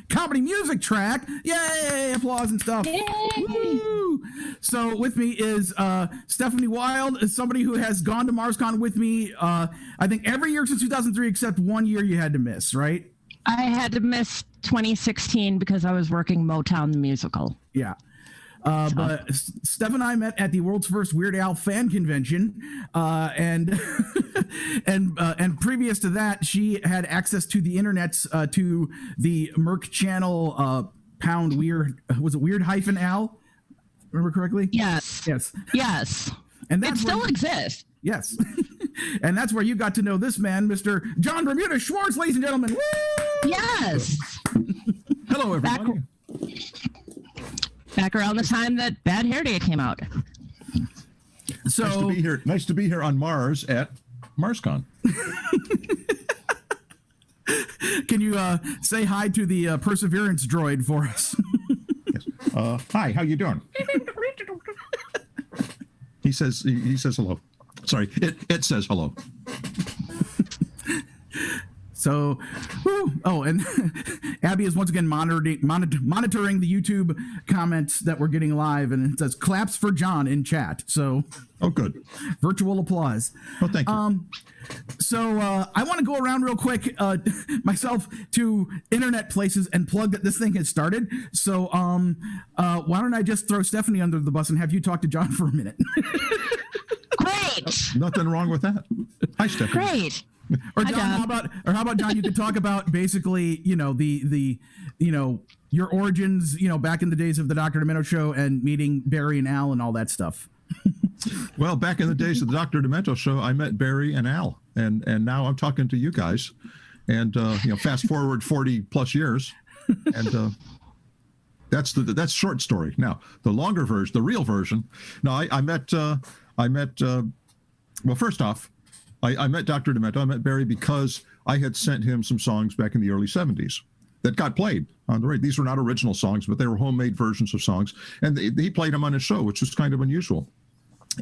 comedy music track. Yay! Applause and stuff. Woo! So with me is Stephanie Wild, somebody who has gone to MarsCon with me. I think every year since 2003, except 1 year you had to miss, right? I had to miss 2016 because I was working Motown the musical. Yeah. But Steph and I met at the world's first Weird Al fan convention, and and previous to that, she had access to the internets, to the Merc channel, pound weird, was it Weird hyphen Al? Remember correctly? Yes. And that still exists. Yes. And that's where you got to know this man, Mr. Jon Bermuda Schwartz, ladies and gentlemen. Woo! Yes. Hello, everybody. Back around the time that Bad Hair Day came out. So nice to be here. Nice to be here on Mars at MarsCon. Can you say hi to the Perseverance droid for us? Yes. Hi, how you doing? He says hello. Sorry, it says hello. So, and Abby is once again monitoring the YouTube comments that we're getting live, and it says claps for Jon in chat. So, oh, good. Virtual applause. Oh, thank you. So I want to go around real quick myself to internet places and plug that this thing has started. So why don't I just throw Stephanie under the bus and have you talk to Jon for a minute? Great. Nothing wrong with that. Hi, Stephanie. Great. Or Jon, how about Jon? You could talk about basically, the your origins, back in the days of the Dr. Demento Show and meeting Barry and Al and all that stuff. Well, back in the days of the Dr. Demento Show, I met Barry and Al, and now I'm talking to you guys, and fast forward 40 plus years, and that's short story. Now the longer version, the real version. No, I met. Well, first off, I met Dr. Demento. I met Barry because I had sent him some songs back in the early 70s that got played on the radio. These were not original songs, but they were homemade versions of songs. And he played them on his show, which was kind of unusual.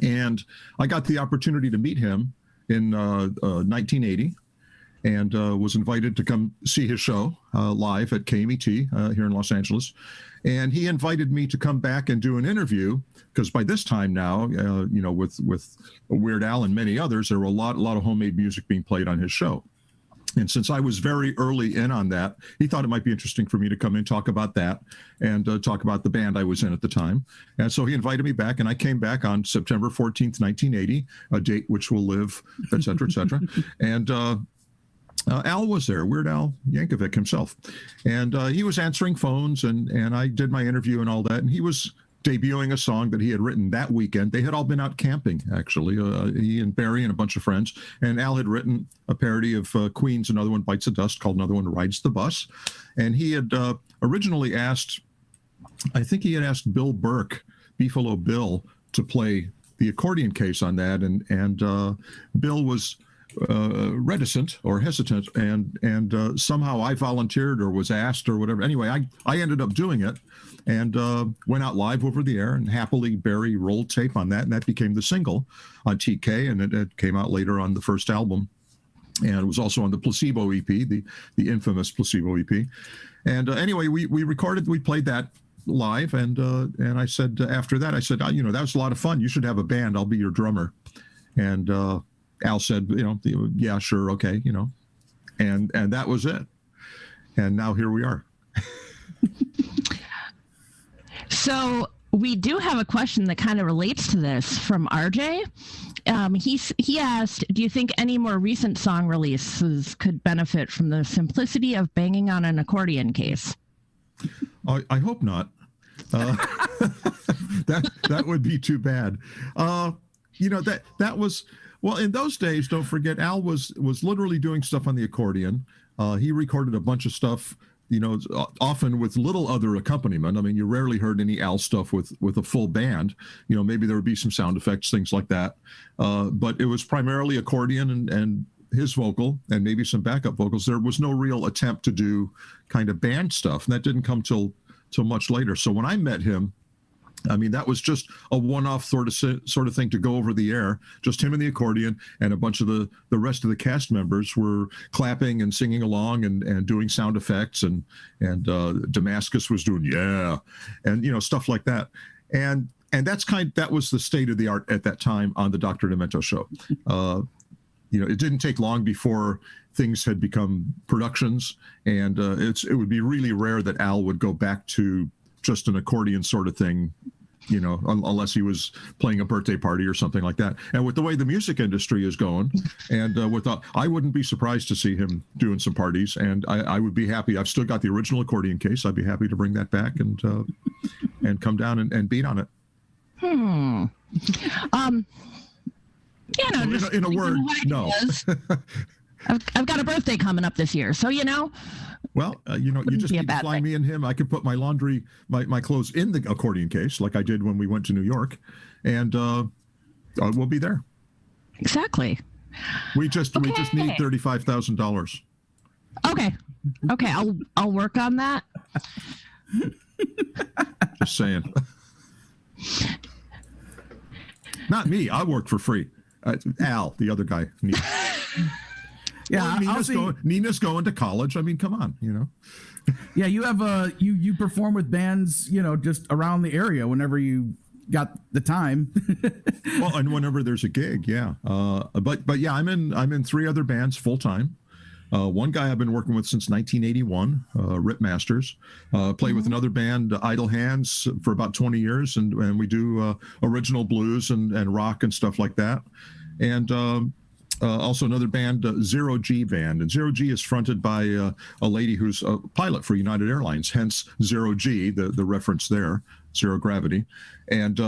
And I got the opportunity to meet him in 1980 and was invited to come see his show live at KMET here in Los Angeles. And he invited me to come back and do an interview because by this time now, with Weird Al and many others, there were a lot of homemade music being played on his show. And since I was very early in on that, he thought it might be interesting for me to come in, talk about that, and talk about the band I was in at the time. And so he invited me back, and I came back on September 14th, 1980, a date which will live, et cetera, et cetera. And Al was there, Weird Al Yankovic himself. And he was answering phones, and I did my interview and all that. And he was debuting a song that he had written that weekend. They had all been out camping, actually, he and Barry and a bunch of friends. And Al had written a parody of Queen's Another One Bites the Dust called Another One Rides the Bus. And he had originally asked, I think he had asked Bill Burke, Beefalo Bill, to play the accordion case on that. And Bill was reticent or hesitant, and somehow I volunteered or was asked or whatever. Anyway, I ended up doing it and went out live over the air, and happily Barry rolled tape on that, and that became the single on TK, and it came out later on the first album, and it was also on the Placebo EP, the infamous Placebo EP. And anyway, we played that live, and I said after that, I said, that was a lot of fun. You should have a band. I'll be your drummer. And Al said, yeah, sure, okay, and that was it. And now here we are. So we do have a question that kind of relates to this from RJ. He asked, do you think any more recent song releases could benefit from the simplicity of banging on an accordion case? I hope not. That would be too bad. That was, well, in those days, don't forget, Al was literally doing stuff on the accordion. He recorded a bunch of stuff, often with little other accompaniment. I mean, you rarely heard any Al stuff with a full band. Maybe there would be some sound effects, things like that. But it was primarily accordion and his vocal and maybe some backup vocals. There was no real attempt to do kind of band stuff, and that didn't come till much later. So when I met him I mean, that was just a one-off sort of thing to go over the air. Just him and the accordion, and a bunch of the rest of the cast members were clapping and singing along and doing sound effects, and Damascus was doing and stuff like that. And that was the state of the art at that time on the Dr. Demento Show. It didn't take long before things had become productions, and it would be really rare that Al would go back to just an accordion sort of thing, unless he was playing a birthday party or something like that. And with the way the music industry is going, and I wouldn't be surprised to see him doing some parties, and I would be happy. I've still got the original accordion case. I'd be happy to bring that back and come down and beat on it. In a word, no. I've got a birthday coming up this year, so Well, you just need to fly me and him. I could put my laundry, my clothes in the accordion case, like I did when we went to New York, and we'll be there. Exactly. We just need $35,000. Okay. I'll work on that. Just saying. Not me. I work for free. Al, the other guy. Yeah, Nina's going to college. I mean, come on, Yeah, you have you perform with bands, just around the area whenever you got the time. Well, and whenever there's a gig, yeah. But yeah, I'm in 3 other bands full time. One guy I've been working with since 1981, Rip Masters. Play with another band, Idle Hands, for about 20 years, and we do original blues and rock and stuff like that. And also another band, Zero G Band. And Zero G is fronted by a lady who's a pilot for United Airlines, hence Zero G, the reference there, zero gravity. And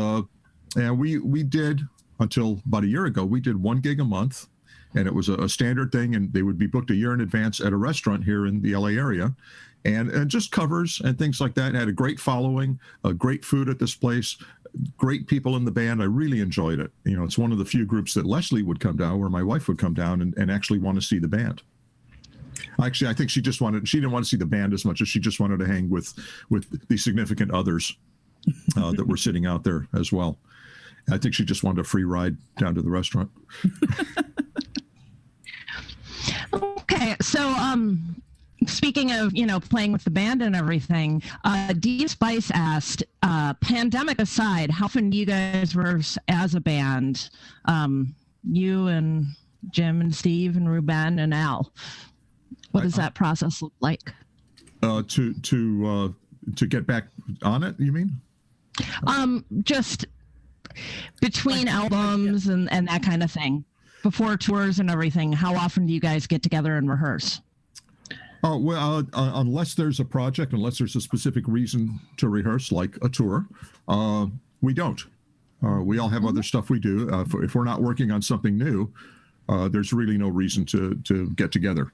we did, until about a year ago, we did 1 gig a month. And it was a standard thing, and they would be booked a year in advance at a restaurant here in the LA area, and just covers and things like that. And had a great following, great food at this place, great people in the band. I really enjoyed it. It's one of the few groups that Leslie would come down, where my wife would come down and actually want to see the band. Actually, I think she didn't want to see the band as much as she just wanted to hang with the significant others that were sitting out there as well. I think she just wanted a free ride down to the restaurant. Okay, so speaking of playing with the band and everything, D Spice asked, pandemic aside, how often do you guys rehearse as a band? You and Jim and Steve and Ruben and Al. What does that process look like? To get back on it, you mean? Just between albums and that kind of thing. Before tours and everything, how often do you guys get together and rehearse? Oh, well, unless there's a project, unless there's a specific reason to rehearse, like a tour, we don't. We all have other stuff we do. If we're not working on something new, there's really no reason to get together.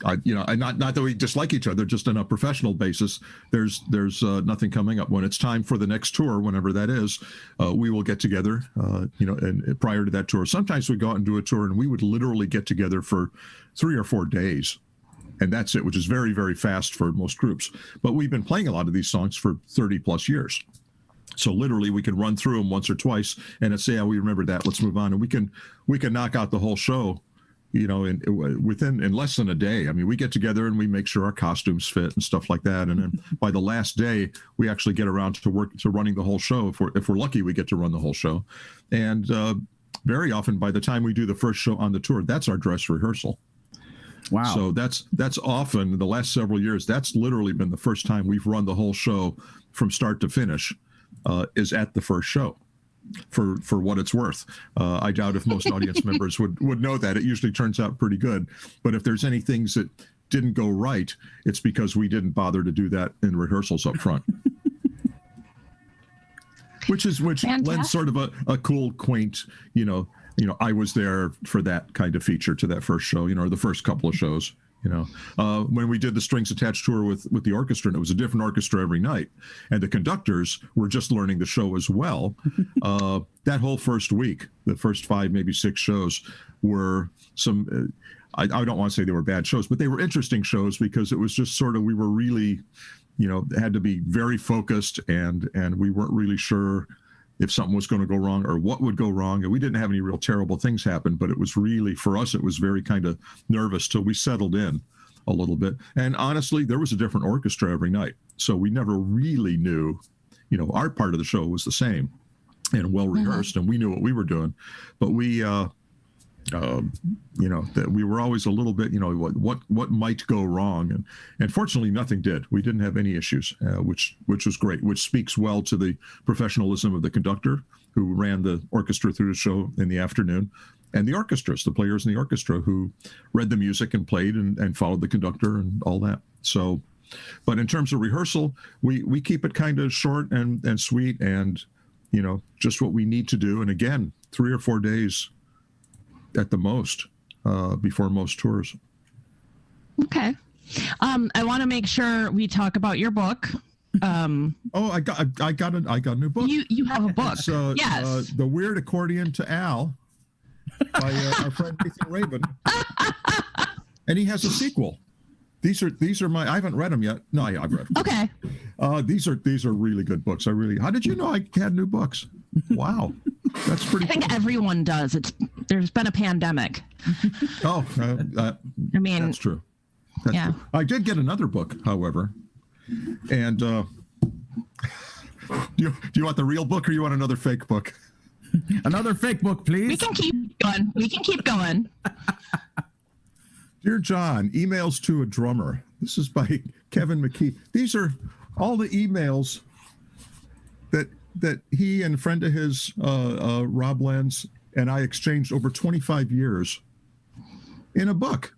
Not that we dislike each other, just on a professional basis. There's nothing coming up. When it's time for the next tour, whenever that is, we will get together. And prior to that tour, sometimes we go out and do a tour, and we would literally get together for 3 or 4 days, and that's it, which is very, very fast for most groups. But we've been playing a lot of these songs for 30 plus years. So literally, we can run through them once or twice, and it's we remember that. Let's move on, and we can knock out the whole show. In less than a day. I mean, we get together and we make sure our costumes fit and stuff like that. And then by the last day, we actually get around to running the whole show. If we're lucky, we get to run the whole show. And very often, by the time we do the first show on the tour, that's our dress rehearsal. Wow. So that's often, the last several years, that's literally been the first time we've run the whole show from start to finish, is at the first show. For what it's worth. I doubt if most audience members would know that. It usually turns out pretty good. But if there's any things that didn't go right, it's because we didn't bother to do that in rehearsals up front. Which lends sort of a cool, quaint, I was there for that kind of feature to that first show, or the first couple of shows. When we did the Strings Attached tour with the orchestra, and it was a different orchestra every night, and the conductors were just learning the show as well. That whole first week, the first 5, maybe 6 shows were some, I don't want to say they were bad shows, but they were interesting shows, because it was just sort of, we were really had to be very focused, and we weren't really sure if something was going to go wrong or what would go wrong. And we didn't have any real terrible things happen, but it was really, for us, it was very kind of nervous till we settled in a little bit. And honestly, there was a different orchestra every night. So we never really knew, our part of the show was the same and well rehearsed, and we knew what we were doing. But we, that we were always a little bit, what might go wrong, and fortunately nothing did. We didn't have any issues, which was great, which speaks well to the professionalism of the conductor who ran the orchestra through the show in the afternoon, and the orchestras, the players in the orchestra who read the music and played and followed the conductor and all that. So, but in terms of rehearsal, we keep it kind of short and sweet, and just what we need to do. And again, 3 or 4 days at the most before most tours. Okay. I want to make sure we talk about your book. I got a new book. You have a book. It's, yes. The Weird Accordion to Al by our friend Nathan Rabin. And he has a sequel. These are my, I haven't read them yet. No, I've read them. Okay. These are really good books. How did you know I had new books? Wow. That's pretty I think cool. everyone does. There's been a pandemic. Oh, I mean, that's true. That's true. I did get another book, however. And do you want the real book or you want another fake book? Another fake book, please. We can keep going. Dear John, emails to a drummer. This is by Kevin McKee. These are all the emails that he and a friend of his, Rob Lenz, and I exchanged over 25 years in a book.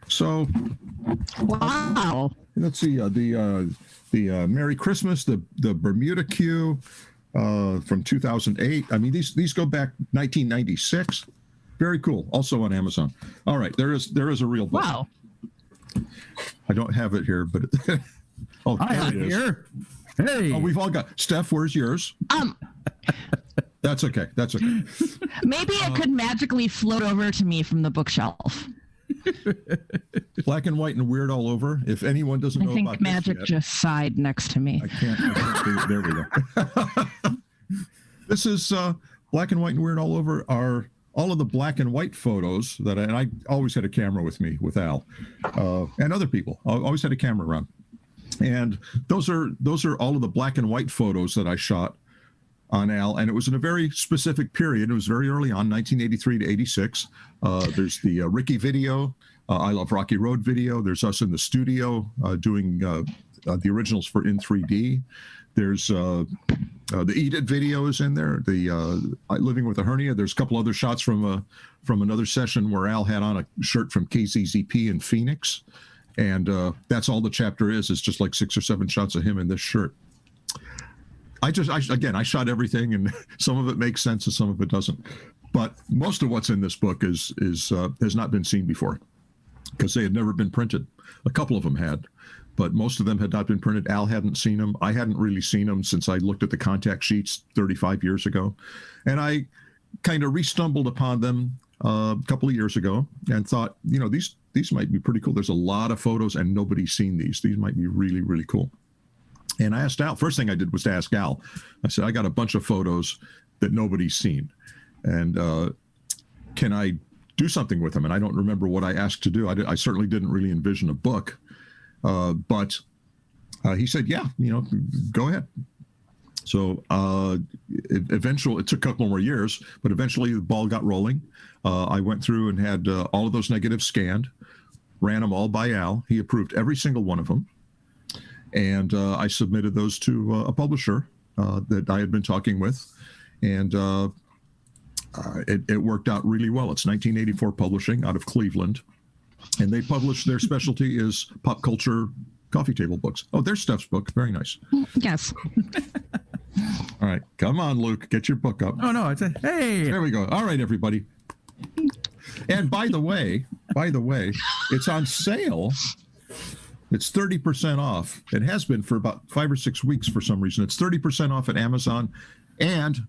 So, wow. Let's see, the Merry Christmas, the Bermuda Q from 2008. I mean, these go back 1996. Very cool. Also on Amazon. All right, there is a real book. Wow. I don't have it here, but I have it here. Hey. Oh, we've all got. Steph, where's yours? That's okay. Maybe it could magically float over to me from the bookshelf. Black and white and weird all over. If anyone doesn't know about I think magic just sighed next to me. I can't do it. There we go. This is black and white and weird all over are all of the black and white photos that I always had a camera with me with Al and other people. I always had a camera around. And those are all of the black and white photos that I shot on Al, and it was in a very specific period. It was very early on, 1983 to 86. There's the Ricky video, I Love Rocky Road video. There's us in the studio doing the originals for in 3D. There's the Eat It video is in there. The Living with a Hernia. There's a couple other shots from another session where Al had on a shirt from KZZP in Phoenix. And that's all the chapter is. It's just like 6 or 7 shots of him in this shirt. I shot everything, and some of it makes sense and some of it doesn't. But most of what's in this book has not been seen before because they had never been printed. A couple of them had, but most of them had not been printed. Al hadn't seen them. I hadn't really seen them since I looked at the contact sheets 35 years ago. And I kind of re-stumbled upon them a couple of years ago and thought, these might be pretty cool. There's a lot of photos and nobody's seen these. These might be really, really cool. And I asked Al, first thing I did was to ask Al. I said, I got a bunch of photos that nobody's seen. And can I do something with them? And I don't remember what I asked to do. I certainly didn't really envision a book. But he said, yeah, go ahead. So eventually, it took a couple more years, but eventually the ball got rolling. I went through and had all of those negatives scanned, ran them all by Al. He approved every single one of them. And I submitted those to a publisher that I had been talking with. And it worked out really well. It's 1984 Publishing out of Cleveland. And they publish, their specialty is pop culture coffee table books. Oh, there's Steph's book. Very nice. Yes. All right. Come on, Luke. Get your book up. Oh, no. Hey. There we go. All right, everybody. And by the way, it's on sale. It's 30% off. It has been for about 5 or 6 weeks for some reason. It's 30% off at Amazon and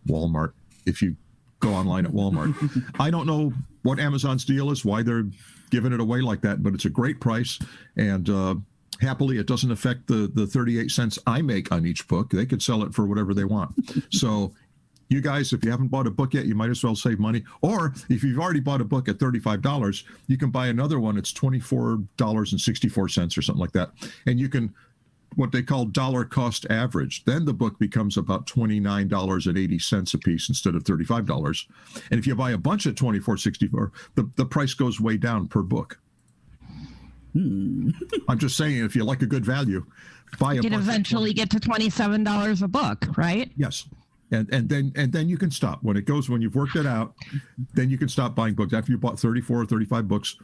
Walmart if you go online at Walmart. I don't know what Amazon's deal is, why they're giving it away like that, but it's a great price. And happily, it doesn't affect the 38 cents I make on each book. They could sell it for whatever they want. So you guys, if you haven't bought a book yet, you might as well save money. Or if you've already bought a book at $35, you can buy another one. It's $24.64 or something like that. And you can, what they call dollar cost average. Then the book becomes about $29.80 a piece instead of $35. And if you buy a bunch at $24.64, the price goes way down per book. I'm just saying, if you like a good value, buy a book. You can eventually get to $27 a book, right? Yes. And then you can stop. When you've worked it out, then you can stop buying books. After you bought 34 or 35 books,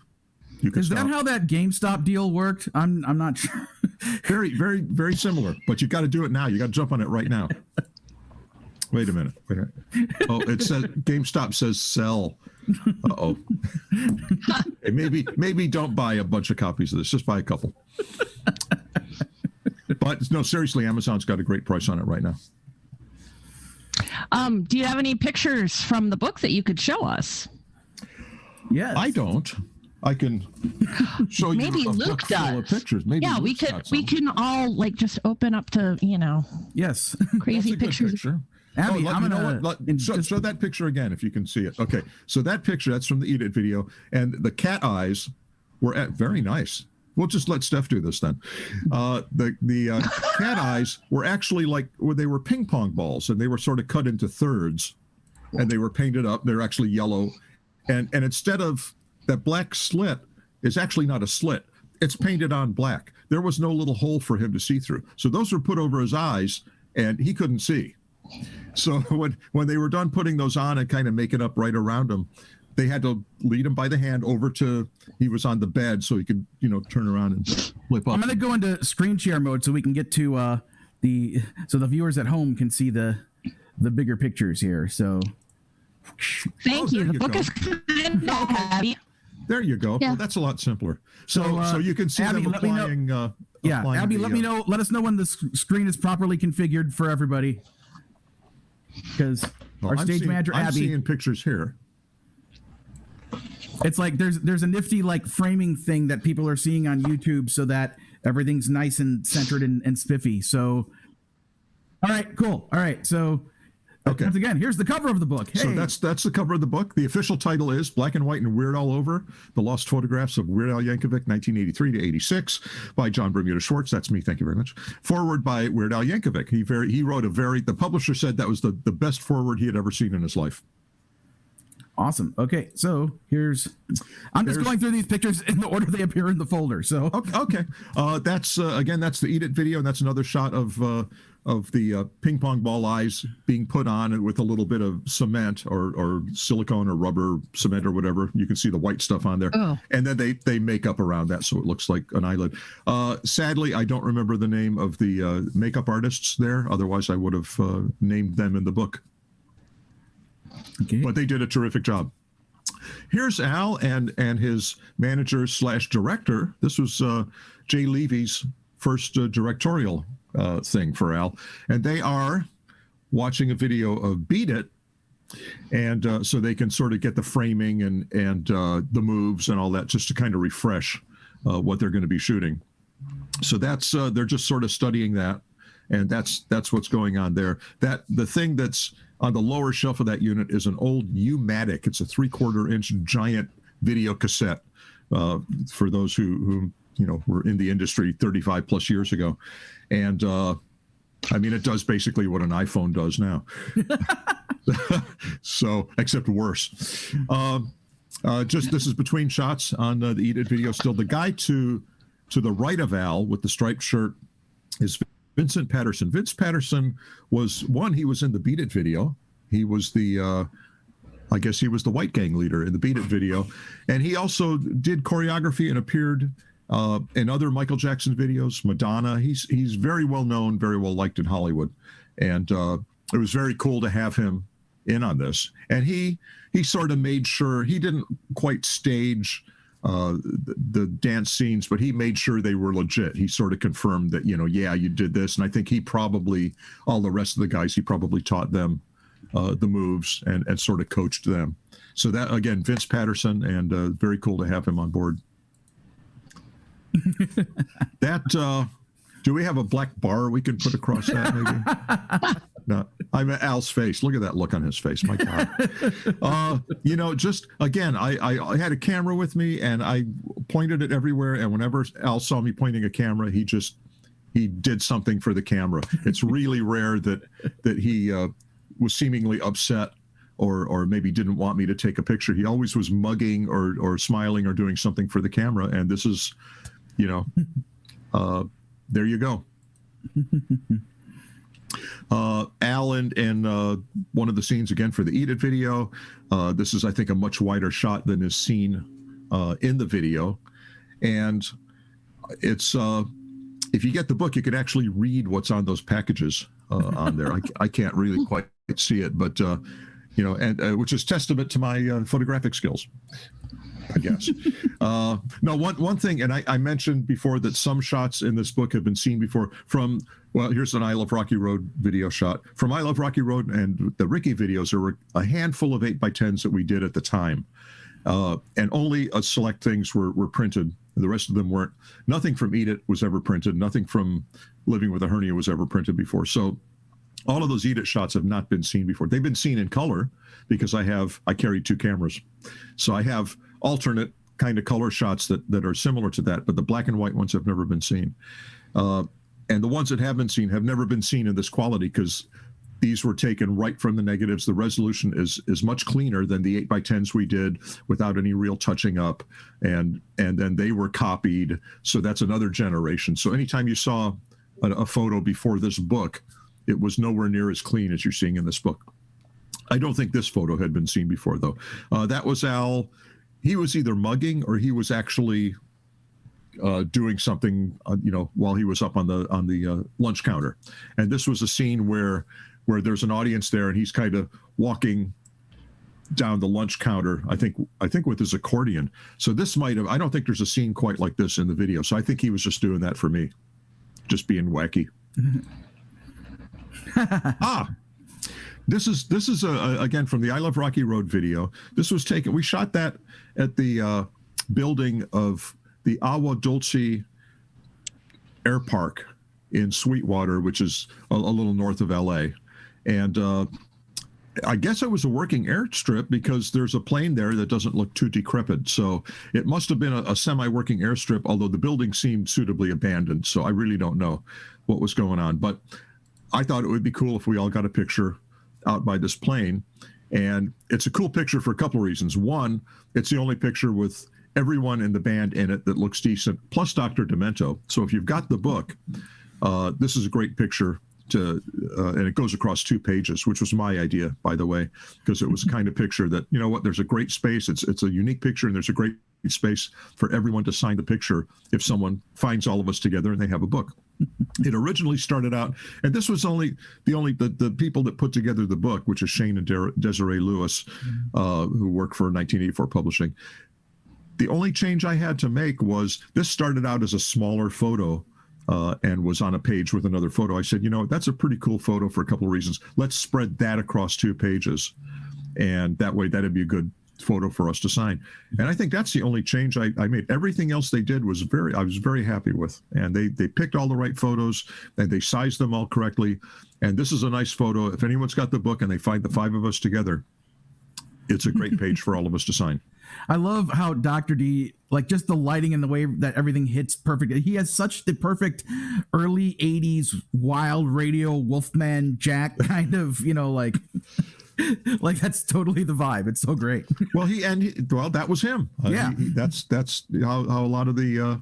you can stop. Is that how that GameStop deal worked? I'm not sure. Very, very, very similar. But you got to do it now. You got to jump on it right now. Wait a minute. Oh, it says GameStop says sell. Uh-oh. Hey, maybe don't buy a bunch of copies of this. Just buy a couple. But no, seriously, Amazon's got a great price on it right now. Do you have any pictures from the book that you could show us? Yes. I don't. I can show you Maybe a Luke book full of does. pictures. Maybe Yeah, Luke's got some. we can all like just open up to, Yes. crazy That's a good pictures. picture. Abby, let me know show that picture again if you can see it. Okay, so that picture, that's from the Eat It video, and the cat eyes were very nice. We'll just let Steph do this then. The cat eyes were actually they were ping pong balls, and they were sort of cut into thirds, and they were painted up. They're actually yellow, and instead of that black slit is actually not a slit. It's painted on black. There was no little hole for him to see through. So those were put over his eyes, and he couldn't see. So when they were done putting those on and kind of making up right around him, they had to lead him by the hand over to, he was on the bed so he could, turn around and flip up. I'm going to go into screen share mode so we can get to so the viewers at home can see the bigger pictures here. So Thank you. The book is kind of heavy. There you go. Yeah. Well, that's a lot simpler. So you can see Abby, them applying. Abby, let me know. Let us know when the screen is properly configured for everybody. Because our stage manager I'm Abby, seeing pictures here. It's like there's a nifty framing thing that people are seeing on YouTube so that everything's nice and centered and spiffy. So, all right, cool. All right, so okay. Once again, here's the cover of the book. Hey. So that's the cover of the book. The official title is Black and White and Weird All Over: The Lost Photographs of Weird Al Yankovic, 1983 to 86, by John Bermuda Schwartz. That's me. Thank you very much. Forward by Weird Al Yankovic. He wrote the publisher said that was the best forward he had ever seen in his life. Awesome. Okay, so I'm just going through these pictures in the order they appear in the folder. So okay. That's the Eat It video, and that's another shot of the ping pong ball eyes being put on with a little bit of cement or silicone or rubber cement or whatever. You can see the white stuff on there, and then they make up around that so it looks like an eyelid. Sadly, I don't remember the name of the makeup artists there. Otherwise, I would have named them in the book. Okay. But they did a terrific job. Here's Al and his manager / director. This was Jay Levy's first directorial thing for Al. And they are watching a video of Beat It. And so they can sort of get the framing and the moves and all that just to kind of refresh what they're going to be shooting. So that's they're just sort of studying that. And that's what's going on there. The thing that's on the lower shelf of that unit is an old U-Matic. It's a 3/4-inch giant video cassette for those who were in the industry 35 plus years ago. And it does basically what an iPhone does now. So, except worse. This is between shots on the Eat It video still. The guy to the right of Al with the striped shirt is Vincent Patterson. Vince Patterson he was in the Beat It video. He was I guess he was the White Gang leader in the Beat It video. And he also did choreography and appeared in other Michael Jackson videos, Madonna. He's very well known, very well liked in Hollywood. And it was very cool to have him in on this. And he sort of made sure he didn't quite stage the dance scenes, but he made sure they were legit. He sort of confirmed that, you did this. And I think all the rest of the guys, he probably taught them the moves and sort of coached them. So that, again, Vince Patterson, and very cool to have him on board. That, do we have a black bar we can put across that maybe? No, I'm at Al's face. Look at that look on his face. My God. Just again, I had a camera with me and I pointed it everywhere. And whenever Al saw me pointing a camera, he did something for the camera. It's really rare that he was seemingly upset or maybe didn't want me to take a picture. He always was mugging or smiling or doing something for the camera. And this is, there you go. Al in one of the scenes again for the Eat It video. This is, I think, a much wider shot than is seen in the video. And it's, if you get the book, you can actually read what's on those packages on there. I can't really quite see it, but, which is testament to my photographic skills, I guess. No, one thing, and I mentioned before that some shots in this book have been seen before from, well, here's an I Love Rocky Road video shot. From I Love Rocky Road and the Ricky videos, there were a handful of 8x10s that we did at the time. And only a select things were printed. The rest of them weren't. Nothing from Eat It was ever printed. Nothing from Living with a Hernia was ever printed before. So all of those Eat It shots have not been seen before. They've been seen in color because I carry 2 cameras. So I have alternate kind of color shots that are similar to that, but the black and white ones have never been seen. And the ones that have been seen have never been seen in this quality because these were taken right from the negatives. The resolution is much cleaner than the 8x10s we did without any real touching up. And then they were copied. So that's another generation. So anytime you saw a photo before this book, it was nowhere near as clean as you're seeing in this book. I don't think this photo had been seen before, though. That was Al. He was either mugging or he was actually doing something, while he was up on the lunch counter. And this was a scene where there's an audience there and he's kind of walking down the lunch counter, I think with his accordion. So this I don't think there's a scene quite like this in the video. So I think he was just doing that for me, just being wacky. This is again from the I Love Rocky Road video. This was taken, we shot that at the building of the Agua Dulce Air Park in Sweetwater, which is a little north of LA. And I guess it was a working airstrip because there's a plane there that doesn't look too decrepit. So it must have been a semi-working airstrip, although the building seemed suitably abandoned. So I really don't know what was going on. But I thought it would be cool if we all got a picture out by this plane. And it's a cool picture for a couple of reasons. One, it's the only picture with everyone in the band in it that looks decent, plus Dr. Demento. So if you've got the book, this is a great picture and it goes across 2 pages, which was my idea, by the way, because it was the kind of picture that, there's a great space. It's a unique picture and there's a great space for everyone to sign the picture if someone finds all of us together and they have a book. It originally started out, and this was the people that put together the book, which is Shane and Desiree Lewis, who work for 1984 Publishing. The only change I had to make was this started out as a smaller photo and was on a page with another photo. I said, that's a pretty cool photo for a couple of reasons. Let's spread that across 2 pages. And that way, that'd be a good photo for us to sign. And I think that's the only change I made. Everything else they did I was very happy with. And they picked all the right photos and they sized them all correctly. And this is a nice photo. If anyone's got the book and they find the 5 of us together, it's a great page for all of us to sign. I love how Dr. D, like just the lighting and the way that everything hits perfect. He has such the perfect early 80s wild radio Wolfman Jack kind of, like that's totally the vibe. It's so great. Well, that was him. Yeah. That's how a lot of the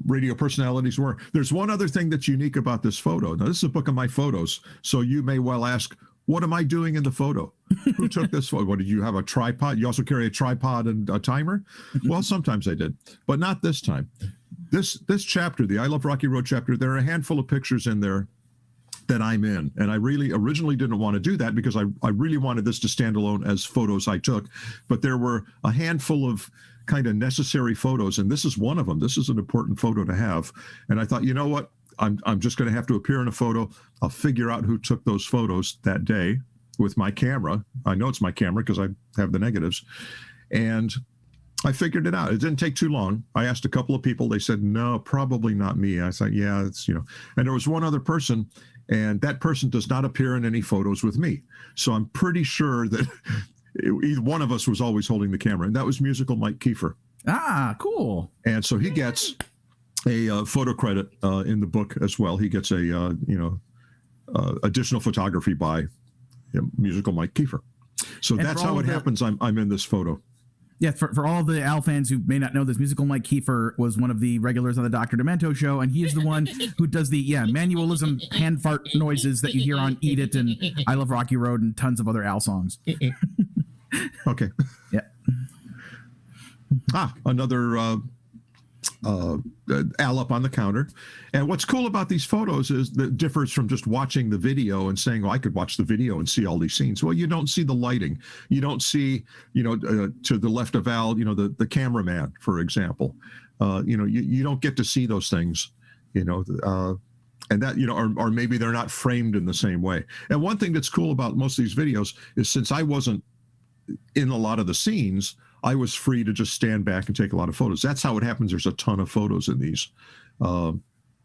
radio personalities were. There's one other thing that's unique about this photo. Now, this is a book of my photos. So you may well ask, what am I doing in the photo? Who took this photo? What, did you have a tripod? You also carry a tripod and a timer? Well, sometimes I did, but not this time. This chapter, the I Love Rocky Road chapter, there are a handful of pictures in there that I'm in. And I really originally didn't want to do that because I really wanted this to stand alone as photos I took. But there were a handful of kind of necessary photos, and this is one of them. This is an important photo to have. And I thought, you know what? I'm just going to have to appear in a photo. I'll figure out who took those photos that day. with my camera. I know it's my camera because I have the negatives. And I figured it out. It didn't take too long. I asked a couple of people. They said, no, probably not me. I thought, yeah, it's, you know. And there was one other person, and that person does not appear in any photos with me. So I'm pretty sure that either one of us was always holding the camera. And that was musical Mike Kiefer. Ah, cool. And so he gets a photo credit in the book as well. He gets a, additional photography by musical Mike Kiefer. So and that's how it happens. I'm in this photo. Yeah, for all the Al fans who may not know this, musical Mike Kiefer was one of the regulars on the Dr. Demento Show, and he is the one who does the manualism hand fart noises that you hear on Eat It and I Love Rocky Road and tons of other Al songs. Okay. Yeah. Another Al up on the counter. And what's cool about these photos is that it differs from just watching the video and saying, oh, I could watch the video and see all these scenes. Well, you don't see the lighting. You don't see, to the left of Al, the cameraman, for example. You don't get to see those things, and that, or maybe they're not framed in the same way. And one thing that's cool about most of these videos is since I wasn't in a lot of the scenes, I was free to just stand back and take a lot of photos. That's how it happens. There's a ton of photos in these.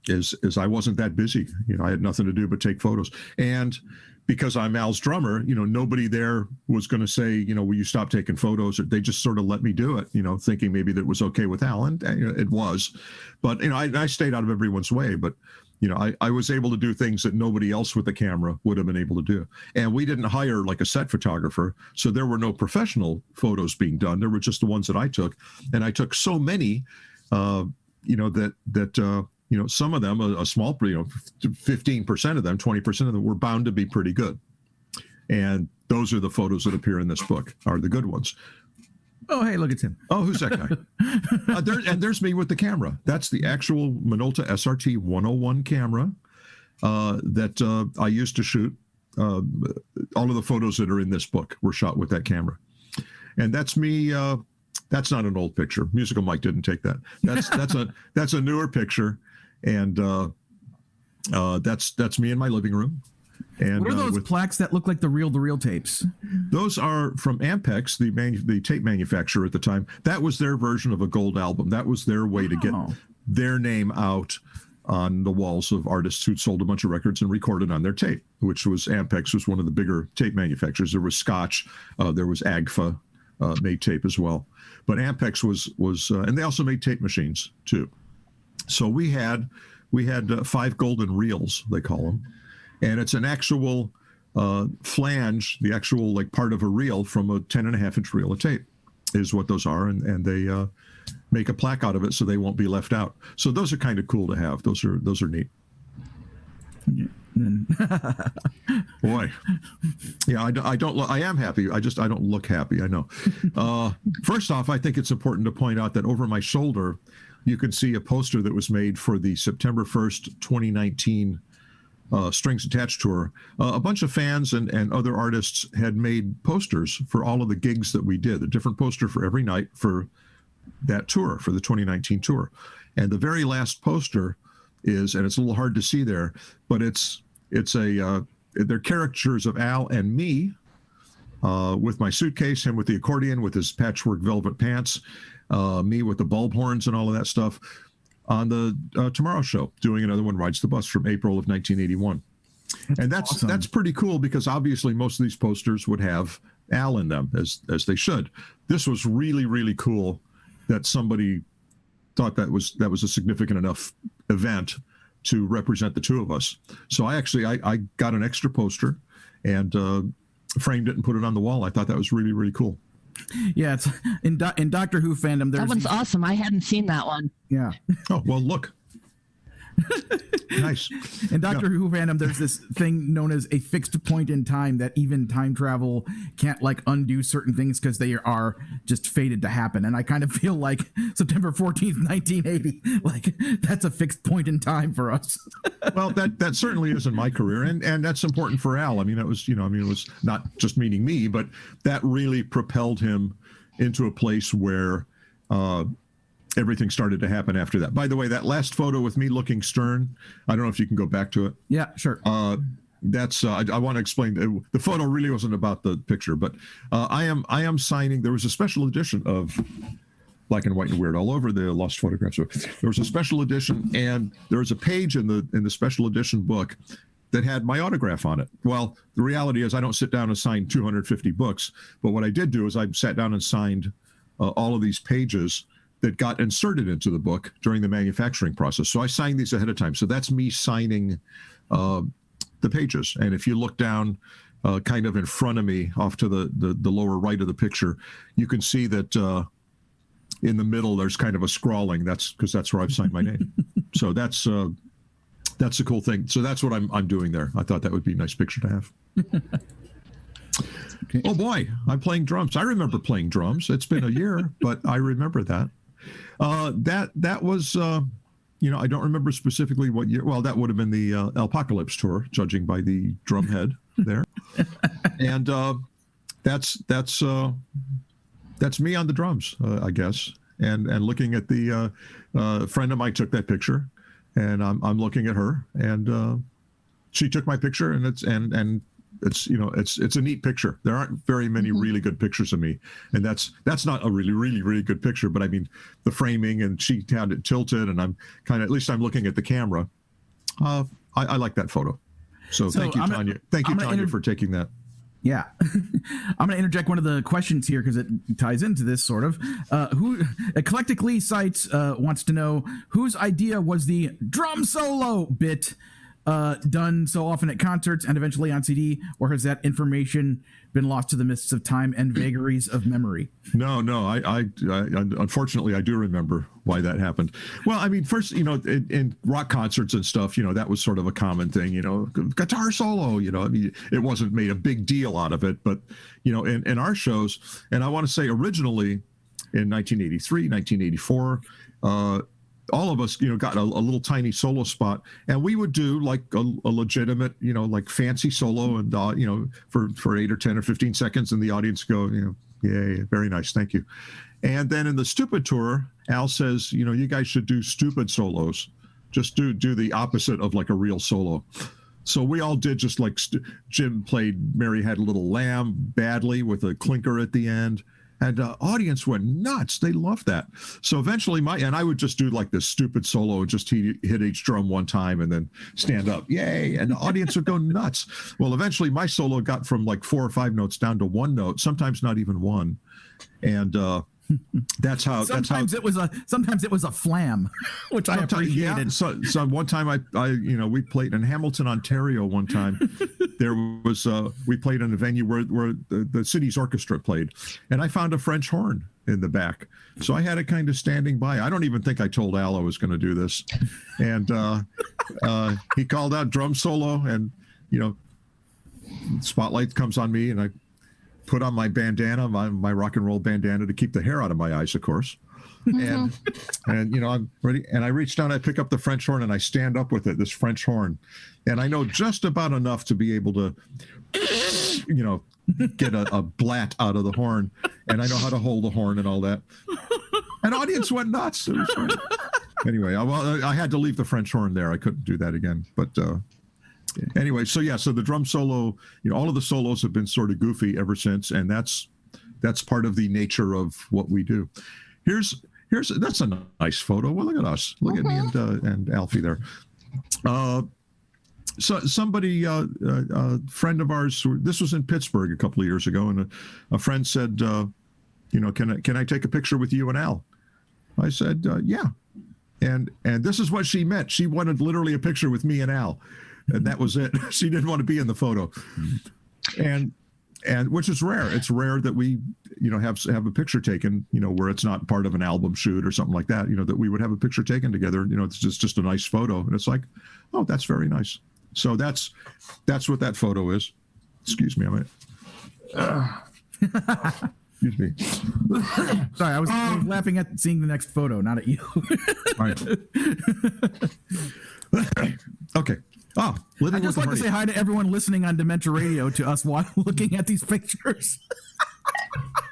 Is I wasn't that busy. I had nothing to do but take photos. And because I'm Al's drummer, nobody there was going to say, will you stop taking photos? Or they just sort of let me do it, thinking maybe that it was okay with Al. And it was. But, I stayed out of everyone's way. But, I was able to do things that nobody else with the camera would have been able to do. And we didn't hire like a set photographer. So there were no professional photos being done. There were just the ones that I took. And I took so many, that some of them, a small, 15% of them, 20% of them were bound to be pretty good. And those are the photos that appear in this book, are the good ones. Oh, hey, look, it's him. Oh, who's that guy? There's me with the camera. That's the actual Minolta SRT 101 camera that I used to shoot. All of the photos that are in this book were shot with that camera. And that's me. That's not an old picture. Musical Mike didn't take that. That's a newer picture. And that's me in my living room. And what are those plaques that look like the real tapes? Those are from Ampex, the tape manufacturer at the time. That was their version of a gold album. That was their way to get their name out on the walls of artists who'd sold a bunch of records and recorded on their tape, which was Ampex was one of the bigger tape manufacturers. There was Scotch, there was Agfa made tape as well. But Ampex was and they also made tape machines too. So we had 5 golden reels, they call them. And it's an actual flange, the actual like part of a reel from a 10.5-inch reel of tape is what those are. And they make a plaque out of it so they won't be left out. So those are kind of cool to have. Those are neat. Boy. Yeah, I am happy. I don't look happy. I know. First off, I think it's important to point out that over my shoulder, you can see a poster that was made for the September 1st, 2019 Strings Attached tour. A bunch of fans and other artists had made posters for all of the gigs that we did, a different poster for every night for that tour, for the 2019 tour. And the very last poster is, and it's a little hard to see there, but they're caricatures of Al and me with my suitcase, him with the accordion, with his patchwork velvet pants, me with the bulb horns and all of that stuff, on the Tomorrow Show, doing another one, Rides the Bus, from April of 1981. And that's awesome. That's pretty cool because obviously most of these posters would have Al in them, as they should. This was really, really cool that somebody thought that was a significant enough event to represent the two of us. So I got an extra poster and framed it and put it on the wall. I thought that was really, really cool. Yeah, it's in Doctor Who fandom. That one's awesome. I hadn't seen that one. Yeah. Oh, well, look. Nice. In Doctor Who fandom, there's this thing known as a fixed point in time that even time travel can't like undo certain things because they are just fated to happen. And I kind of feel like September 14th, 1980, like that's a fixed point in time for us. Well, that certainly is in my career, and that's important for Al. I mean, it was not just meeting me, but that really propelled him into a place where everything started to happen after that. By the way, that last photo with me looking stern, I don't know if you can go back to it. Yeah, sure. that's I want to explain. The photo really wasn't about the picture, but I am signing. There was a special edition of Black and White and Weird all over the Lost Photographs. So there was a special edition, and there was a page in the special edition book that had my autograph on it. Well, the reality is I don't sit down and sign 250 books, but what I did do is I sat down and signed all of these pages that got inserted into the book during the manufacturing process. So I signed these ahead of time. So that's me signing the pages. And if you look down kind of in front of me off to the lower right of the picture, you can see that in the middle there's kind of a scrawling. That's because that's where I've signed my name. So that's the cool thing. So that's what I'm doing there. I thought that would be a nice picture to have. Okay. Oh boy, I'm playing drums. I remember playing drums. It's been a year, but I remember that. That was, I don't remember specifically what year. Well, that would have been the Apocalypse tour, judging by the drum head there. And that's me on the drums, I guess. And looking at the friend of mine took that picture, and I'm looking at her, and she took my picture, and it's a neat picture. There aren't very many really good pictures of me, and that's not a really good picture. But I mean, the framing, and she had it tilted, and I'm kind of, at least I'm looking at the camera. I like that photo. So thank you, Tanya. Thank you, Tanya, for taking that. Yeah. I'm going to interject one of the questions here because it ties into this sort of. Who Eclectic Lee Sites wants to know whose idea was the drum solo bit done so often at concerts and eventually on CD, or has that information been lost to the mists of time and vagaries of memory? No, I unfortunately I do remember why that happened. Well, I mean, first, in rock concerts and stuff, that was sort of a common thing, guitar solo, I mean, it wasn't made a big deal out of it, but, in our shows, and I want to say originally in 1983, 1984, all of us, got a little tiny solo spot, and we would do like a legitimate, like fancy solo, and for 8 or 10 or 15 seconds, and the audience go, yay, very nice, thank you. And then in the Stupid tour, Al says, you guys should do stupid solos, just do the opposite of like a real solo. So we all did just like Jim played "Mary Had a Little Lamb" badly with a clinker at the end. And audience went nuts. They loved that. So eventually and I would just do like this stupid solo and just hit each drum one time and then stand up. Yay. And the audience would go nuts. Well, eventually my solo got from like 4 or 5 notes down to 1 note, sometimes not even one. And that's how it was a flam, which I appreciated. Yeah. So one time we played in Hamilton, Ontario one time. There was we played in a venue where the city's orchestra played, and I found a French horn in the back. So I had it kind of standing by. I don't even think I told Al I was going to do this. And he called out drum solo, and spotlight comes on me, and I put on my bandana, my rock and roll bandana, to keep the hair out of my eyes, of course. And I'm ready. And I reach down, I pick up the French horn, and I stand up with it, this French horn. And I know just about enough to be able to, get a blat out of the horn. And I know how to hold the horn and all that. And audience went nuts. It was great. Anyway, I had to leave the French horn there. I couldn't do that again. But anyway, so the drum solo, all of the solos have been sort of goofy ever since, and that's part of the nature of what we do. That's a nice photo. Well, look at us. Look at me and Alfie there. So somebody, a friend of ours, this was in Pittsburgh a couple of years ago, and a friend said, can I take a picture with you and Al? I said, yeah. And this is what she meant. She wanted literally a picture with me and Al. And that was it. She didn't want to be in the photo, and which is rare. It's rare that we, have a picture taken, where it's not part of an album shoot or something like that. That we would have a picture taken together. It's just a nice photo, and it's like, oh, that's very nice. So that's what that photo is. Excuse me, excuse me. Sorry, I was laughing at seeing the next photo, not at you. All right. Okay. Oh, I'd just like to say hi to everyone listening on Demento Radio to us while looking at these pictures.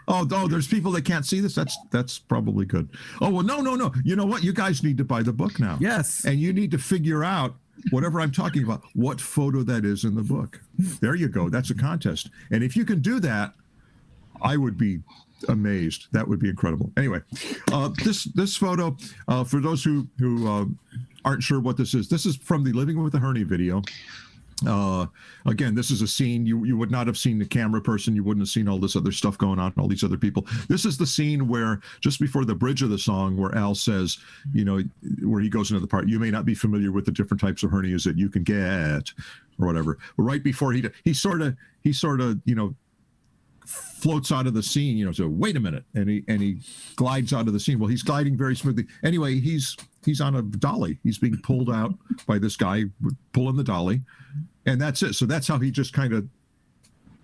Oh, there's people that can't see this. That's probably good. Oh, well, no. You know what? You guys need to buy the book now. Yes. And you need to figure out whatever I'm talking about, what photo that is in the book. There you go. That's a contest. And if you can do that, I would be amazed. That would be incredible. Anyway, this photo, for those who aren't sure what this is from the Living with a Hernia video. Again, this is a scene you would not have seen the camera person. You wouldn't have seen all this other stuff going on, all these other people. This is the scene where just before the bridge of the song, where Al says, where he goes into the part, you may not be familiar with the different types of hernias that you can get, or whatever. But right before he sort of floats out of the scene, so wait a minute, and he glides out of the scene. Well, he's gliding very smoothly. Anyway, he's on a dolly. He's being pulled out by this guy pulling the dolly, and that's it. So that's how he just kind of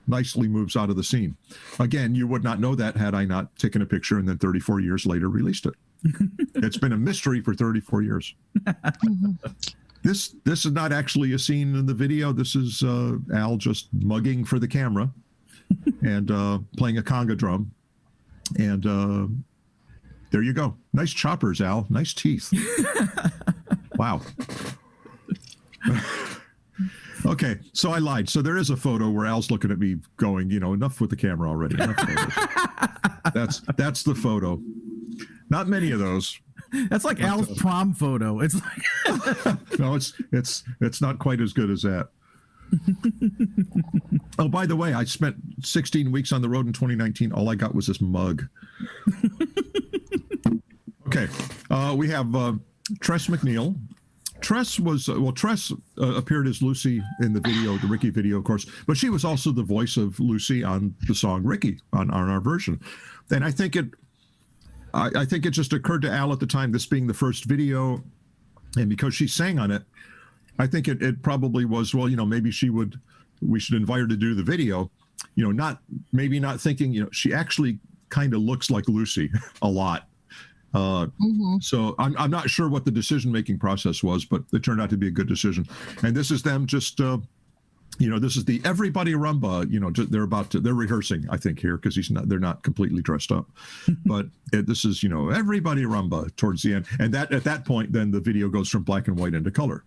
nicely moves out of the scene. Again, you would not know that had I not taken a picture and then 34 years later released it. It's been a mystery for 34 years. This is not actually a scene in the video. This is Al just mugging for the camera and playing a conga drum. And there you go. Nice choppers, Al. Nice teeth. Wow. Okay, so I lied. So there is a photo where Al's looking at me going, enough with the camera already. That's the photo. Not many of those. That's like Al's prom photo. It's like no, it's not quite as good as that. Oh, by the way, I spent 16 weeks on the road in 2019. All I got was this mug. Okay, we have Tress MacNeille. Tress appeared as Lucy in the video, the Ricky video, of course, but she was also the voice of Lucy on the song Ricky on our version. And I think it just occurred to Al at the time, this being the first video, and because she sang on it, I think it probably was, maybe we should invite her to do the video, not thinking, she actually kind of looks like Lucy a lot. So I'm not sure what the decision-making process was, but it turned out to be a good decision. And this is them just, this is the everybody rumba, they're rehearsing, I think, here, because they're not completely dressed up. But this is, everybody rumba towards the end. And at that point, then the video goes from black and white into color.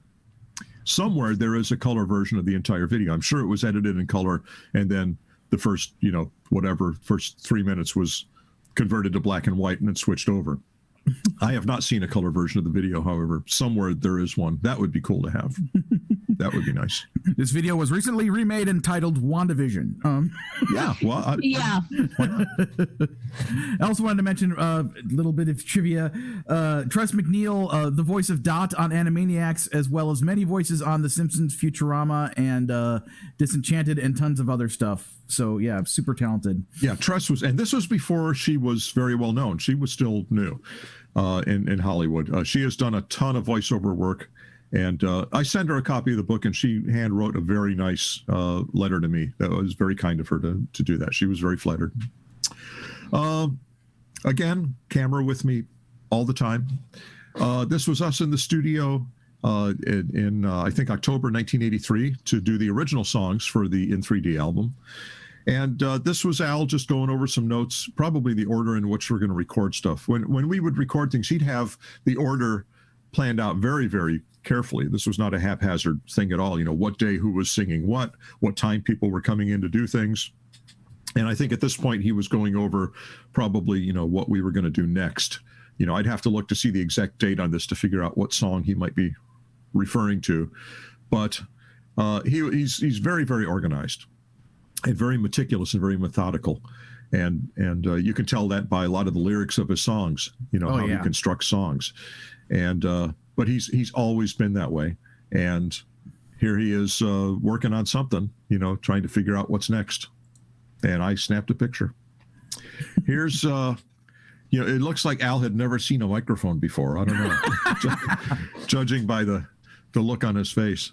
Somewhere there is a color version of the entire video. I'm sure it was edited in color, and then the first, first 3 minutes was converted to black and white and then switched over. I have not seen a color version of the video, however. Somewhere there is one. That would be cool to have. That would be nice. This video was recently remade and titled WandaVision. Yeah. Well, yeah. I also wanted to mention a little bit of trivia. Tress MacNeille, the voice of Dot on Animaniacs, as well as many voices on The Simpsons, Futurama, and Disenchanted, and tons of other stuff. So, yeah, super talented. Yeah, Tress and this was before she was very well known. She was still new in Hollywood. She has done a ton of voiceover work. And I sent her a copy of the book, and she hand wrote a very nice letter to me. That was very kind of her to do that. She was very flattered. Again, camera with me all the time. This was us in the studio in I think, October 1983 to do the original songs for the In 3D album. And this was Al just going over some notes, probably the order in which we're going to record stuff. When we would record things, he'd have the order planned out very, very carefully. This was not a haphazard thing at all. What day, who was singing what time people were coming in to do things. And I think at this point he was going over probably, what we were going to do next. I'd have to look to see the exact date on this to figure out what song he might be referring to. But he's very, very organized and very meticulous and very methodical. And you can tell that by a lot of the lyrics of his songs, how he constructs songs. And but he's always been that way. And here he is working on something, trying to figure out what's next. And I snapped a picture. Here's, it looks like Al had never seen a microphone before. I don't know, judging by the look on his face.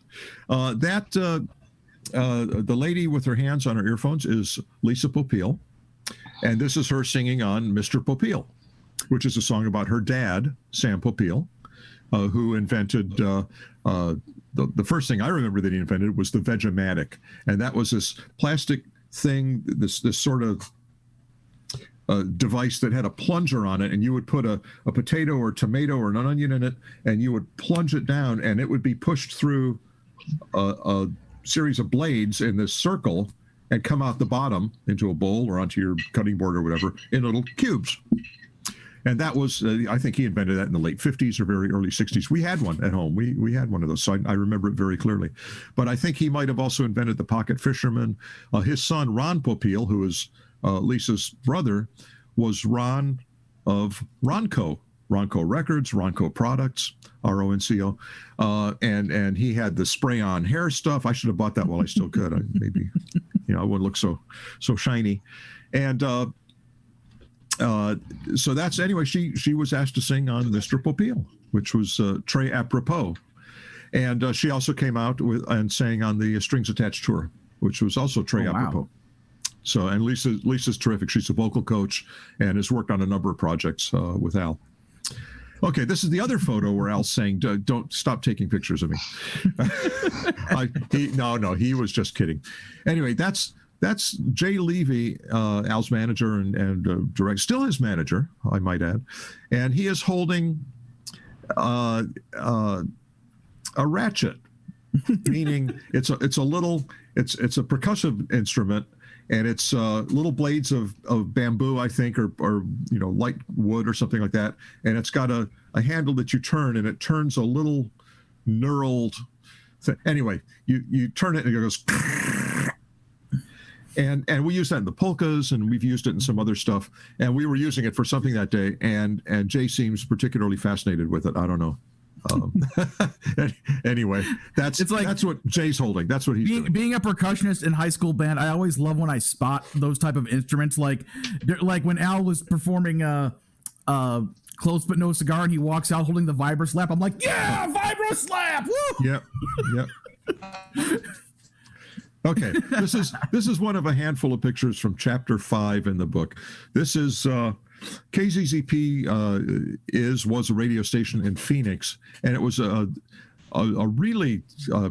The lady with her hands on her earphones is Lisa Popeil. And this is her singing on Mr. Popeil, which is a song about her dad, Sam Popeil, who invented the first thing I remember that he invented was the Vegematic. And that was this plastic thing, this sort of device that had a plunger on it, and you would put a potato or tomato or an onion in it, and you would plunge it down, and it would be pushed through a series of blades in this circle and come out the bottom into a bowl or onto your cutting board or whatever in little cubes. And that was, I think he invented that in the late 50s or very early 60s. We had one at home. We had one of those, so I remember it very clearly. But I think he might have also invented the pocket fisherman. His son, Ron Popeil, who is Lisa's brother, was Ron of Ronco Records, Ronco Products, RONCO, and he had the spray-on hair stuff. I should have bought that while I still could. Maybe, I wouldn't look so shiny. And so that's, anyway, she was asked to sing on Mr. Popeil, which was très apropos. And she also came out and sang on the Strings Attached tour, which was also très apropos. Wow. So, and Lisa's terrific. She's a vocal coach and has worked on a number of projects with Al. Okay, this is the other photo where Al's saying, "Don't stop taking pictures of me." He was just kidding. Anyway, that's Jay Levy, Al's manager and director, still his manager, I might add, and he is holding a ratchet, meaning it's a percussive instrument. And it's little blades of bamboo, I think, or light wood or something like that. And it's got a handle that you turn, and it turns a little knurled thing. Anyway, you turn it and it goes. And we use that in the polkas, and we've used it in some other stuff. And we were using it for something that day, and Jay seems particularly fascinated with it. I don't know. Anyway, that's what Jay's holding. That's what he's doing. Being a percussionist in high school band, I always love when I spot those type of instruments. Like when Al was performing Close But No Cigar, and he walks out holding the vibra slap. I'm like, yeah, vibra slap! Woo! Yep. Okay, this is one of a handful of pictures from chapter 5 in the book. This is KZZP was a radio station in Phoenix, and it was a really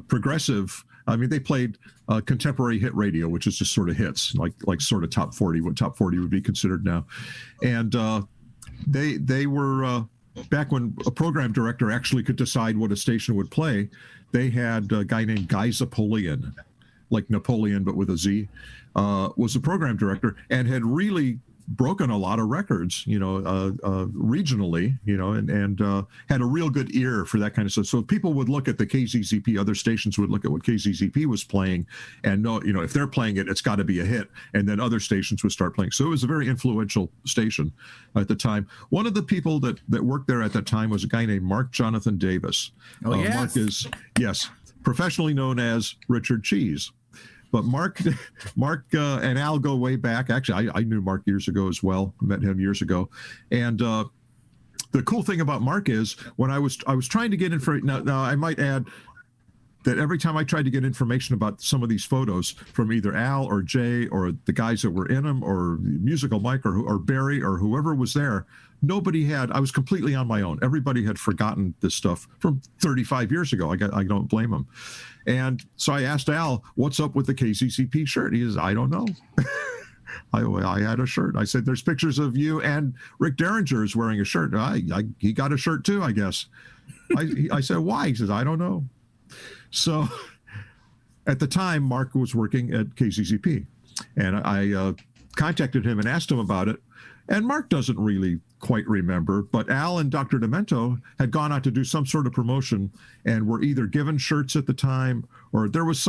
progressive. I mean, they played contemporary hit radio, which is just sort of hits, like sort of top 40, what top 40 would be considered now. And they were back when a program director actually could decide what a station would play. They had a guy named Guy Zapolian, like Napoleon but with a Z, was a program director and had really broken a lot of records, regionally, and had a real good ear for that kind of stuff. So people would look at the KZZP, other stations would look at what KZZP was playing and know, if they're playing it, it's got to be a hit. And then other stations would start playing. So it was a very influential station at the time. One of the people that worked there at that time was a guy named Mark Jonathan Davis. Oh, yes. Mark is, professionally known as Richard Cheese. But Mark and Al go way back. Actually, I knew Mark years ago as well. Met him years ago. And the cool thing about Mark is when I was trying to get information. Now I might add that every time I tried to get information about some of these photos from either Al or Jay or the guys that were in them or Musical Mike or Barry or whoever was there, I was completely on my own. Everybody had forgotten this stuff from 35 years ago. I don't blame them. And so I asked Al, what's up with the KZCP shirt? He says, I don't know. I had a shirt. I said, there's pictures of you and Rick Derringer is wearing a shirt. He got a shirt too, I guess. I said, why? He says, I don't know. So at the time, Mark was working at KZCP. And I contacted him and asked him about it. And Mark doesn't really quite remember, but Al and Dr. Demento had gone out to do some sort of promotion and were either given shirts at the time or there was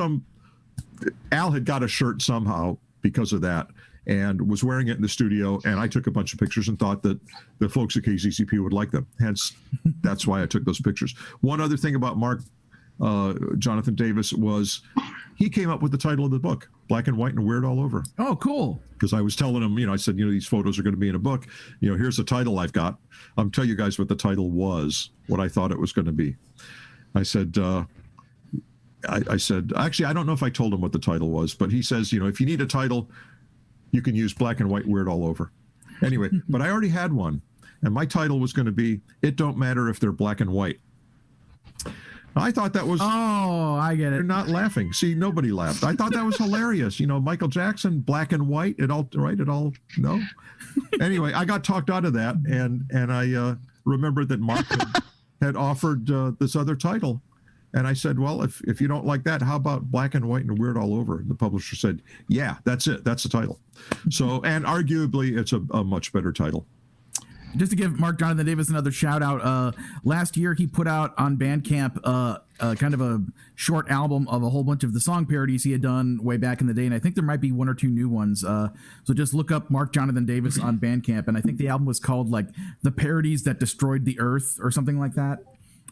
Al had got a shirt somehow because of that and was wearing it in the studio. And I took a bunch of pictures and thought that the folks at KZCP would like them. Hence, that's why I took those pictures. One other thing about Mark Jonathan Davis was he came up with the title of the book, Black and White and Weird All Over. Oh, cool. Because I was telling him, I said, these photos are going to be in a book. Here's the title I've got. I'll tell you guys what the title was, what I thought it was going to be. I said, actually, I don't know if I told him what the title was, but he says, if you need a title, you can use Black and White Weird All Over. Anyway, but I already had one. And my title was going to be, It Don't Matter If They're Black and White. I thought that was. Oh, I get You're it. not laughing. See, nobody laughed. I thought that was hilarious. Michael Jackson, black and white. It all right. It all no. Anyway, I got talked out of that, and I remembered that Mark had offered this other title, and I said, well, if you don't like that, how about black and white and weird all over? And the publisher said, yeah, that's it. That's the title. So, and arguably, it's a much better title. Just to give Mark Jonathan Davis another shout out, last year he put out on Bandcamp kind of a short album of a whole bunch of the song parodies he had done way back in the day, and I think there might be one or two new ones. So just look up Mark Jonathan Davis on Bandcamp, and I think the album was called like The Parodies That Destroyed the Earth or something like that.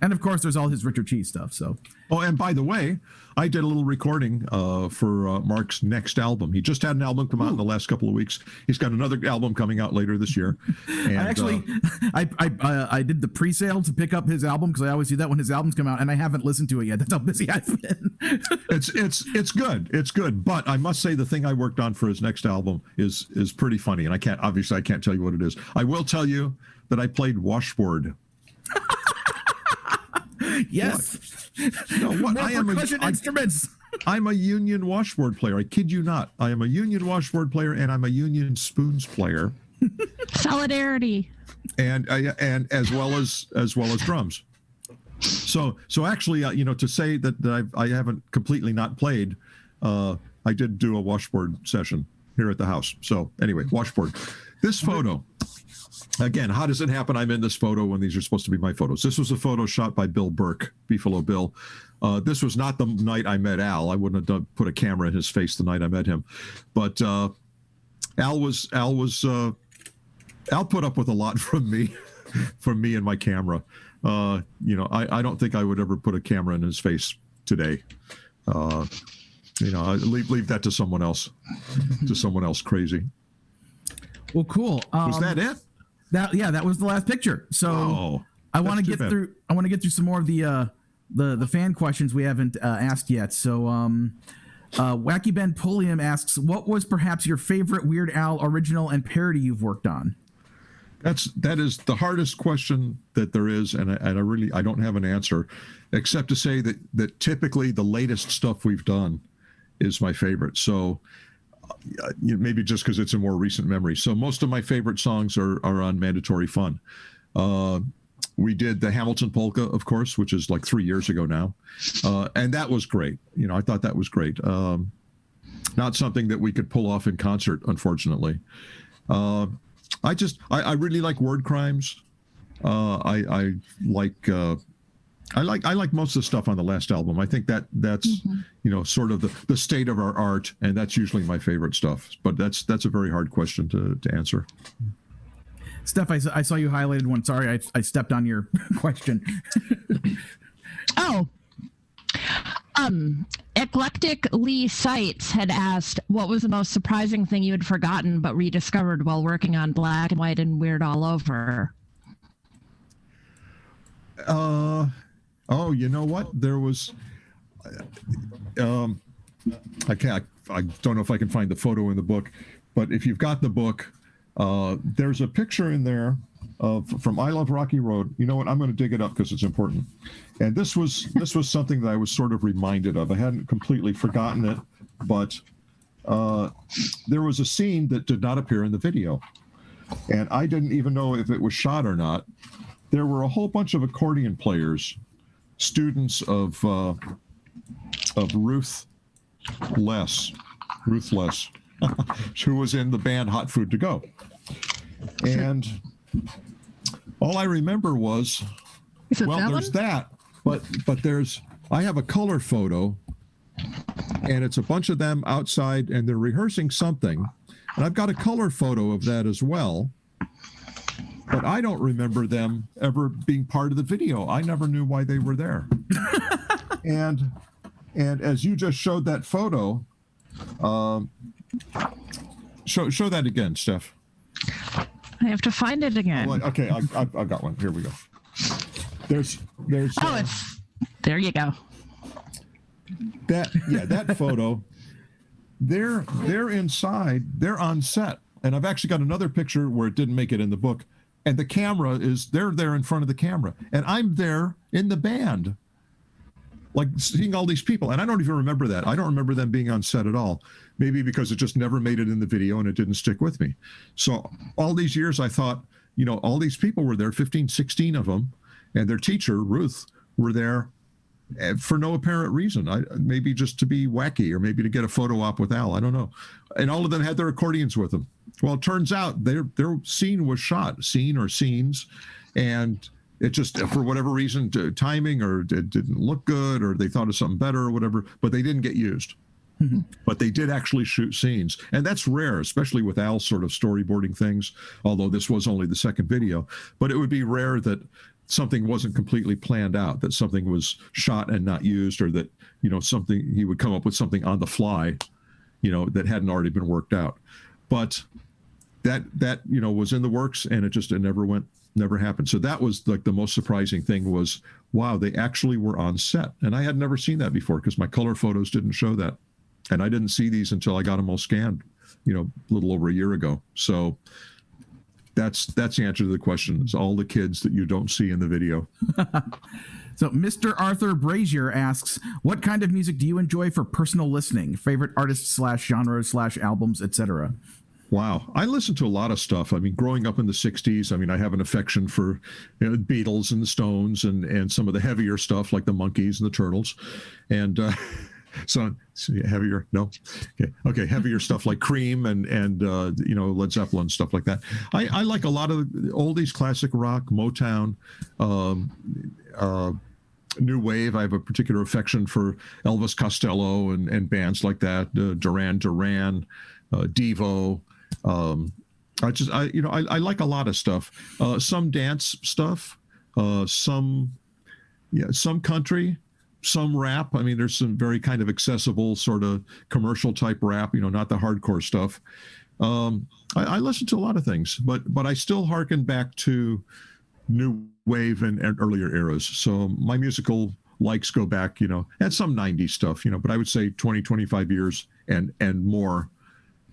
And of course, there's all his Richard Cheese stuff. So, oh, and by the way, I did a little recording for Mark's next album. He just had an album come out in the last couple of weeks. He's got another album coming out later this year. And, I did the pre-sale to pick up his album because I always do that when his albums come out, and I haven't listened to it yet. That's how busy I've been. It's good. It's good. But I must say the thing I worked on for his next album is pretty funny, and I can't tell you what it is. I will tell you that I played washboard. Yes. No, what? More percussion instruments. I'm a union washboard player. I kid you not. I am a union washboard player, and I'm a union spoons player. Solidarity. And as well as drums. So actually, to say that I haven't completely not played, I did do a washboard session here at the house. So anyway, washboard. This photo. Again, how does it happen? I'm in this photo when these are supposed to be my photos. This was a photo shot by Bill Burke, Beefalo Bill. This was not the night I met Al. I wouldn't have put a camera in his face the night I met him. But Al put up with a lot from me and my camera. I don't think I would ever put a camera in his face today. I leave that to someone else crazy. Well, cool. Was that it? That was the last picture. So I want to get through some more of the fan questions we haven't asked yet. So Wacky Ben Pulliam asks, what was perhaps your favorite Weird Al original and parody you've worked on? That is the hardest question that there is, and I don't have an answer, except to say that typically the latest stuff we've done is my favorite. So maybe just because it's a more recent memory. So most of my favorite songs are on Mandatory Fun. We did the Hamilton Polka, of course, which is like 3 years ago now. And that was great. I thought that was great. Not something that we could pull off in concert, unfortunately. I really like Word Crimes. I like most of the stuff on the last album. I think that's sort of the state of our art, and that's usually my favorite stuff. But that's a very hard question to answer. Steph, I saw you highlighted one. Sorry, I stepped on your question. Eclectic Lee Sites had asked, what was the most surprising thing you had forgotten but rediscovered while working on Black and White and Weird All Over? You know what? There was, I don't know if I can find the photo in the book, but if you've got the book, there's a picture in there from I Love Rocky Road. You know what? I'm going to dig it up because it's important. And this was something that I was sort of reminded of. I hadn't completely forgotten it, but there was a scene that did not appear in the video, and I didn't even know if it was shot or not. There were a whole bunch of accordion players, students of Ruth Less, who was in the band Hot Food to Go. And all I remember was, there's that, but I have a color photo, and it's a bunch of them outside, and they're rehearsing something, and I've got a color photo of that as well. But I don't remember them ever being part of the video. I never knew why they were there. And as you just showed that photo, show that again, Steph. I have to find it again. Okay, I've got one. Here we go. There's. There you go. That photo. They're inside. They're on set, and I've actually got another picture where it didn't make it in the book. And the camera they're there in front of the camera. And I'm there in the band. like seeing all these people, and I don't even remember that. I don't remember them being on set at all. Maybe because it just never made it in the video and it didn't stick with me. So all these years I thought, all these people were there, 15, 16 of them, and their teacher, Ruth, were there for no apparent reason. Maybe just to be wacky, or maybe to get a photo op with Al. I don't know. And all of them had their accordions with them. Well, it turns out their scene was shot, scene or scenes, and it just, for whatever reason, timing, or it didn't look good, or they thought of something better or whatever, but they didn't get used. Mm-hmm. But they did actually shoot scenes. And that's rare, especially with Al's sort of storyboarding things, although this was only the second video. But it would be rare that something wasn't completely planned out, that something was shot and not used, or that, something, he would come up with something on the fly, that hadn't already been worked out. But that was in the works, and it never happened. So that was like the most surprising thing was, wow, they actually were on set. And I had never seen that before because my color photos didn't show that. And I didn't see these until I got them all scanned, a little over a year ago. So that's the answer to the question. It's all the kids that you don't see in the video. So Mr. Arthur Brazier asks, what kind of music do you enjoy for personal listening? Favorite artists / genres / albums, etc.? Wow. I listen to a lot of stuff. I mean, growing up in the 60s, I have an affection for the Beatles and the Stones and some of the heavier stuff like the Monkees and the Turtles. And so heavier, no? Okay, heavier stuff like Cream and Led Zeppelin, stuff like that. I like a lot of oldies, classic rock, Motown, New Wave. I have a particular affection for Elvis Costello and bands like that, Duran Duran, Devo. I like a lot of stuff. Some dance stuff, some country, some rap. I mean, there's some very kind of accessible sort of commercial type rap, not the hardcore stuff. I listen to a lot of things, but I still hearken back to New Wave and earlier eras. So my musical likes go back, and some 90s stuff, but I would say 20, 25 years and more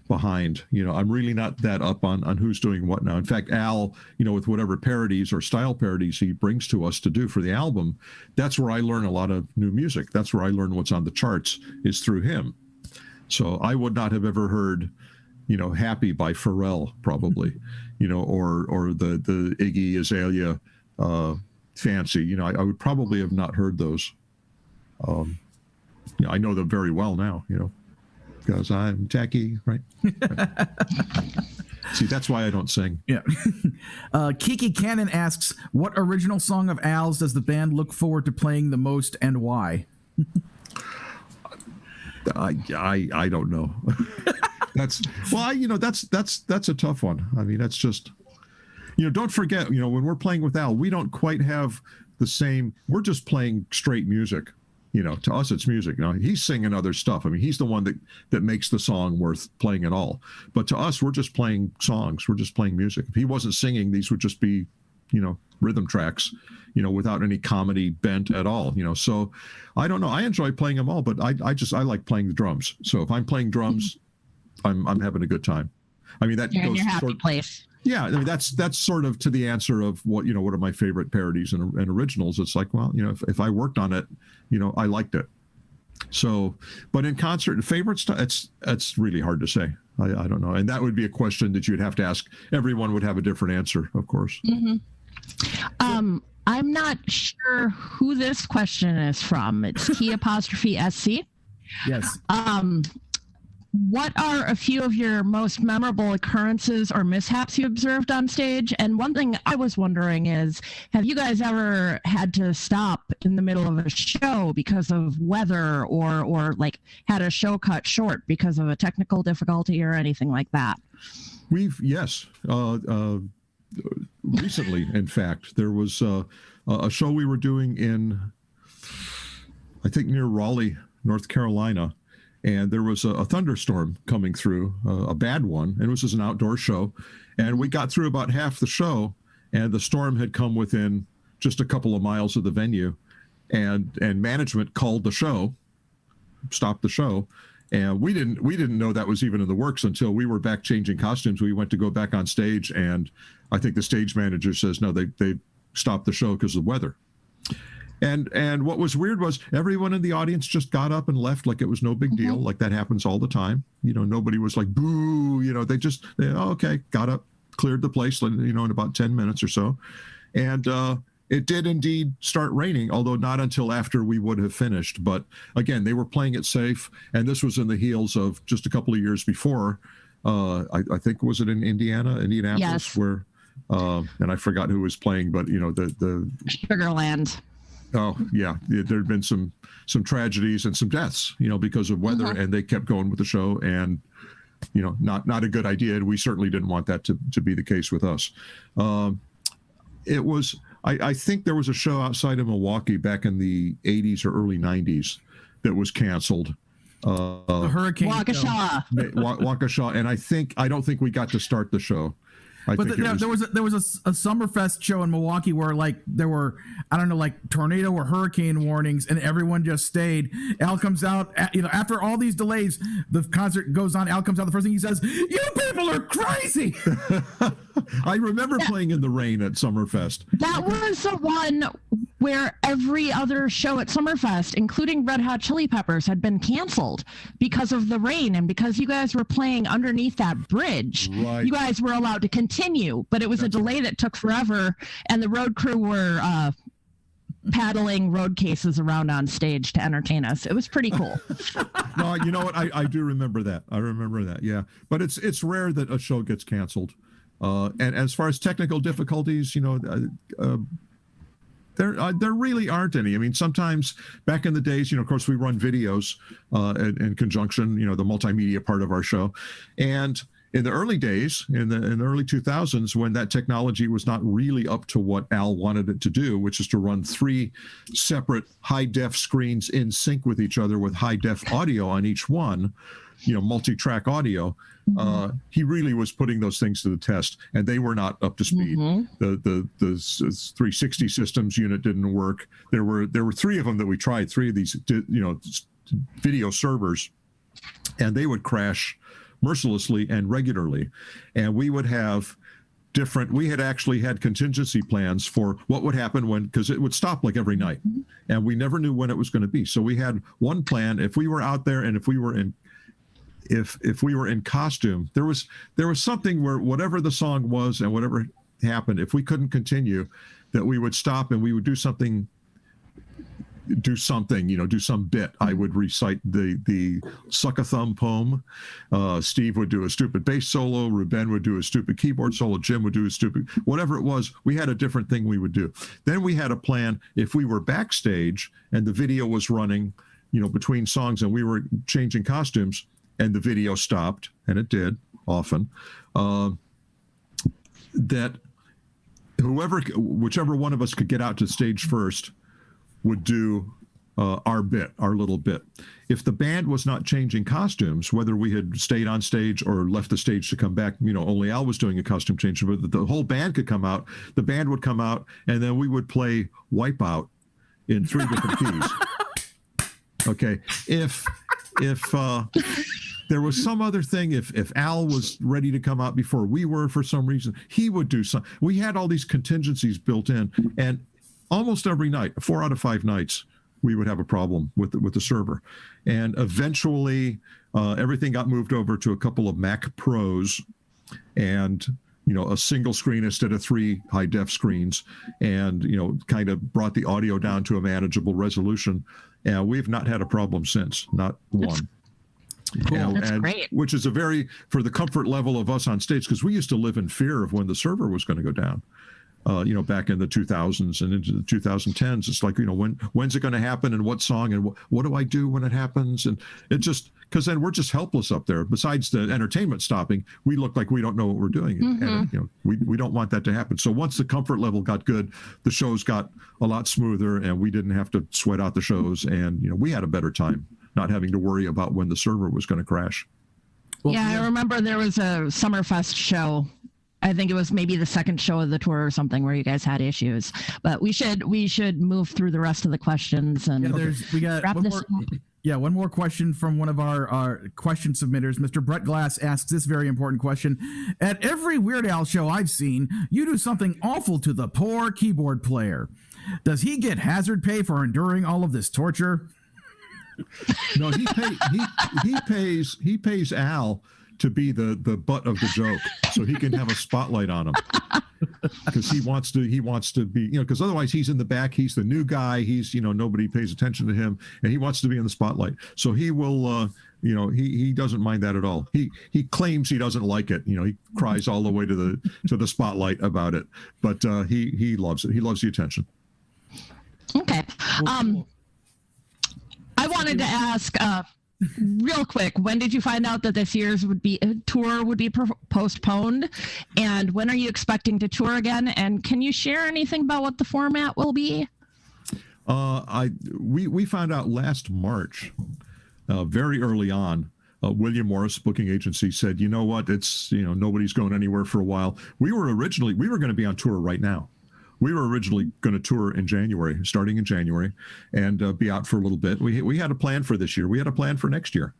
behind. I'm really not that up on who's doing what now. In fact, Al, with whatever parodies or style parodies he brings to us to do for the album, that's where I learn a lot of new music. That's where I learn what's on the charts, is through him. So I would not have ever heard, Happy by Pharrell, probably, or the Iggy Azalea Fancy. I would probably have not heard those. I know them very well now, because I'm tacky, right? See, that's why I don't sing. Yeah. Kiki Cannon asks, what original song of Al's does the band look forward to playing the most, and why? I don't know. That's a tough one. I mean, that's just, don't forget, when we're playing with Al, we don't quite have the same, we're just playing straight music. To us, it's music. He's singing other stuff. I mean, he's the one that makes the song worth playing at all. But to us, we're just playing songs. We're just playing music. If he wasn't singing, these would just be, rhythm tracks, without any comedy bent at all. So I don't know. I enjoy playing them all, but I like playing the drums. So if I'm playing drums, I'm having a good time. I mean, that You're goes in your happy place. Yeah, I mean that's sort of to the answer of what are my favorite parodies and originals. It's like, well, if I worked on it, I liked it. So, but in concert, favorite stuff, it's really hard to say. I don't know, and that would be a question that you'd have to ask. Everyone would have a different answer, of course. Mm-hmm. I'm not sure who this question is from. It's T_SC. Yes. What are a few of your most memorable occurrences or mishaps you observed on stage? And one thing I was wondering is, have you guys ever had to stop in the middle of a show because of weather, or like had a show cut short because of a technical difficulty or anything like that? Yes. Recently, in fact, there was a show we were doing in, I think, near Raleigh, North Carolina. And there was a thunderstorm coming through, a bad one, and it was just an outdoor show. And we got through about half the show, and the storm had come within just a couple of miles of the venue, and management called the show, stopped the show, and we didn't know that was even in the works until we were back changing costumes. We went to go back on stage, and I think the stage manager says, no, they stopped the show because of the weather. And what was weird was everyone in the audience just got up and left like it was no big deal. Like that happens all the time. Nobody was like, boo, they okay, got up, cleared the place, in about 10 minutes or so. And it did indeed start raining, although not until after we would have finished. But again, they were playing it safe. And this was in the heels of just a couple of years before. I think, was it in Indianapolis, yes. where, and I forgot who was playing, but the Sugarland. Oh yeah, there'd been some tragedies and some deaths, because of weather, and they kept going with the show, and not a good idea. And we certainly didn't want that to be the case with us. It was. I think there was a show outside of Milwaukee back in the 80s or early 90s that was canceled. The Hurricane Waukesha, and I don't think we got to start the show. There was a Summerfest show in Milwaukee where there were tornado or hurricane warnings, and everyone just stayed. Al comes out after all these delays, the concert goes on. Al comes out, the first thing he says, "You people are crazy." I remember playing in the rain at Summerfest. That was the one where every other show at Summerfest, including Red Hot Chili Peppers, had been canceled because of the rain, and because you guys were playing underneath that bridge. Right. You guys were allowed to continue, but it was a delay that took forever, and the road crew were paddling road cases around on stage to entertain us. It was pretty cool. No, you know what? I do remember that. I remember that. Yeah, but it's rare that a show gets canceled. And as far as technical difficulties, there really aren't any. I mean, sometimes back in the days, of course, we run videos in conjunction, the multimedia part of our show, and in the early days, in the early 2000s, when that technology was not really up to what Al wanted it to do, which is to run 3 separate high-def screens in sync with each other with high-def audio on each one, multi-track audio, he really was putting those things to the test, and they were not up to speed. The 360 systems unit didn't work. There were 3 of them that we tried, 3 of these, video servers, and they would crash mercilessly and regularly. And we would have we had actually had contingency plans for what would happen because it would stop every night, and we never knew when it was going to be. So we had one plan. If we were out there and if we were in costume, there was something where whatever the song was and whatever happened, if we couldn't continue, that we would stop and we would do some bit. I would recite the suck-a-thumb poem. Steve would do a stupid bass solo. Ruben would do a stupid keyboard solo. Jim would do a stupid, whatever it was, we had a different thing we would do. Then we had a plan if we were backstage and the video was running, between songs, and we were changing costumes and the video stopped, and it did often, that whichever one of us could get out to stage first would do our little bit. If the band was not changing costumes, whether we had stayed on stage or left the stage to come back, only Al was doing a costume change, but the whole band could come out, the band would come out, and then we would play Wipeout in 3 different keys. Okay. If there was some other thing, if Al was ready to come out before we were for some reason, he would do something. We had all these contingencies built in, and almost every night, 4 out of 5 nights, we would have a problem with the server. And eventually, everything got moved over to a couple of Mac Pros, and a single screen instead of 3 high-def screens, and kind of brought the audio down to a manageable resolution. And we've not had a problem since, not one. Cool. That's great. Which is for the comfort level of us on stage, because we used to live in fear of when the server was going to go down. Back in the 2000s and into the 2010s, it's like, when's it going to happen, and what song, and what do I do when it happens? And it just, because then we're just helpless up there. Besides the entertainment stopping, we look like we don't know what we're doing. And, we don't want that to happen. So once the comfort level got good, the shows got a lot smoother, and we didn't have to sweat out the shows. And, we had a better time not having to worry about when the server was going to crash. Well, I remember there was a Summerfest show. I think it was maybe the second show of the tour or something where you guys had issues. But we should move through the rest of the questions and we got wrap one this more. up. Yeah, one more question from one of our question submitters. Mr. Brett Glass asks this very important question. At every Weird Al show I've seen, you do something awful to the poor keyboard player. Does he get hazard pay for enduring all of this torture? No, he pays Al to be the butt of the joke, so he can have a spotlight on him. Because he wants to be, because otherwise he's in the back, he's the new guy, he's, nobody pays attention to him, and he wants to be in the spotlight. So he will, he doesn't mind that at all. He claims he doesn't like it. He cries all the way to the spotlight about it, but he loves it. He loves the attention. Okay. I wanted to ask real quick, when did you find out that this year's tour would be postponed, and when are you expecting to tour again, and can you share anything about what the format will be? We found out last March, very early on. William Morris booking agency said, you know what, it's nobody's going anywhere for a while. We were going to be on tour right now. We were originally going to tour in January, starting in January, and be out for a little bit. We had a plan for this year. We had a plan for next year,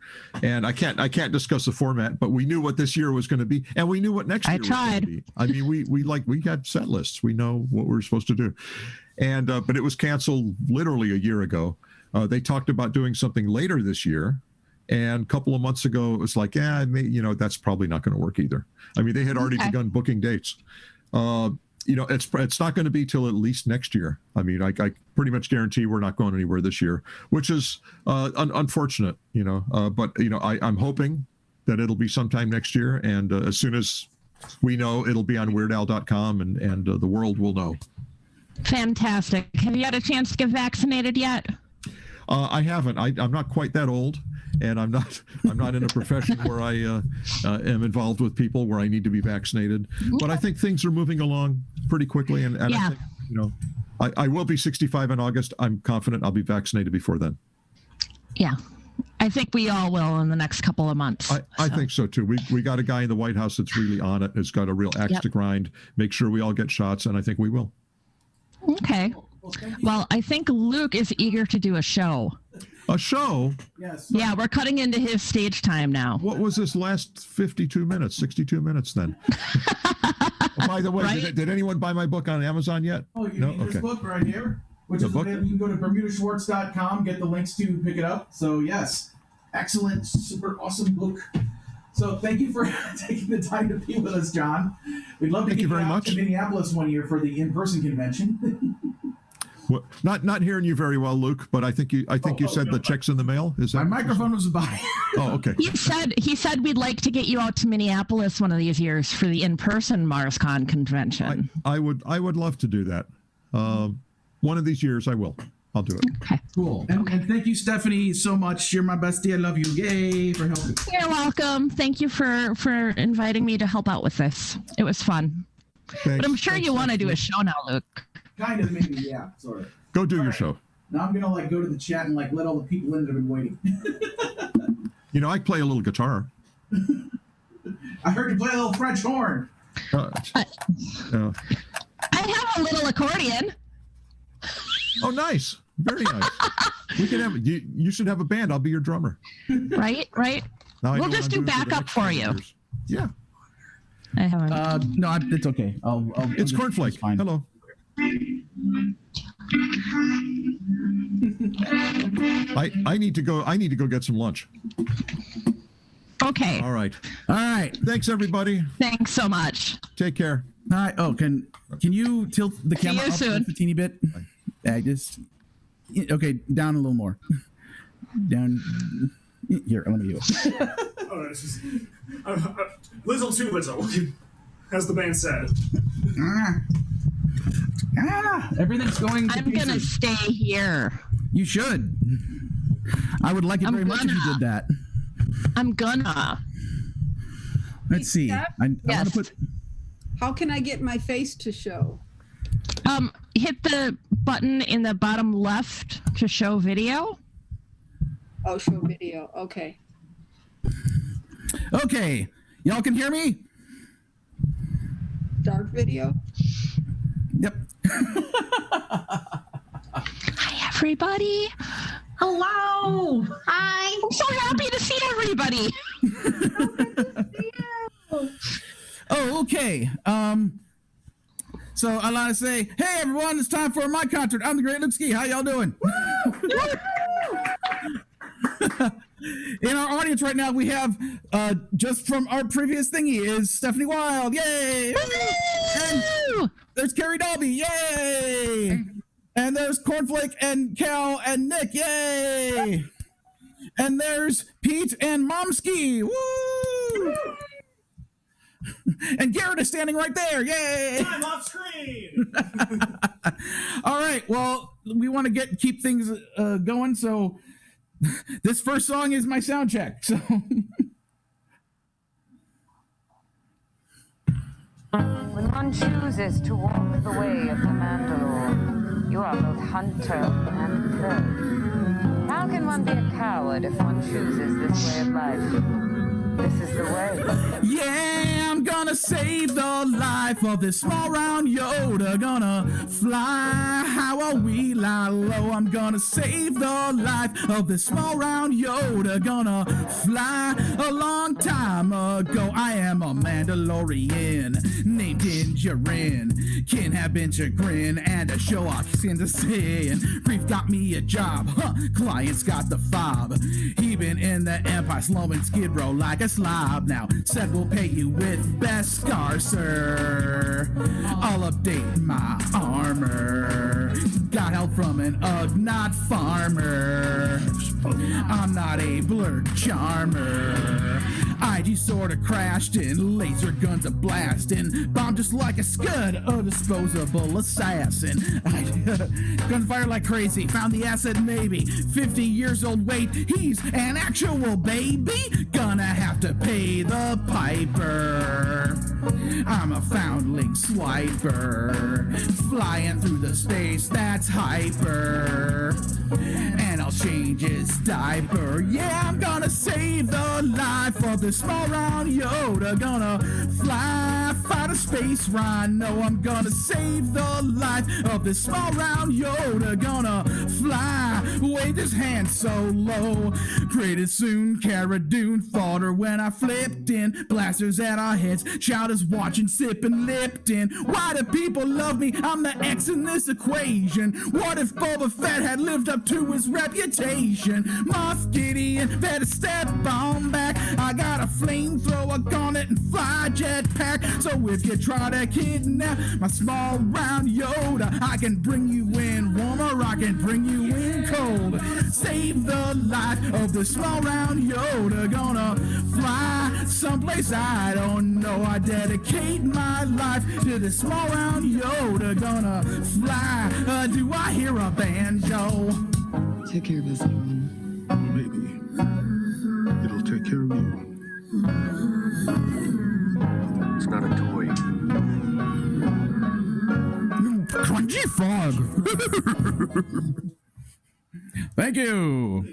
and I can't discuss the format, but we knew what this year was going to be, and we knew what next year was going to be. I mean, we had set lists. We know what we're supposed to do, and but it was canceled literally a year ago. They talked about doing something later this year, and a couple of months ago it was like, that's probably not going to work either. I mean, they had already begun booking dates. It's not going to be till at least next year. I mean, I pretty much guarantee we're not going anywhere this year, which is unfortunate, but I'm hoping that it'll be sometime next year. And as soon as we know, it'll be on weirdal.com and the world will know. Fantastic. Have you had a chance to get vaccinated yet? I haven't. I'm not quite that old. And I'm not in a profession where I am involved with people where I need to be vaccinated. But I think things are moving along pretty quickly. And I think, I will be 65 in August. I'm confident I'll be vaccinated before then. Yeah. I think we all will in the next couple of months. I think so, too. We got a guy in the White House that's really on it, has got a real axe to grind, make sure we all get shots, and I think we will. Okay. Well, I think Luke is eager to do a show. A show? Yes. Yeah, we're cutting into his stage time now. What was this last 62 minutes, 62 minutes then? By the way, did anyone buy my book on Amazon yet? Oh, you need this book right here, which is available. You can go to BermudaSchwartz.com, get the links to pick it up. So, yes, excellent, super awesome book. So thank you for taking the time to be with us, Jon. We'd love to get you out to Minneapolis one year for the in-person convention. Well, not hearing you very well, Luke, but I think you said the check's in the mail. Is that my microphone was about? Oh, okay. He said we'd like to get you out to Minneapolis one of these years for the in-person MarsCon convention. I would love to do that. One of these years I will. I'll do it. Okay. Cool. And thank you, Stephanie, so much. You're my bestie. I love you. Yay for helping. You're welcome. Thank you for inviting me to help out with this. It was fun. Thanks. But I'm sure you want to do a show now, Luke. Kind of, maybe, yeah, sort of. Go do your show. Now I'm gonna go to the chat and let all the people in that have been waiting. I play a little guitar. I heard you play a little French horn. I have a little accordion. Oh, nice. Very nice. We can have you should have a band. I'll be your drummer. Right. We'll just do backup for you. Years. Yeah. I haven't. No, it's okay. It's Cornflake. Hello. I need to go get some lunch. Okay. All right. Thanks, everybody. Thanks so much. Take care. All right. Oh, can you tilt the camera up soon. just a teeny bit? Okay, down a little more. Down. Here, let me do it. Oh, it's just Lizzo to Lizzo, as the band said. Everything's going to I'm pieces. gonna stay here. You should. I would like it very much if you did that. I'm gonna. Let's see. Yes. I'm gonna put. How can I get my face to show? Hit the button in the bottom left to show video. Oh, show video. Okay. Okay, y'all can hear me? Dark video? Yep. Hi, everybody. Hello. Hi. I'm so happy to see everybody. Oh, okay. So I want to say, hey everyone, it's time for my concert. I'm the Great Luke Ski. How y'all doing? In our audience right now, we have just from our previous thingy is Stephanie Wild. Yay! And there's Carrie Dalby. Yay! And there's Cornflake and Cal and Nick. Yay! And there's Pete and Momski. Woo! And Garrett is standing right there. Yay! I'm off screen. All right. Well, we want to keep things going. So this first song is my sound check. So when one chooses to walk the way of the Mandalore, you are both hunter and prey. How can one be a coward if one chooses this way of life? This is the way. yeah, I'm gonna save the life of this small round Yoda. Gonna fly how we lie low. I'm gonna save the life of this small round Yoda. Gonna fly a long time ago. I am a Mandalorian named Din Djarin. Can have been chagrin and a show off skin to sin. Brief got me a job, clients got the fob. He been in the Empire slowing Skid Row like a slob. Now said we'll pay you with best scar, sir. I'll update my armor. Got help from an Ugnaught farmer. I'm not a blurred charmer. IG sorta crashed and laser guns a blasting. Bomb just like a scud, a disposable assassin. Gunfire like crazy, found the asset maybe. 50 years old, wait, he's an actual baby. Gonna have to pay the piper. I'm a foundling swiper, flying through the space that's hyper. And I'll change his diaper. Yeah, I'm gonna save the life of this small round Yoda. Gonna fly, fight a space rhino. I'm gonna save the life of this small round Yoda. Gonna fly, wave his hand so low. Created soon, Cara Dune fought her when I flipped in. Blasters at our heads, shouters watching, sipping Lipton. Why do people love me? I'm the X in this equation. What if Boba Fett had lived up to his reputation? Moff Gideon better step on back. I got a flamethrower, gauntlet, and fly jetpack. So if you try to kidnap my small round Yoda, I can bring you in warmer, I can bring you in cold. Save the life of the small round Yoda. Gonna fly someplace I don't know. I dedicate my life to the small round Yoda. Gonna fly. Do I hear a banjo? Take care of this, everyone. Maybe it'll take care of you. It's not a toy. Crunchy frog. Thank you.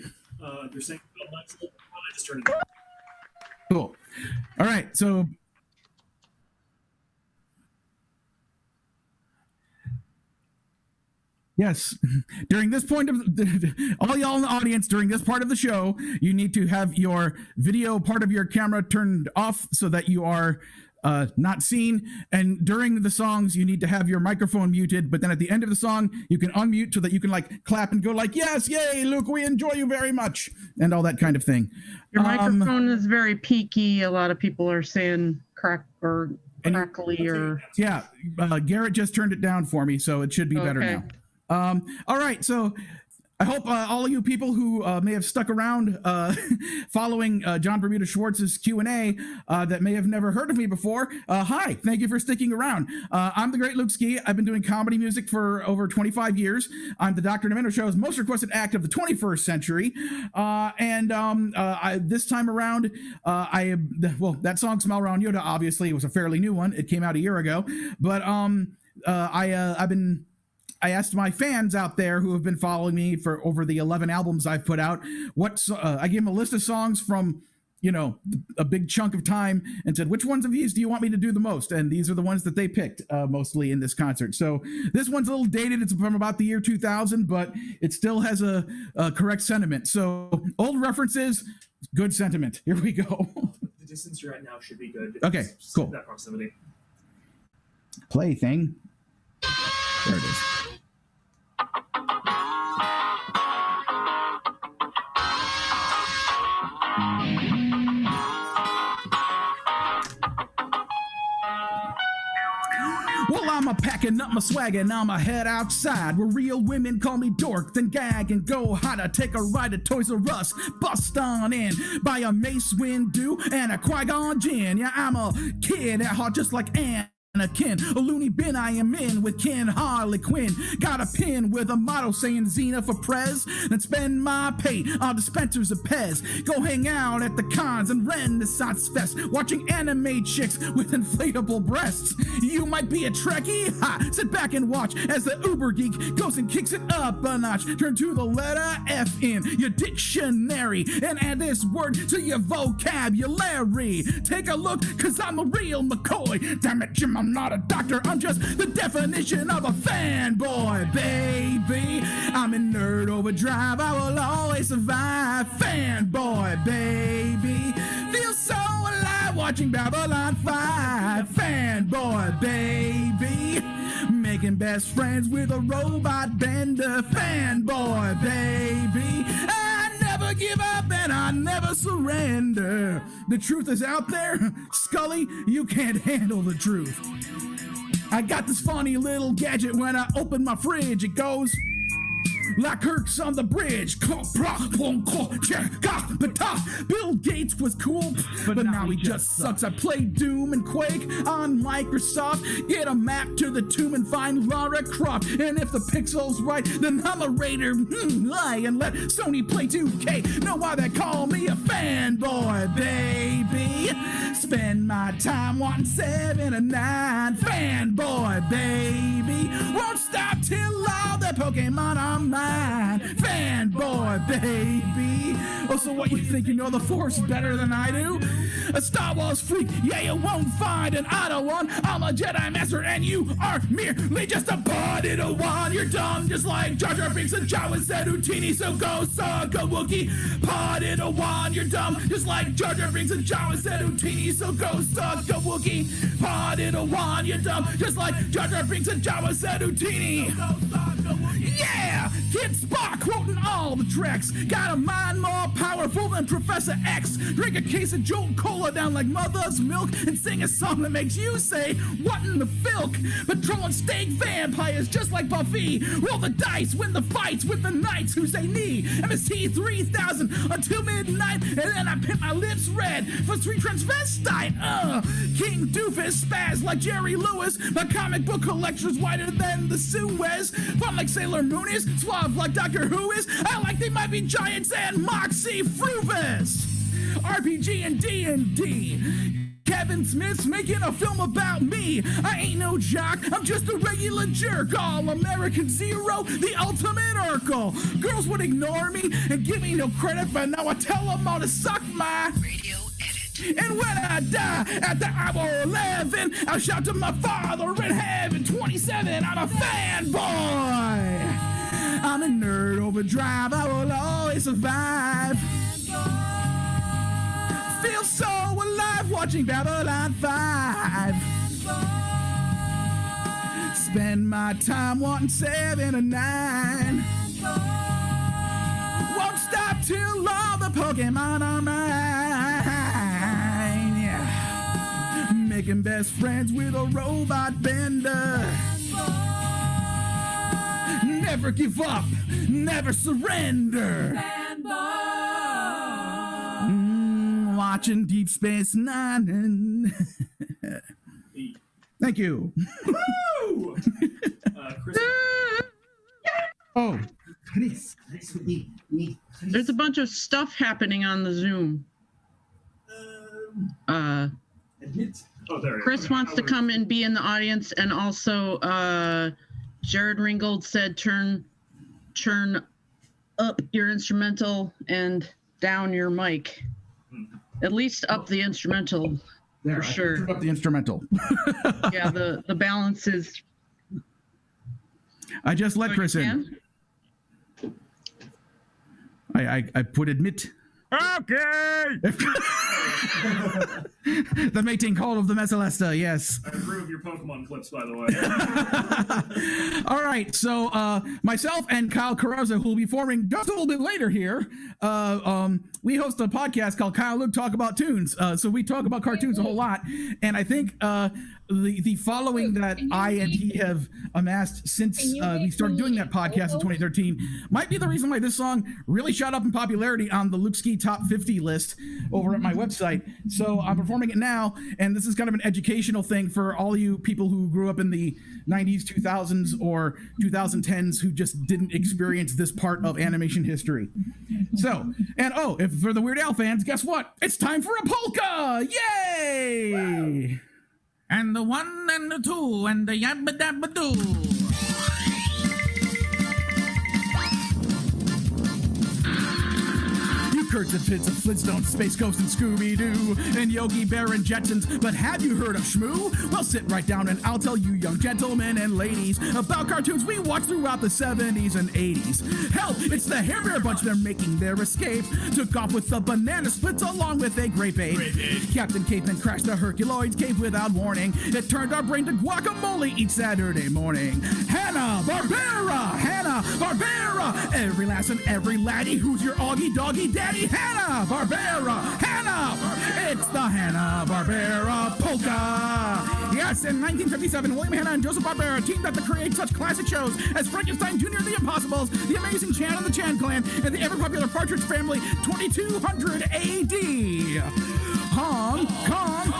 You're saying I just turned it. Cool. All right. So yes, during this point of all y'all in the audience, during this part of the show, you need to have your video part of your camera turned off so that you are not seen. And during the songs, you need to have your microphone muted. But then at the end of the song, you can unmute so that you can like clap and go like, yes, yay, Luke, we enjoy you very much, and all that kind of thing. Your microphone is very peaky. A lot of people are saying crack or crackly or yeah. Garrett just turned it down for me, so it should be better now. All right, so I hope all of you people who may have stuck around following John Bermuda Schwartz's Q&A that may have never heard of me before, hi, thank you for sticking around. I'm the Great Luke Ski. I've been doing comedy music for over 25 years. I'm the Dr. Demento Show's most requested act of the 21st century. This time around, that song Smell Around Yoda, obviously, was a fairly new one. It came out a year ago. But I asked my fans out there who have been following me for over the 11 albums I've put out, I gave them a list of songs from, a big chunk of time and said, which ones of these do you want me to do the most? And these are the ones that they picked mostly in this concert. So this one's a little dated. It's from about the year 2000, but it still has a correct sentiment. So old references, good sentiment. Here we go. The distance you're at now should be good. Okay, cool. That proximity. Play thing. There it is. Well, I'm packing up my swag and I'ma head outside where real women call me dork, then gag and go hide. I take a ride to Toys R Us, bust on in, buy a Mace Windu and a Qui-Gon Jinn. Yeah, I'm a kid at heart just like Anakin, a loony bin I am in with Ken Harley Quinn. Got a pin with a motto saying Xena for Prez, then spend my pay on dispensers of Pez. Go hang out at the cons and Renaissance Fest, watching anime chicks with inflatable breasts. You might be a Trekkie? Ha! Sit back and watch as the Uber geek goes and kicks it up a notch. Turn to the letter F in your dictionary and add this word to your vocabulary. Take a look, cause I'm a real McCoy. Damn it, Jim, I'm not a doctor, I'm just the definition of a fanboy, baby. I'm in nerd overdrive, I will always survive. Fanboy, baby. Feel so alive watching Babylon 5. Fanboy, baby. Making best friends with a robot bender. Fanboy, baby. I never give up and I never surrender. The truth is out there. Scully, you can't handle the truth. I got this funny little gadget when I open my fridge. It goes like Kirk's on the bridge. Bill Gates was cool, but now he just sucks. I play Doom and Quake on Microsoft. Get a map to the tomb and find Lara Croft. And if the pixel's right, then I'm a raider. Lie and let Sony play 2K. Know why they call me a fanboy, baby. Spend my time wanting 7 and 9. Fanboy, baby. Won't stop till all the Pokemon are mine. Fanboy, baby. Oh, so what, you think you know the Force better than I do? A Star Wars freak, yeah, you won't find an auto one. I'm a Jedi Master and you are merely just a Padawan. You're dumb just like Jar Jar Binks and Jawa said Houdini, so go suck a Wookiee. Padawan, you're dumb just like Jar Jar Binks and Jawa said Houdini, so go suck a Wookiee. Padawan, you're dumb just like Jar Jar Binks and Jawa said Houdini. Yeah! Kid Spock quoting all the tracks. Got a mind more powerful than Professor X. Drink a case of Jolt Cola down like mother's milk and sing a song that makes you say, what in the filk? Patrolling steak vampires just like Buffy. Roll the dice, win the fights with the knights who say knee. MST 3000 until midnight, and then I pimp my lips red for street transvestite. King Doofus spaz like Jerry Lewis. My comic book collector's whiter than the Suez. Fun like Sailor Moon is, suave like Doctor Who is. I like they might be giants and Moxie Fruvis. RPG and D&D. Kevin Smith's making a film about me. I ain't no jock, I'm just a regular jerk. All-American Zero, the ultimate Urkel. Girls would ignore me and give me no credit, but now I tell them all to suck my radio edit. And when I die at the hour 11, I'll shout to my Father in heaven. 27, I'm a fanboy. I'm in nerd overdrive, I will always survive. Feel so alive watching Babylon 5. Spend my time wanting 7 and 9. Won't stop till all the Pokemon are mine. Yeah. Making best friends with a robot bender. Never give up, never surrender. Watching Deep Space Nine. Thank you. Woo! Chris. Oh, There's a bunch of stuff happening on the Zoom. Admit. Oh, there. Chris wants to come and be in the audience, and also Jared Ringgold said turn up your instrumental and down your mic. At least up the instrumental, there, for sure. Turn up the instrumental. Yeah, the balance is. I just let Chris in. I put admit Okay. The mating call of the Messalesta, yes. I approve your Pokemon clips, by the way. All right, so myself and Kyle Carrozza, who will be forming just a little bit later here, we host a podcast called Kyle Luke Talk About Tunes. So we talk about cartoons a whole lot, and I think the following that I and he have amassed since we started doing that podcast in 2013 might be the reason why this song really shot up in popularity on the Luke Ski Top 50 list over at my website. So I'm performing it now, and this is kind of an educational thing for all you people who grew up in the 90s, 2000s, or 2010s who just didn't experience this part of animation history. So, and if for the Weird Al fans, guess what? It's time for a polka! Yay! Wow. And the one and the two and the yabba dabba doo. Kurtz and Fitz of Flintstones, Space Ghost and Scooby-Doo, and Yogi Bear and Jetsons, but have you heard of Shmoo? Well, sit right down and I'll tell you, young gentlemen and ladies, about cartoons we watched throughout the 70s and 80s. Hell, it's the Hair Bear Bunch, they're making their escape. Took off with the banana splits along with a grape ape. Captain Caveman crashed the Herculoids cave without warning. It turned our brain to guacamole each Saturday morning. Hanna-Barbera! Hanna-Barbera! Every lass and every laddie, who's your Augie Doggy Daddy? Hanna-Barbera! It's the Hanna-Barbera polka! Yes, in 1957, William Hanna and Joseph Barbera teamed up to create such classic shows as Frankenstein Jr., The Impossibles, The Amazing Chan and the Chan Clan, and the ever-popular Partridge Family 2200 AD. Hong Kong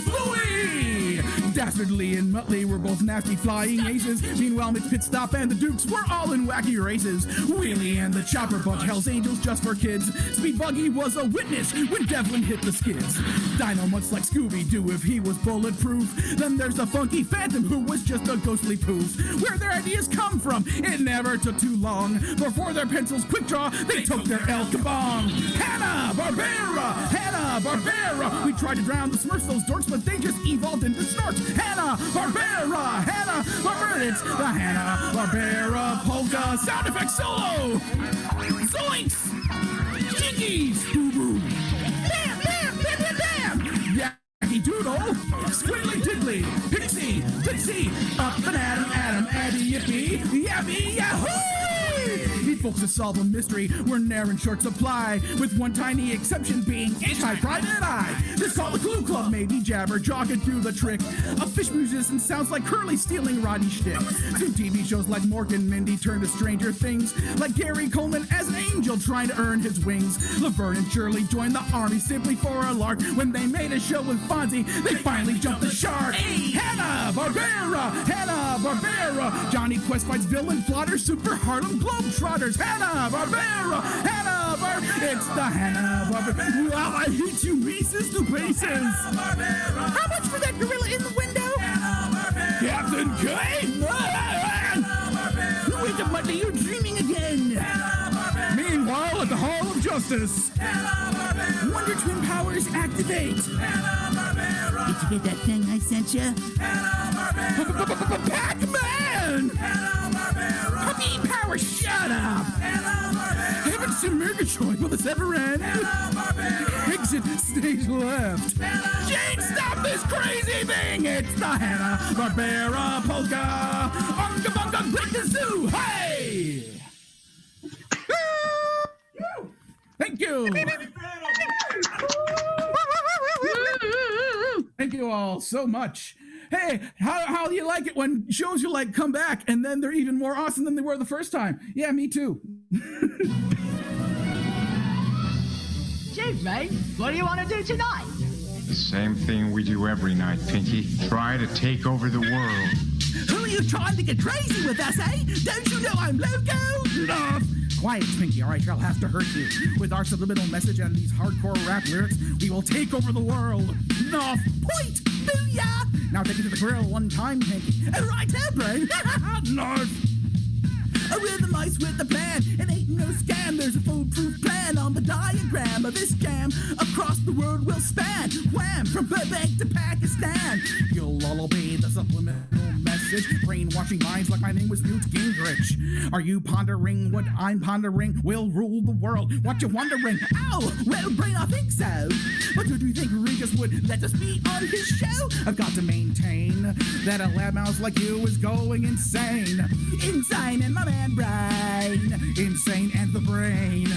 Louie! Dastardly and Muttley were both nasty flying aces. Meanwhile, Mitch Pit Stop and the Dukes were all in wacky races. Wheelie and the Chopper Bunch, Hell's Angels just for kids. Speed Buggy was a witness when Devlin hit the skids. Dino much like Scooby-Doo if he was bulletproof. Then there's the Funky Phantom who was just a ghostly poof. Where their ideas come from, it never took too long. Before their pencils quick draw, they took their El Kabong. Hanna-Barbera! Hanna-Barbera! We tried to drown the Smurfs, those dorks, but they just evolved into snorks. Hanna-Barbera! Hanna-Barbera! It's the Hanna-Barbera polka sound effect solo! Zoinks! Jinkies! Boo-boo! Bam! Bam! Bam! Bam! Bam! Yacky Doodle! Squiddly Diddly! Pixie! Pixie! Up and Adam, Addy, Yippee! Yappy! Yahoo! Need folks to solve a mystery, we're ne'er in short supply, with one tiny exception being anti-private eye. This called the Clue Club, maybe Jabber Jaw could do the trick. A fish musician sounds like Curly stealing Rodney shtick. Soon TV shows like Mork and Mindy turn to Stranger Things, like Gary Coleman as an angel trying to earn his wings. Laverne and Shirley joined the army simply for a lark. When they made a show with Fonzie, they finally jumped the shark. Hanna-Barbera! Hanna-Barbera! Johnny Quest fights villain plotters, Super Harlem Globetrotters. Hanna-Barbera! Hanna-Barbera! It's the Hanna-Barbera. Wow, I hate you, Reese's to pieces. How much for that gorilla in the window? Captain Caveman! Wake up, Mudley, you're dreaming again. Meanwhile, at the Hall of Justice, Wonder Twin powers activate. Did you get that thing I sent you? Pac-Man! Puppy power, shut up! Haven't seen Murgatroyd, will this ever end? Exit stage left. Jane, stop this crazy thing! It's the Hanna-Barbera polka! Unga bunga, break the zoo! Hey! Thank you! Thank you all so much. Hey, how do you like it when shows you like come back and then they're even more awesome than they were the first time? Yeah, me too. Chief, mate, what do you want to do tonight? The same thing we do every night, Pinky. Try to take over the world. Who are you trying to get crazy with us, eh? Don't you know I'm loco? No. Quiet, Pinky, all right? I'll have to hurt you. With our subliminal message and these hardcore rap lyrics, we will take over the world. Nuff. Point. Booyah. Now take it to the grill one time, Pinky. Right there, brain. Nuff. We're the mice with the plan. It ain't no scam. There's a foolproof plan on the diagram of this scam. Across the world we'll span. Wham! From Burbank to Pakistan. You'll all obey the subliminal message. message, brainwashing minds like my name was Newt Gingrich. Are you pondering what I'm pondering? We'll rule the world. What you wondering? Oh, well, brain, I think so. But do you think Regis would let us be on his show? I've got to maintain that a lab mouse like you is going insane. Insane and my man brain. Insane and the brain.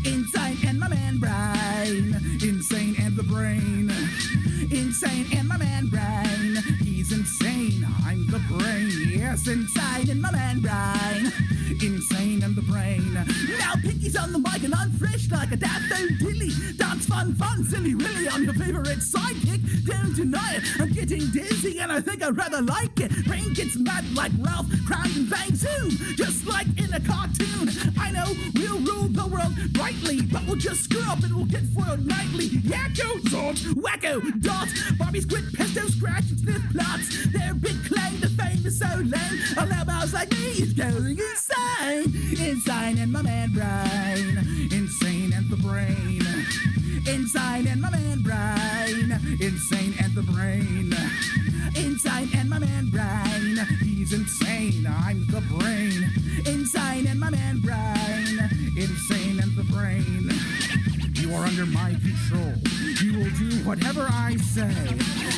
Insane and my man brain. Insane and the brain. Insane and my man brain. He's insane. I'm the brain. Yes, insane and my man brain. Insane and the brain. Now Pinky's on the mic and I'm fresh like a daffodilly. Dance fun, silly, really. I'm your favorite sidekick. Down tonight, I'm getting dizzy and I think I'd rather like it. Brain gets mad like Ralph, crowd and bang zoom. Just like in a cartoon. I know we'll rule the world brightly, but we'll just screw up and we'll get foiled nightly. Yakko, Zords, Wacko, Dots, Bobby Squid, Pesto, Scratch, and Sniff Plots. Their big claim to fame is so lame. A loud mouse like me is going insane. Insane and my man brain. Insane and the brain. Insane and my man brain. Insane and the brain. Insane and my man brain. He's insane. I'm the brain. Insane and my man brain. Insane and the brain. You are under my control. You will do whatever I say.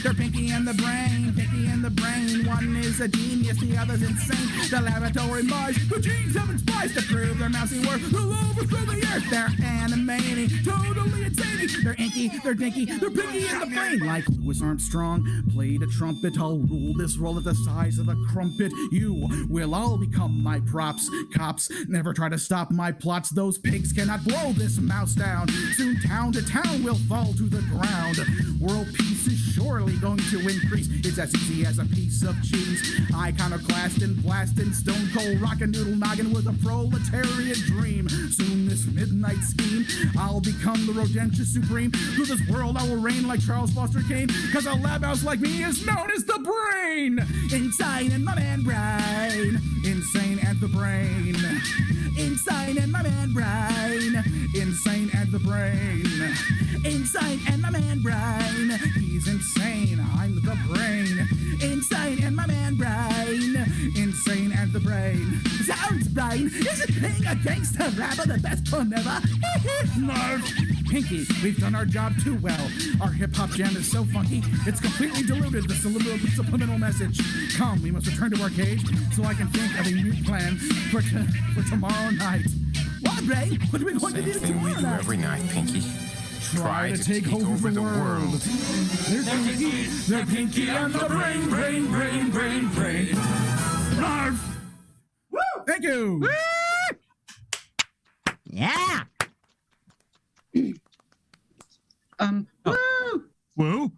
They're Pinky and the brain, Pinky and the brain. One is a genius, the other's insane. The laboratory mice, the genes haven't spliced to prove their mousy work. They'll overthrow the earth. They're animating, totally insane. They're inky, they're dinky, they're Pinky and the brain. Like Louis Armstrong played a trumpet, I'll rule this world at the size of a crumpet. You will all become my props. Cops never try to stop my plots. Those pigs cannot blow this mouse down. Soon town to town will fall to the ground. World peace is surely going to increase. It's as easy as a piece of cheese. Iconoclast and blasting stone cold rockin' noodle noggin with a proletariat dream. Soon this midnight scheme, I'll become the rodentious supreme. Through this world I will reign like Charles Foster Kane, cause a lab house like me is known as the brain. Insane and my man brain. Insane and the brain. Insane and my man brain. Insane and the brain. Insane and my man brain. He's insane. I'm the brain. Insane and my man brain. Insane and the brain. Sounds brain. Isn't being a gangster rapper the best fun ever? Nerf. Pinky, we've done our job too well. Our hip-hop jam is so funky, it's completely diluted the subliminal message. Come, we must return to our cage so I can think of a new plan for tomorrow night. What, Ray? What are we going to do tomorrow night? We do every night, Pinky. Try to take over the world. They're Pinky and the brain. Narf! Woo! Thank you! Woo! Yeah! Woo! Woo?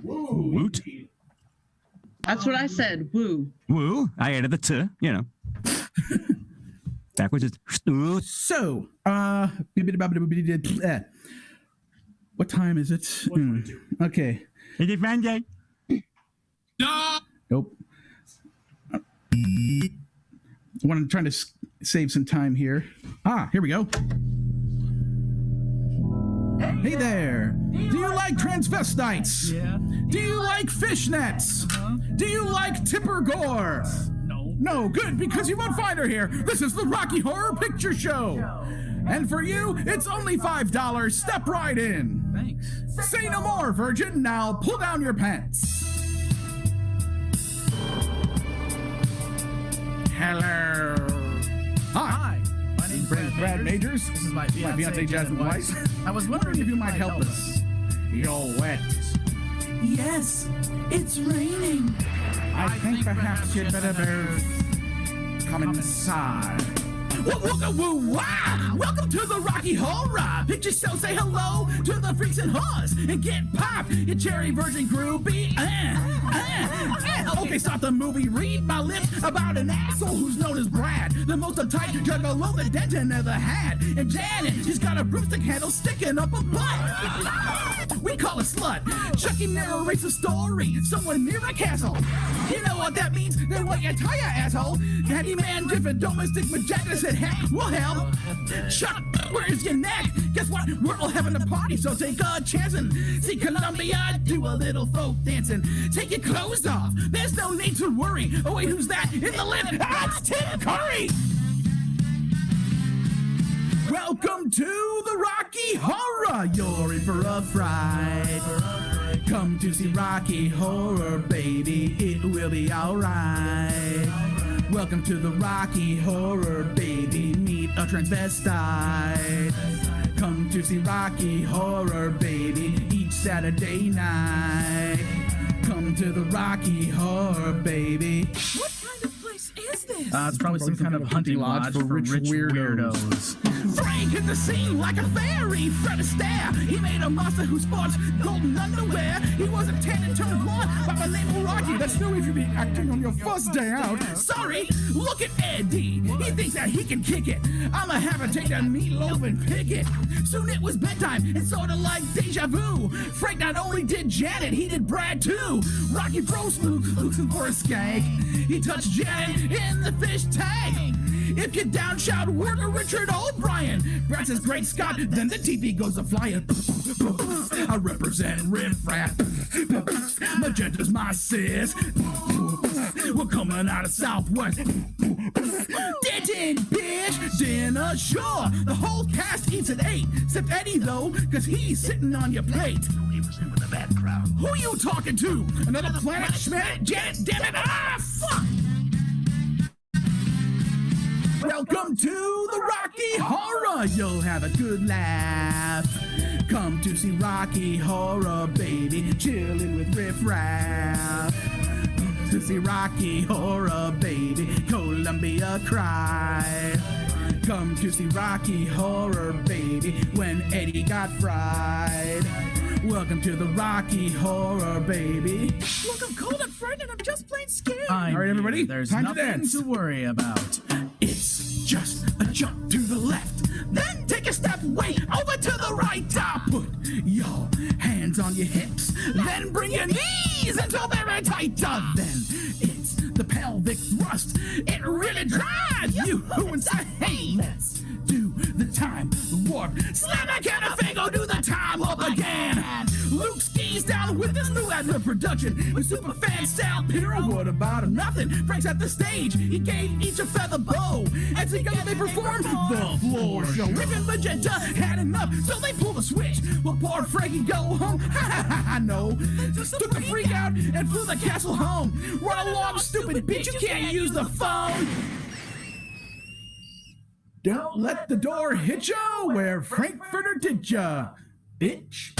Woo! Woot? That's what I said. Woo. Woo? I added the t, you know. Backwards is woo. So, what time is it? Okay. Is it Monday? Nope. I'm trying to save some time here. Here we go. Hey there. Do you like transvestites? Yeah. Do you like fishnets? Do you like Tipper Gore? No, good, because you won't find her here. This is the Rocky Horror Picture Show. And for you, it's only $5. Step right in. Thanks. Say no more, virgin. Now pull down your pants. Hello. Hi. My name's Brad Majors. This is my fiancée, Jasmine Weiss. I was wondering if you might help us. You're wet. Yes, it's raining. I think perhaps you'd better come inside. Welcome to the Rocky Horror Picture Show. Say hello to the freaks and whores and get popped, you cherry virgin groupie. Okay, stop the movie. Read my lips about an asshole who's known as Brad, the most uptight juggalo the Denton ever had. And Janet, she's got a broomstick handle sticking up a butt. we call a slut. Chucky narrates a story, someone near a castle. You know what that means? Then what you tell ya, asshole? Handyman, different domestic magenta said, heck, we'll help. Chuck, where's your neck? Guess what? We're all having a party, so take a chance and see Columbia do a little folk dancing. Take your clothes off, there's no need to worry. Oh wait, who's that in the lift? It's Tim Curry! Welcome to the Rocky Horror. You're in for a fright. Come to see Rocky Horror, baby. It will be alright. Welcome to the Rocky Horror, baby. Meet a transvestite. Come to see Rocky Horror, baby. Each Saturday night. Come to the Rocky Horror, baby. What kind of place is this? It's probably some kind of hunting lodge for rich weirdos. Frank hit the scene like a fairy, Fred Astaire. He made a monster who sports golden underwear. He was a 10 and turned blonde by the name of Rocky. That's no if you be acting on your first day out. Sorry, look at Eddie. He thinks that he can kick it. I'ma have to take that meatloaf and pick it. Soon it was bedtime. It's sorta like deja vu. Frank not only did Janet, he did Brad too. Rocky froze Luke, looking for a skank. He touched Janet in the fish tank. If you down shout word to Richard O'Brien, Brad says great Scott, then the TV goes a flying. I represent Riff Raff. Magenta's my sis. We're coming out of Southwest. Denton, bitch. Dinner, sure. The whole cast eats at 8, except Eddie though, cause he's sitting on your plate. With a bad crowd. Who you talking to? Another planet Schmidt? Janet, damn it! Ah, fuck! Welcome to the Rocky Horror. You'll have a good laugh. Come to see Rocky Horror, baby. Chilling with Riff Raff. To see Rocky Horror, baby. Columbia cry. Come to see Rocky Horror, baby. When Eddie got fried. Welcome to the Rocky Horror, baby. Look, I'm cold and frightened. I'm just plain scared. All right, everybody. There's time nothing to dance. to worry about. It's just a jump to the left. Then take a step way over to the right. Put your hands on your hips. Then bring your knees until they're very tight. Then it's the pelvic thrust. It really drives you inside. Hey, let's do the time warp. Slam a can of go do the time warp again. Luke skis down with this new ad-lib production. The super fan Sal Piro, what about him? Nothing. Frank's at the stage. He gave each a feather bow. And together they performed the floor show. Rick and Magenta had enough, so they pulled a switch. Well, poor Frankie go home. I know. Just took the freak out and flew the castle home. Run along, stupid bitch. You can't use the phone. Don't let the door hit ya where Frankfurter did ya, bitch.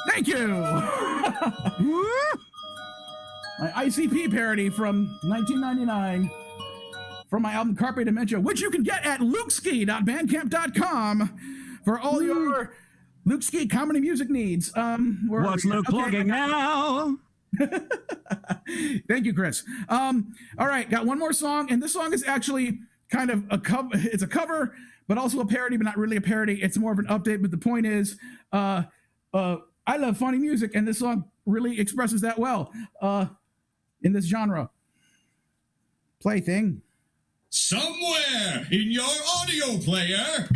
Thank you. My ICP parody from 1999 from my album Carpe Dementia, which you can get at lukeski.bandcamp.com for all your Luke Ski comedy music needs. What's Luke plugging now? Thank you, Chris. All right, got one more song, and this song is actually kind of a cover. It's a cover, but also a parody, but not really a parody. It's more of an update. But the point is, I love funny music, and this song really expresses that well in this genre. Plaything. Somewhere in your audio player.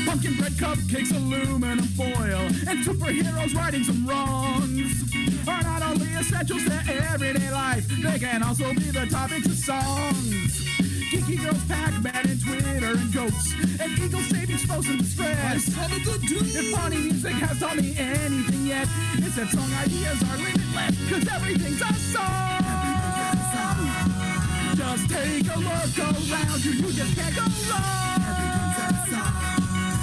Pumpkin bread cupcakes, aluminum foil, and superheroes righting some wrongs are not only essentials to everyday life, they can also be the topics of songs. Geeky girls, Pac-Man, and Twitter, and goats, and eagles saving spouse in distress. If funny music has taught me anything yet, it's that song ideas are limitless, cause everything's a song. Just take a look around you, you just can't go wrong.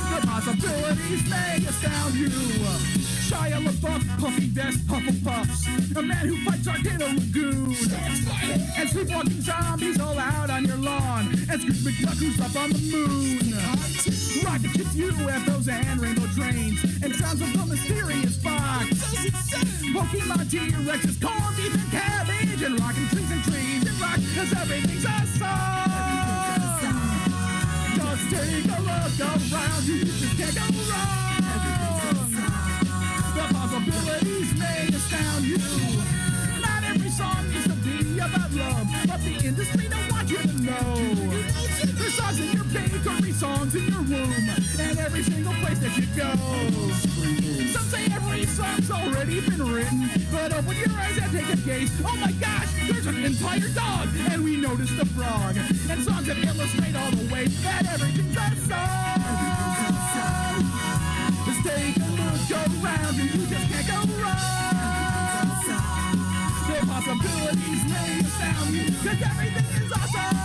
The possibilities may astound you. Shia LaBeouf, puffy vest, Hufflepuffs, a man who fights Arcade Lagoon, and sleepwalking zombies all out on your lawn, and Scrooge McDuck who's up on the moon. Rocket Kids, UFOs, and rainbow trains, and sounds of the mysterious fox. Pokemon, T-Rexes, corn beef and cabbage, and rockin' trees and trees and rock, cause everything's a song. take a look around you, just can't go wrong. The possibilities may astound you. Not every song needs to be about love, but the industry don't want you to know. There's songs in your bakery, songs in your womb, and every single place that you go. Some say every song's already been written, but open your eyes and take a gaze. Oh my gosh, there's an entire dog, and we noticed a frog. And songs that illustrate all the ways that everything's a song. Just take a look around and you just can't go wrong. The possibilities may astound you, cause everything is awesome.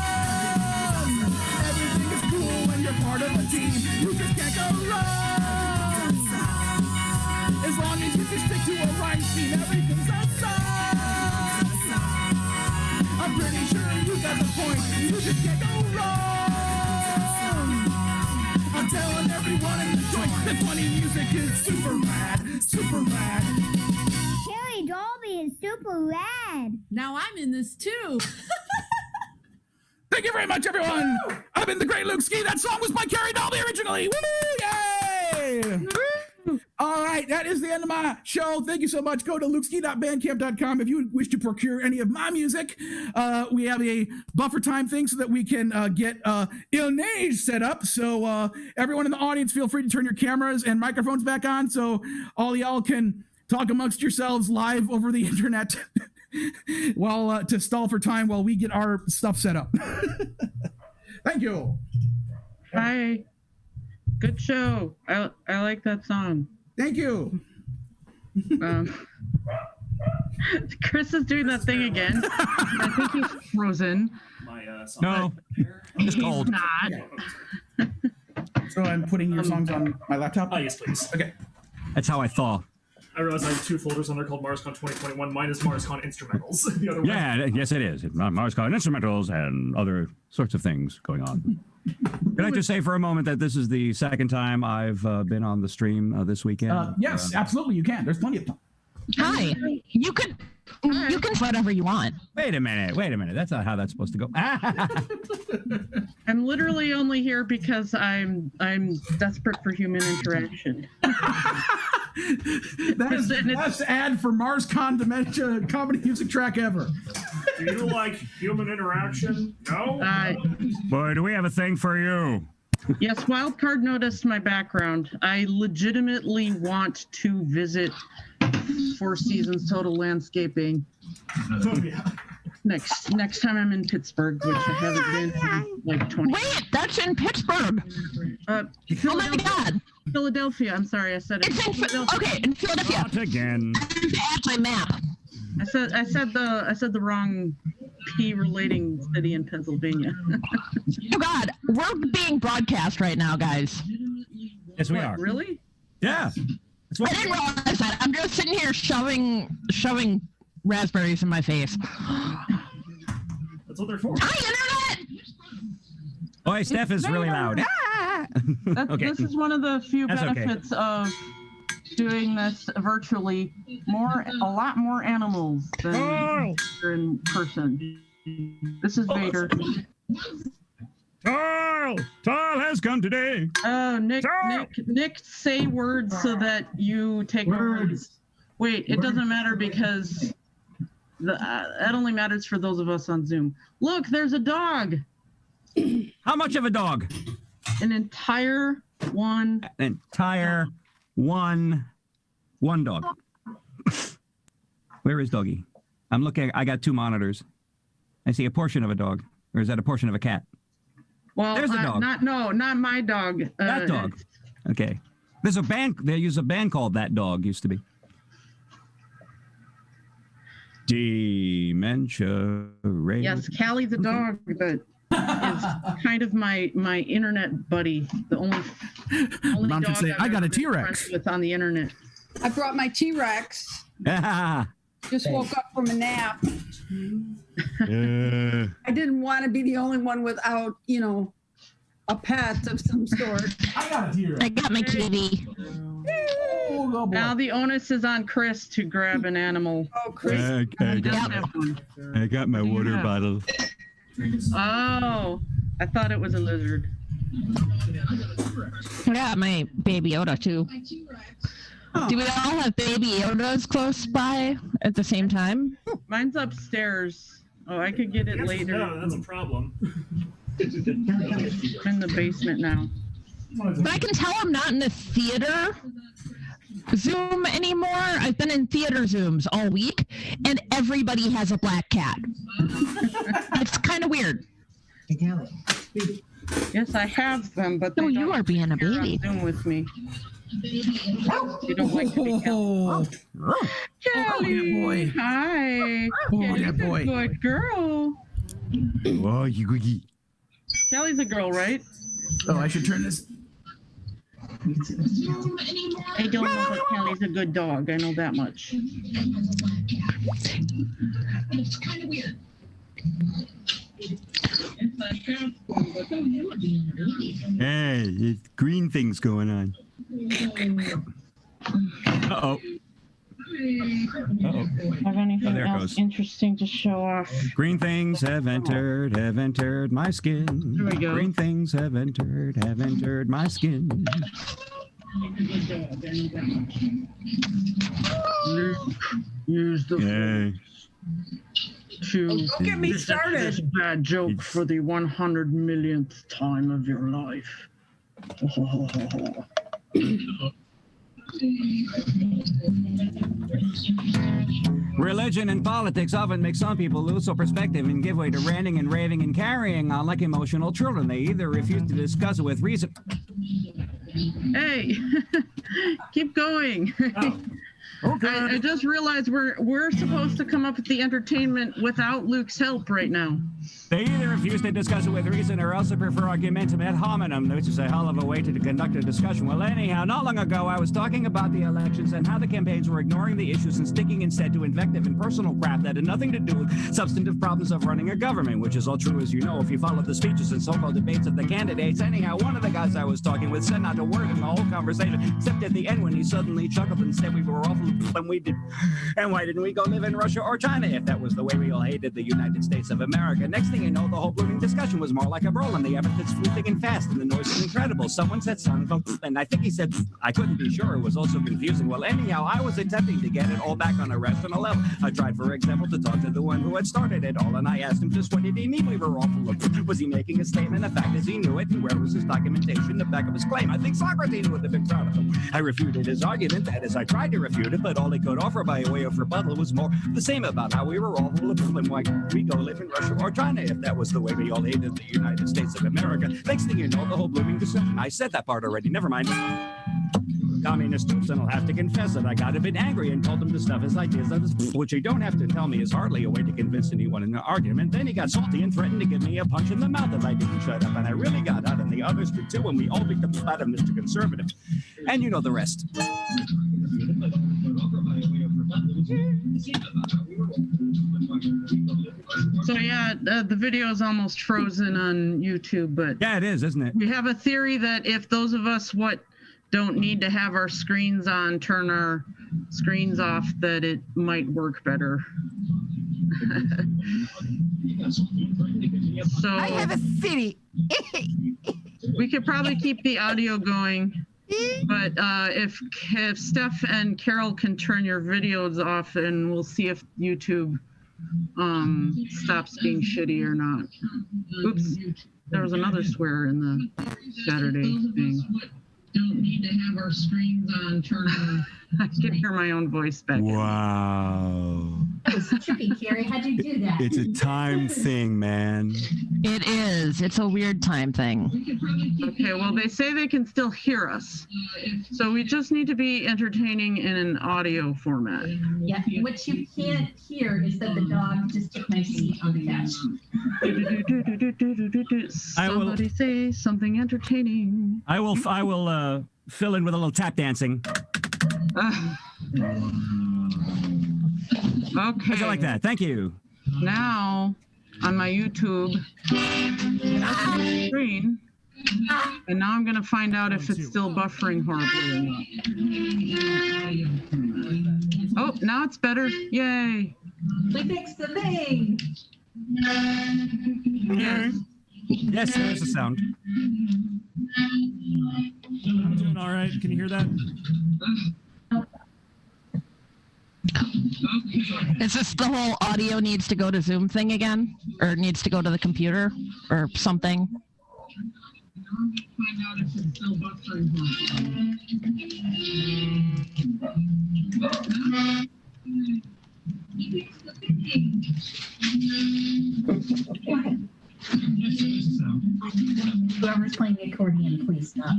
Everything is cool when you're part of a team. You just can't go wrong. As long as you can stick to a rhyme scheme, everything's awesome. I'm pretty sure you got the point. You just can't go wrong. I'm telling everyone in the joint that funny music is super rad, super rad. Carrie Dolby is super rad. Now I'm in this too. Thank you very much, everyone. Woo! I've been the Great Luke Ski. That song was by Carrie Dolby originally. Woo! Yay! Woo! All right, that is the end of my show. Thank you so much. Go to lukeski.bandcamp.com if you wish to procure any of my music. We have a buffer time thing so that we can get Il Neige set up. So everyone in the audience, feel free to turn your cameras and microphones back on so all y'all can talk amongst yourselves live over the internet. Well, to stall for time while we get our stuff set up. Thank you. Hi. Good show. I like that song. Thank you. Chris is doing that thing again. I think he's frozen. No, it's cold. Not. So I'm putting your songs on my laptop? Oh, yes, please. Okay. That's how I thaw. I realize I have two folders on there called MarsCon 2021. Mine is MarsCon Instrumentals. The other one. Yeah, yes, it is. MarsCon instrumentals and other sorts of things going on. Can I just say for a moment that this is the second time I've been on the stream this weekend? Yes, absolutely. You can. There's plenty of time. Hi. You can whatever you want. Wait a minute. That's not how that's supposed to go. I'm literally only here because I'm desperate for human interaction. That is the best ad for MarsCon Dementia comedy music track ever. Do you like human interaction? No? Boy, do we have a thing for you. Yes, Wildcard noticed my background. I legitimately want to visit Four Seasons Total Landscaping next time I'm in Pittsburgh, which I haven't been in like 20 years. Wait, that's in Pittsburgh. Oh my God. Philadelphia. I'm sorry, I said it. It's in Philadelphia. Okay, in Philadelphia. Not again. Add my map. I said the wrong P relating city in Pennsylvania. Oh God, we're being broadcast right now, guys. Yes, we are. Really? Yeah. I didn't realize that. I'm just sitting here shoving raspberries in my face. That's what they're for. Hi, Internet! Oh, hey, Steph is really loud. Okay. This is one of the few That's benefits of doing this virtually. A lot more animals than in person. This is Vader. Tall has come today. Oh, Nick, say words so that you take words. Wait, it doesn't matter because that only matters for those of us on Zoom. Look, there's a dog. How much of a dog? An entire one. One dog. Where is Doggy? I'm looking. I got two monitors. I see a portion of a dog. Or is that a portion of a cat? Well, there's a dog. Not my dog. That dog. Okay. There's a band. They use a band called That Dog. Used to be. Dementia Radio. Yes, Callie the dog that is kind of my internet buddy. The only Mom dog should say, I got a T-Rex with on the internet. I brought my T-Rex. Just woke up from a nap. I didn't want to be the only one without, a pet of some sort. I got a T-Rex. I got my kitty. Now the onus is on Chris to grab an animal. Oh, Chris. I got my water bottle. Oh, I thought it was a lizard. I got my baby Yoda too. Oh. Do we all have baby Yodas close by at the same time? Mine's upstairs. Oh, I could get it later. No, that's a problem. I'm in the basement now. But I can tell I'm not in the theater Zoom anymore. I've been in theater Zooms all week, and everybody has a black cat. It's kind of weird. Yes, I have them, but no, you are being a baby. Zoom with me. You don't like to be Kelly. Kelly, boy. Hi. Kelly's a boy. good girl. Oh, you googie. Kelly's a girl, right? Oh, I should turn this. I don't know that Kelly's a good dog. I know that much. It's kind of weird. Hey, it's green things going on. Uh-oh. Have anything there it else goes. interesting to show off? Green things have entered my skin. There we go. Green things have entered my skin. Use the Yay. to Don't get me started. This bad joke for the 100 millionth time of your life. Religion and politics often make some people lose their perspective and give way to ranting and raving and carrying on like emotional children. They either refuse to discuss it with reason. Hey, keep going. Oh. Okay. I just realized we're supposed to come up with the entertainment without Luke's help right now. They either refuse to discuss it with reason or else they prefer argumentum ad hominem, which is a hell of a way to conduct a discussion. Well, anyhow, not long ago I was talking about the elections and how the campaigns were ignoring the issues and sticking instead to invective and personal crap that had nothing to do with substantive problems of running a government, which is all true as you know if you follow the speeches and so-called debates of the candidates. Anyhow, one of the guys I was talking with said not a word in the whole conversation, except at the end when he suddenly chuckled and said we were awful and we did. And why didn't we go live in Russia or China if that was the way we all hated the United States of America? Next thing you know, the whole blooming discussion was more like a brawl, and the evidence flew thick and fast, and the noise was incredible. Someone said something, and I think he said, I couldn't be sure. It was also confusing. Well, anyhow, I was attempting to get it all back on a rational level. I tried, for example, to talk to the one who had started it all, and I asked him just what did he mean we were awful of? Was he making a statement? The fact is he knew it, and where was his documentation to back up his claim? I think Socrates would have been proud of him. I refuted his argument, that is, I tried to refute it, but all he could offer by way of rebuttal was more the same about how we were awful of and why we go live in Russia or China if that was the way we all hated the United States of America. Next thing you know, the whole blooming discussion. I said that part already, never mind. Communist oops, and I'll have to confess that I got a bit angry and told him to stuff his ideas out of his, which you don't have to tell me is hardly a way to convince anyone in an argument. Then he got salty and threatened to give me a punch in the mouth if I didn't shut up, and I really got out, and the others did too, and we all beat the butt out of Mr. Conservative. And you know the rest. So yeah, the video is almost frozen on YouTube, but yeah, it is, isn't it? We have a theory that if those of us don't need to have our screens on, turn our screens off, that it might work better. So I have a theory. We could probably keep the audio going. But if Steph and Carol can turn your videos off, and we'll see if YouTube stops being shitty or not. Oops, there was another swear in the Saturday thing. Don't need to have our screens on, turn. I can hear my own voice back. Wow. That was tricky, Carrie. How'd you do that? It's a time thing, man. It is. It's a weird time thing. Okay, well, they say they can still hear us. So we just need to be entertaining in an audio format. Yeah, what you can't hear is that the dog just took my seat on the couch. Somebody say something entertaining. I will fill in with a little tap dancing. Okay. How's it like that? Thank you. Now, on my YouTube screen, and now I'm going to find out if it's still buffering horribly or not. Oh, now it's better. Yay. We fixed the thing. Yes. Yes, there's a sound. I'm doing all right. Can you hear that? Is this the whole audio needs to go to Zoom thing again? Or needs to go to the computer or something? Find out if it's still buffering. Whoever's playing the accordion, please stop.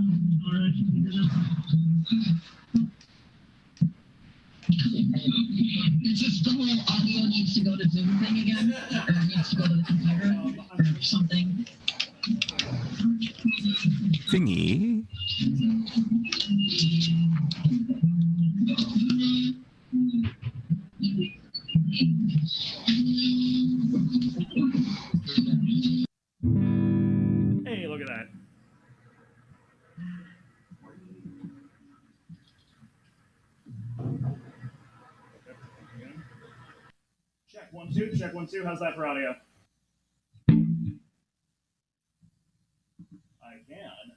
It's just the whole audio needs to go to Zoom thing again, or needs to go to the computer or something. Thingy. Hey, look at that. Check 1 2. Check 1 2. How's that for audio? I can.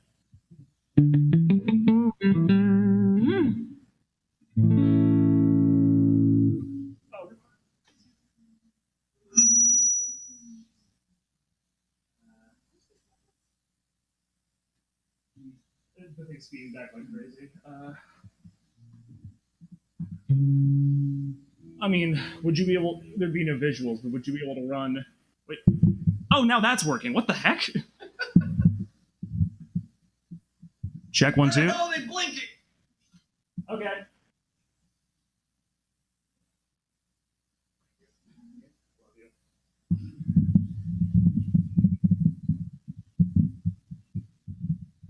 Oh. The thing's speeding back like crazy. I mean, would you be able? There'd be no visuals, but would you be able to run? Wait. Oh, now that's working. What the heck? Check 1 2. Oh, they blinking. Okay.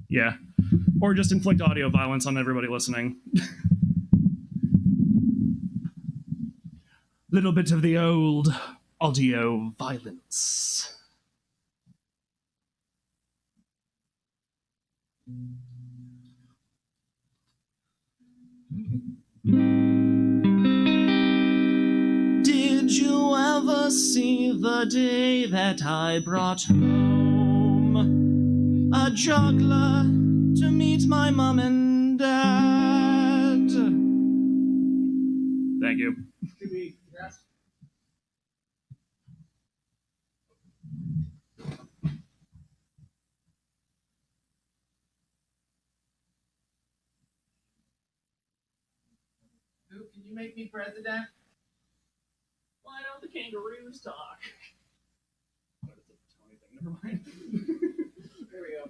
Yeah. Or just inflict audio violence on everybody listening. Little bit of the old audio violence. Did you ever see the day that I brought home a juggler to meet my mom and dad? Thank you. Can you make me president? Why don't the kangaroos talk? Oh, it's a Tony thing. Never mind. There we go.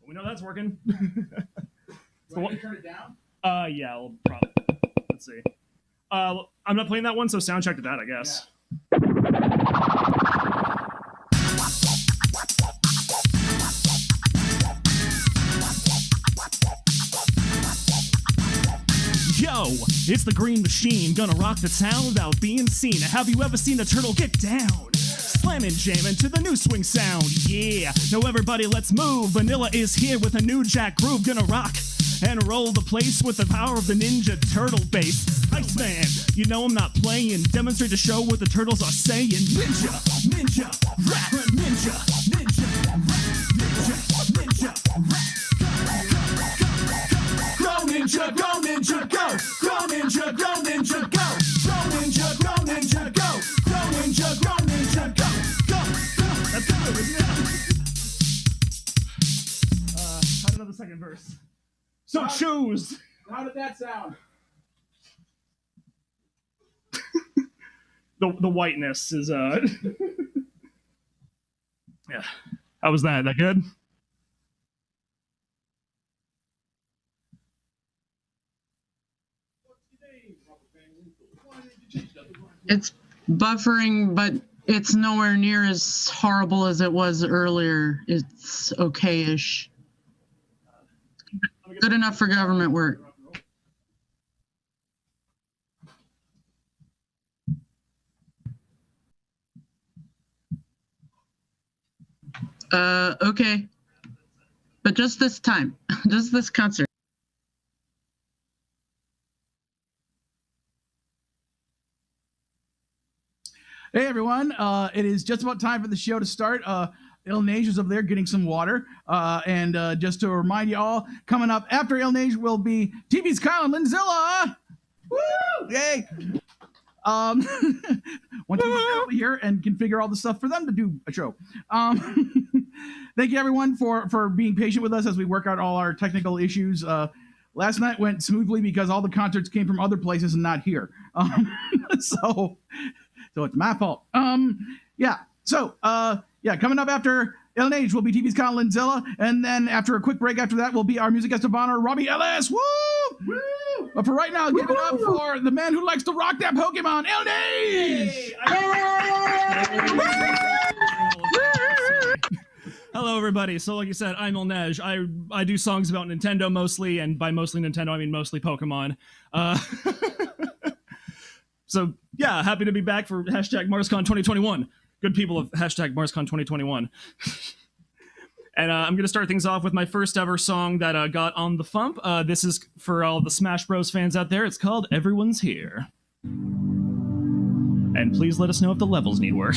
We know that's working. Want me to turn it down? Yeah, I'll probably. Let's see. I'm not playing that one, so sound check to that, I guess. Yo, it's the Green Machine, gonna rock the town without being seen. Have you ever seen a turtle get down? Slamming, jamming to the new swing sound, yeah. Now everybody let's move. Vanilla is here with a new jack groove, gonna rock and roll the place with the power of the Ninja Turtle bass. Iceman, you know I'm not playing. Demonstrate the show what the turtles are saying. Ninja, ninja, rap, ninja, ninja, rap, ninja, ninja, rap. Go ninja, go ninja, go! Go ninja, go ninja, go! Go ninja, go ninja, go! Go ninja, go ninja, go! Go, go! That's good, isn't it? How another second verse. So choose! How did that sound? The whiteness is yeah. How was that? That good? It's buffering, but it's nowhere near as horrible as it was earlier. It's okay-ish. Good enough for government work. Okay. But just this time. Just this concert. everyone. It is just about time for the show to start. Ilnage is over there getting some water. And just to remind you all, coming up after Ilnage will be TV's Kyle and Linzilla. Woo! Yay! Once we get over here and configure all the stuff for them to do a show. Thank you everyone for being patient with us as we work out all our technical issues. Last night went smoothly because all the concerts came from other places and not here. So it's my fault. Coming up after Ilnage will be TV's Kyle Linzilla, and then after a quick break after that will be our music guest of honor, Robbie Ellis. Woo! Woo! But for right now, give it up for the man who likes to rock that Pokemon, Ilnage! Hello, everybody. So, like you said, I'm Ilnage. I do songs about Nintendo mostly, and by mostly Nintendo, I mean mostly Pokemon. So, yeah, happy to be back for hashtag MarsCon 2021. Good people of hashtag MarsCon 2021. And I'm going to start things off with my first ever song that got on the Fump. This is for all the Smash Bros fans out there. It's called Everyone's Here. And please let us know if the levels need work.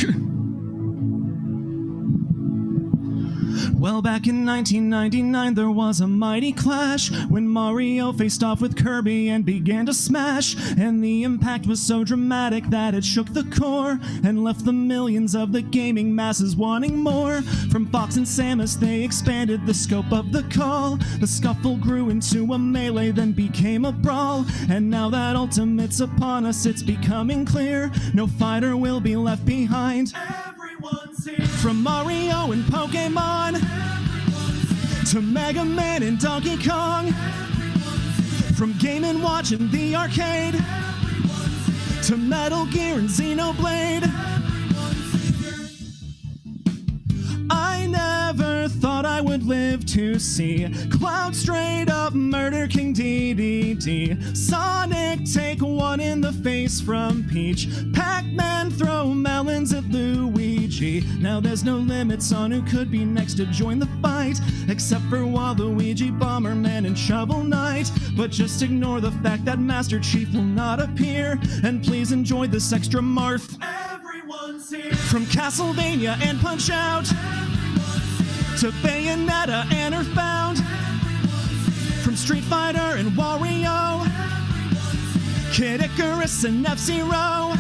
Well, back in 1999, there was a mighty clash when Mario faced off with Kirby and began to smash. And the impact was so dramatic that it shook the core and left the millions of the gaming masses wanting more. From Fox and Samus, they expanded the scope of the call. The scuffle grew into a melee, then became a brawl. And now that Ultimate's upon us, it's becoming clear no fighter will be left behind. From Mario and Pokemon to Mega Man and Donkey Kong, from Game & Watch and the arcade to Metal Gear and Xenoblade. I never thought I would live to see Cloud straight up murder King DDD, Sonic take one in the face from Peach, Pac-Man throw melons at Luigi. Now there's no limits on who could be next to join the fight, except for Waluigi, Bomberman, and Shovel Knight. But just ignore the fact that Master Chief will not appear, and please enjoy this extra Marth. Everyone's here. From Castlevania and Punch-Out to Bayonetta and Earthbound, from Street Fighter and Wario, Kid Icarus and F-Zero.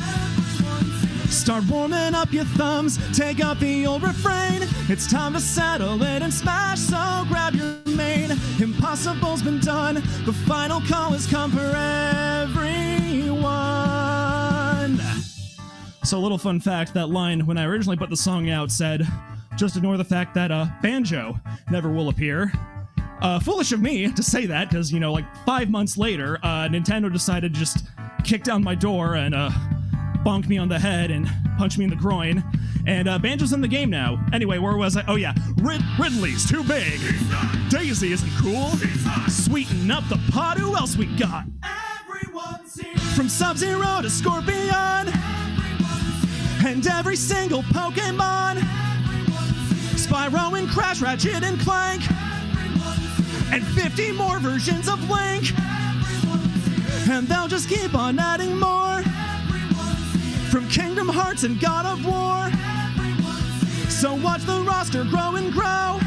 Start warming up your thumbs, take up the old refrain. It's time to settle it and smash, so grab your main. Impossible's been done, the final call has come for everyone. So a little fun fact, that line when I originally put the song out said, just ignore the fact that Banjo never will appear. Foolish of me to say that, because, 5 months later, Nintendo decided to just kick down my door and bonk me on the head and punch me in the groin. And Banjo's in the game now. Anyway, where was I? Oh yeah, Ridley's too big. Daisy isn't cool. Sweeten up the pot, who else we got? Everyone's here. From Sub-Zero to Scorpion. And every single Pokemon. Spyro and Crash, Ratchet and Clank. And 50 more versions of Link. And they'll just keep on adding more. From Kingdom Hearts and God of War. So watch the roster grow and grow.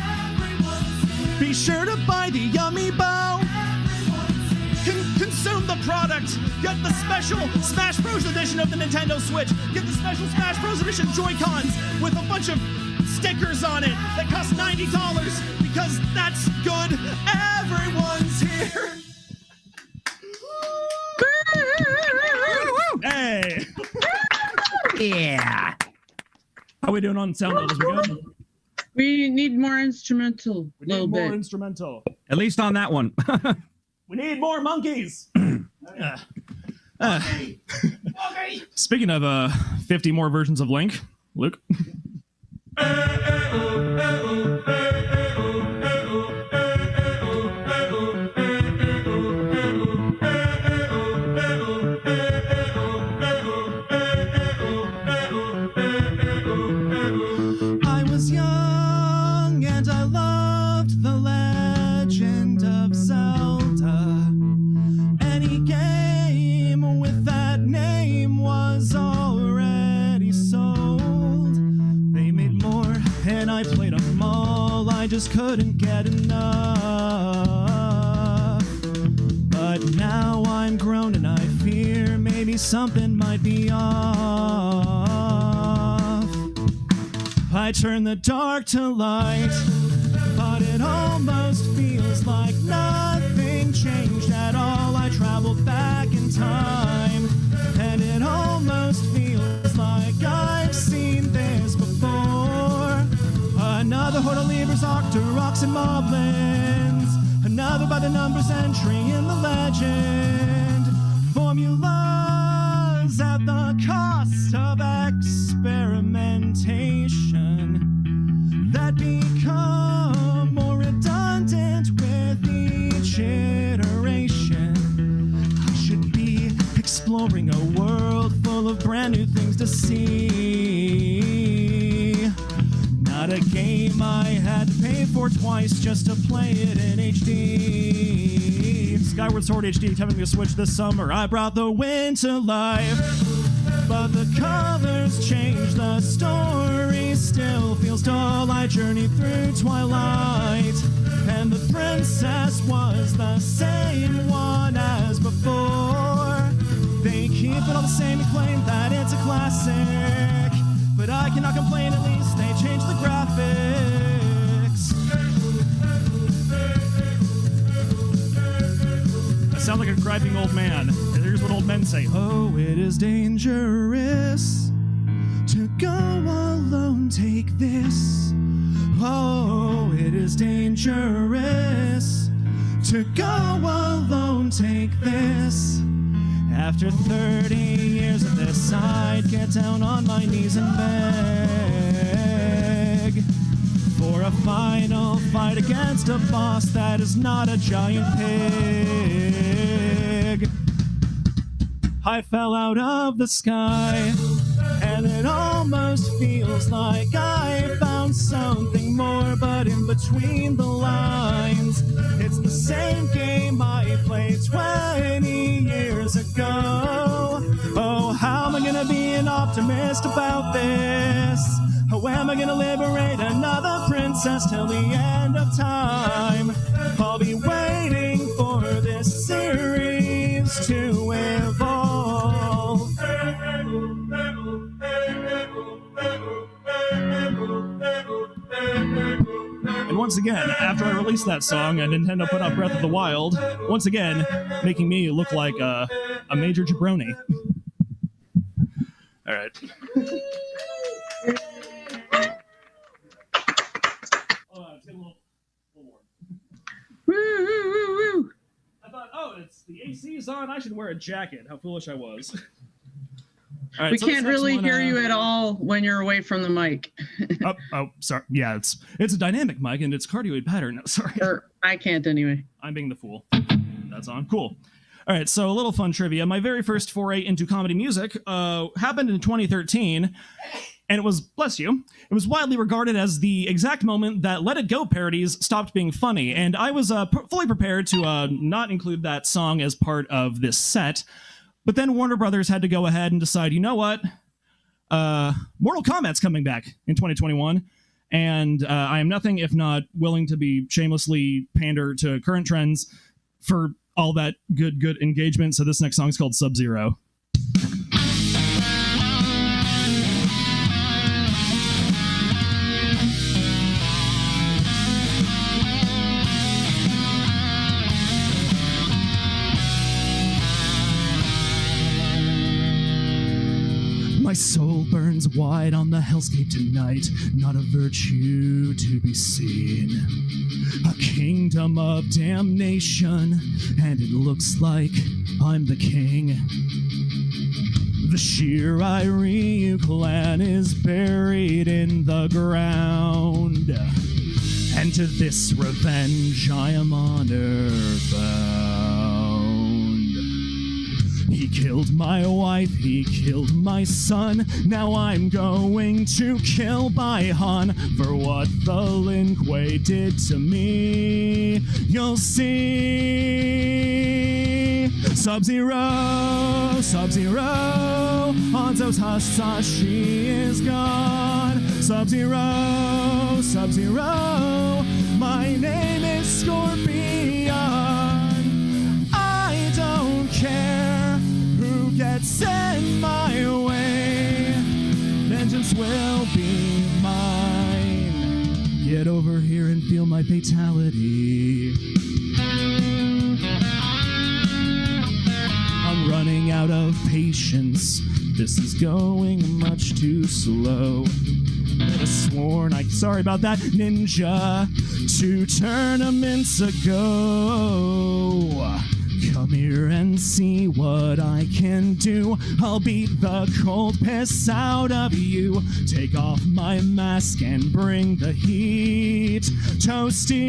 Be sure to buy the Amiibo. Consume the product. Get the special Smash Bros. Edition of the Nintendo Switch. Get the special Smash Bros. Edition Joy-Cons with a bunch of stickers on it that cost $90 because that's good. Everyone's here. Hey. Yeah. How are we doing on sound levels? We good? We need more instrumental. We need more instrumental. At least on that one. We need more monkeys. Speaking of 50 more versions of Link, Luke. I was young and I loved The Legend of Zelda. Any game with that name was already sold. I just couldn't get enough. But now I'm grown and I fear maybe something might be off. I turn the dark to light, but it almost feels like nothing changed at all. I traveled back in time, and it almost feels like I've seen this before. Another horde of levers, Octoroks and Moblins. Another by the numbers entry in the legend. Formulas at the cost of experimentation that become more redundant with each iteration. I should be exploring a world full of brand new things to see. Not a game I had to pay for twice just to play it in HD. Skyward Sword HD telling me to switch this summer. I brought the wind to life, but the colors change. The story still feels dull. I journeyed through twilight, and the princess was the same one as before. They keep it all the same and claim that it's a classic, but I cannot complain, at least they changed the graphics. I sound like a griping old man. Here's what old men say. Oh, it is dangerous to go alone, take this. Oh, it is dangerous to go alone, take this. After 30 years of this, I'd get down on my knees and beg for a final fight against a boss that is not a giant pig. I fell out of the sky, and it almost feels like I found something more, but in between the lines, it's the same game I played 20 years ago. Oh, how am I gonna be an optimist about this? How am I gonna liberate another princess till the end of time? I'll be waiting for this series to evolve. And once again, after I released that song and Nintendo put out Breath of the Wild, once again, making me look like a major jabroni. All right. I thought, oh, it's the AC is on. I should wear a jacket. How foolish I was. All right, we so can't really hear you at all when you're away from the mic. oh, sorry. Yeah, it's a dynamic mic and it's cardioid pattern. No, sorry. Or I can't anyway. I'm being the fool. That's on. Cool. All right, so a little fun trivia. My very first foray into comedy music happened in 2013. And it was, bless you, it was widely regarded as the exact moment that Let It Go parodies stopped being funny. And I was fully prepared to not include that song as part of this set. But then Warner Brothers had to go ahead and decide, you know what? Mortal Kombat's coming back in 2021. And I am nothing if not willing to be shamelessly pander to current trends for all that good engagement. So this next song is called Sub-Zero. My soul burns wide on the hellscape tonight, not a virtue to be seen. A kingdom of damnation, and it looks like I'm the king. The Shirai Ryu clan is buried in the ground, and to this revenge I am honor-bound. He killed my wife, he killed my son, now I'm going to kill Bai-Han for what the Lin Kuei did to me. You'll see. Sub-Zero, Sub-Zero, Hanzo's Hasashi is gone. Sub-Zero, Sub-Zero, My name is Scorpion. I don't care who gets in my way. Vengeance will be mine. Get over here and feel my fatality. I'm running out of patience. This is going much too slow. I could have sworn sorry about that, ninja, 2 tournaments ago. Come here and see what I can do. I'll beat the cold piss out of you. Take off my mask and bring the heat. Toasty.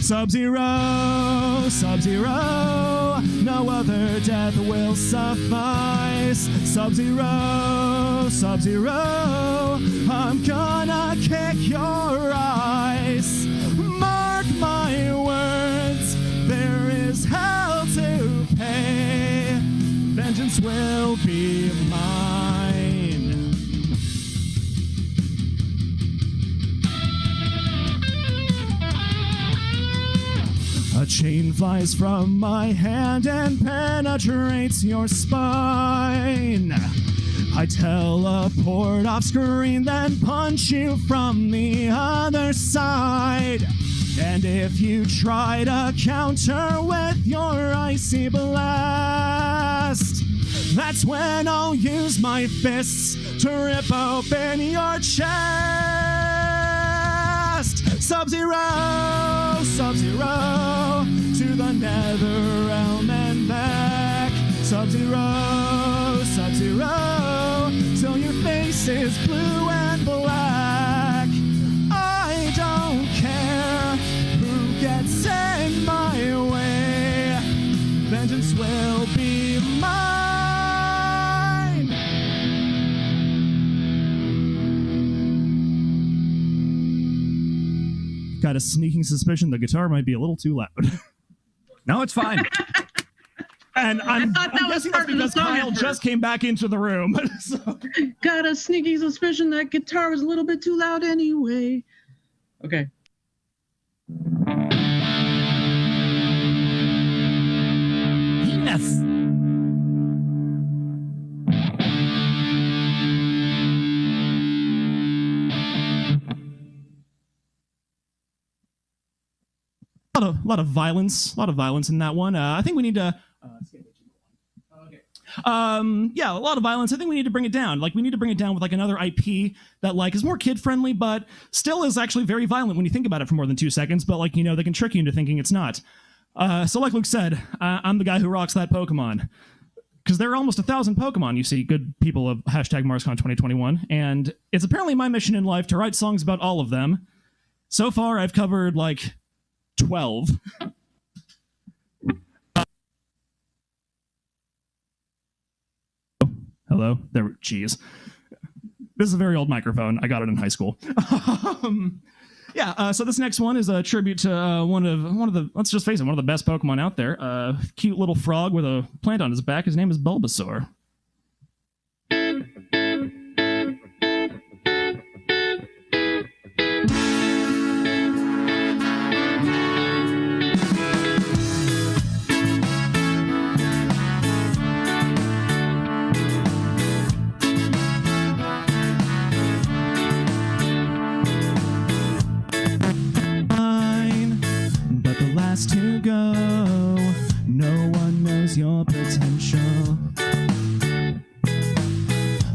Sub-Zero, Sub-Zero. No other death will suffice. Sub-Zero, Sub-Zero. I'm gonna kick your eyes. Mark my words, there is hell to pay. Vengeance will be mine. A chain flies from my hand and penetrates your spine. I teleport off screen, then punch you from the other side. And if you try to counter with your icy blast, that's when I'll use my fists to rip open your chest. Sub-Zero, Sub-Zero, to the nether realm and back. Sub-Zero, Sub-Zero, till your face is blue and black. I don't care who gets in my way. Vengeance will be mine. Got a sneaking suspicion the guitar might be a little too loud. No, it's fine. And I'm guessing that's because Kyle just came back into the room. So. Got a sneaky suspicion that guitar was a little bit too loud anyway. Okay. Yes. A lot of violence in that one. I think we need to. Yeah, a lot of violence. I think we need to bring it down. Like, we need to bring it down with like another IP that like is more kid friendly, but still is actually very violent when you think about it for more than 2 seconds. But like, you know, they can trick you into thinking it's not. So like Luke said, I'm the guy who rocks that Pokemon. Because there are almost 1,000 Pokemon, you see, good people of hashtag MarsCon 2021. And it's apparently my mission in life to write songs about all of them. So far, I've covered like 12. Hello? There, geez. This is a very old microphone. I got it in high school. Yeah, so this next one is a tribute to one of the, let's just face it, one of the best Pokemon out there. Cute little frog with a plant on his back. His name is Bulbasaur. To go, no one knows your potential.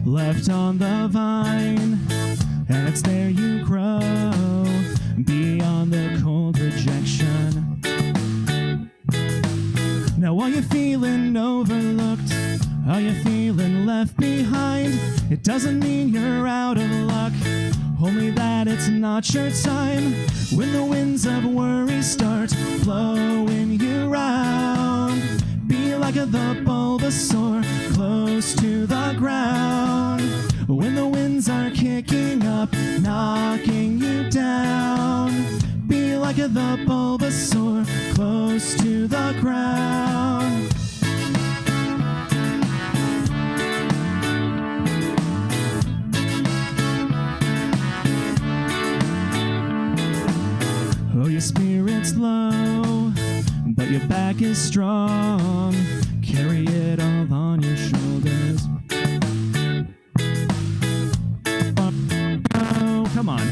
Left on the vine, and it's there you grow, beyond the cold rejection. Now are you feeling overlooked? Are you feeling left behind? It doesn't mean you're out of luck, only that it's not your time. When the winds of worry start blowing you round, be like the Bulbasaur, close to the ground. When the winds are kicking up, knocking you down, be like the Bulbasaur, close to the ground. back is strong. Carry it all on your shoulders. Oh, come on.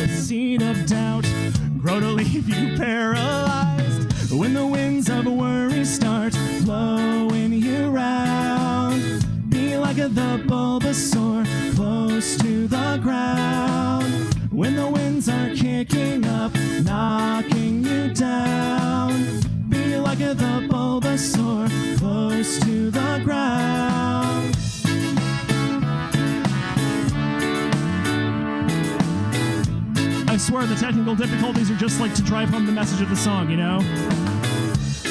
Seed of doubt grow to leave you paralyzed when the winds of worry start blowing you round. Be like the Bulbasaur close to the ground when the winds are kicking up, knocking you down. Be like the Bulbasaur close to the ground. I swear the technical difficulties are just like to drive home the message of the song, you know?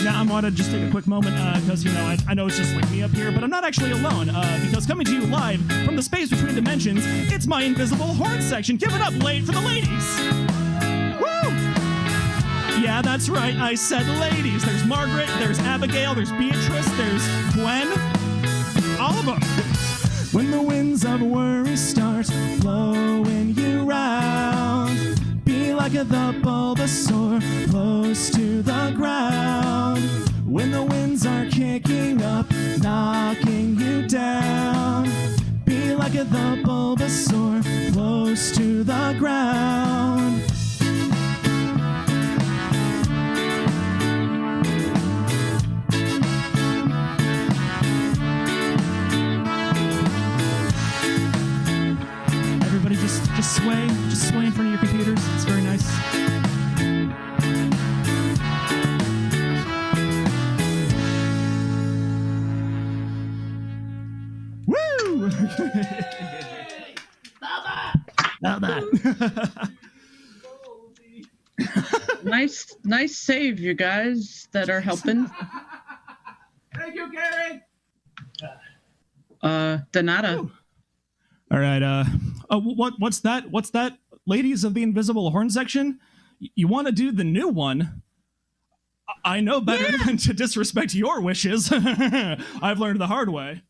Now I want to just take a quick moment because, you know, I know it's just like me up here, but I'm not actually alone because coming to you live from the space between dimensions, it's my invisible horn section. Give it up late for the ladies. Woo! Yeah, that's right. I said ladies. There's Margaret, there's Abigail, there's Beatrice, there's Gwen. All of them. When the winds of worry start blowing you round, be like the Bulbasaur close to the ground. When the winds are kicking up, knocking you down, be like the Bulbasaur close to the ground. Everybody just sway in front of your computers. It's very nice. Woo! Baba! Nice save, you guys that are helping. Thank you, Gary. Donata. All right. What's that? What's that? Ladies of the Invisible Horn section? You want to do the new one? I know better than to disrespect your wishes. I've learned the hard way.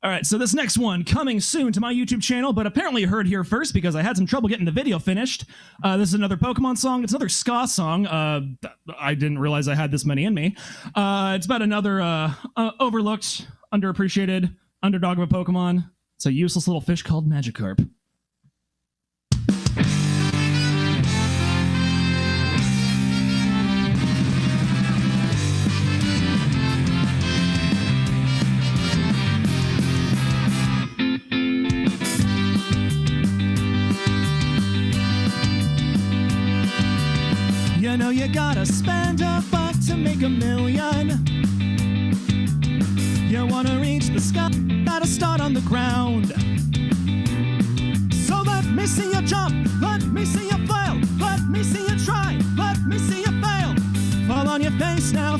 All right, so this next one coming soon to my YouTube channel, but apparently you heard here first because I had some trouble getting the video finished. This is another Pokemon song. It's another ska song. I didn't realize I had this many in me. It's about another overlooked, underappreciated underdog of a Pokemon. It's a useless little fish called Magikarp. You know you gotta spend $1 to make $1 million. You wanna reach the sky, gotta start on the ground. So let me see you jump, let me see you fail, let me see you try, let me see you fail. Fall on your face now,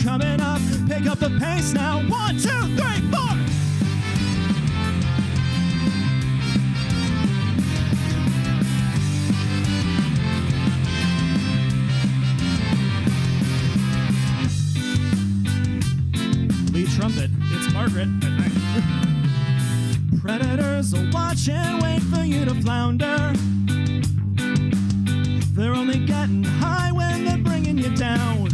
coming up, pick up the pace now. 1, 2, 3, 4. Trumpet, it's Margaret, I think. Predators will watch and wait for you to flounder. They're only getting high when they're bringing you down.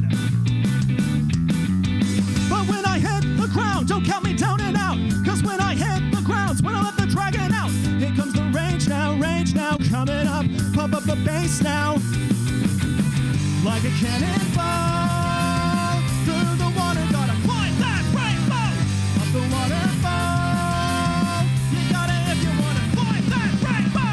But when I hit the ground, don't count me down and out. Cause when I hit the ground's when I let the dragon out. Here comes the rage now, coming up. Pump up the bass now. Like a cannonball. Through the water, gotta climb that rainbow. Up the waterfall. You gotta if you wanna climb that rainbow.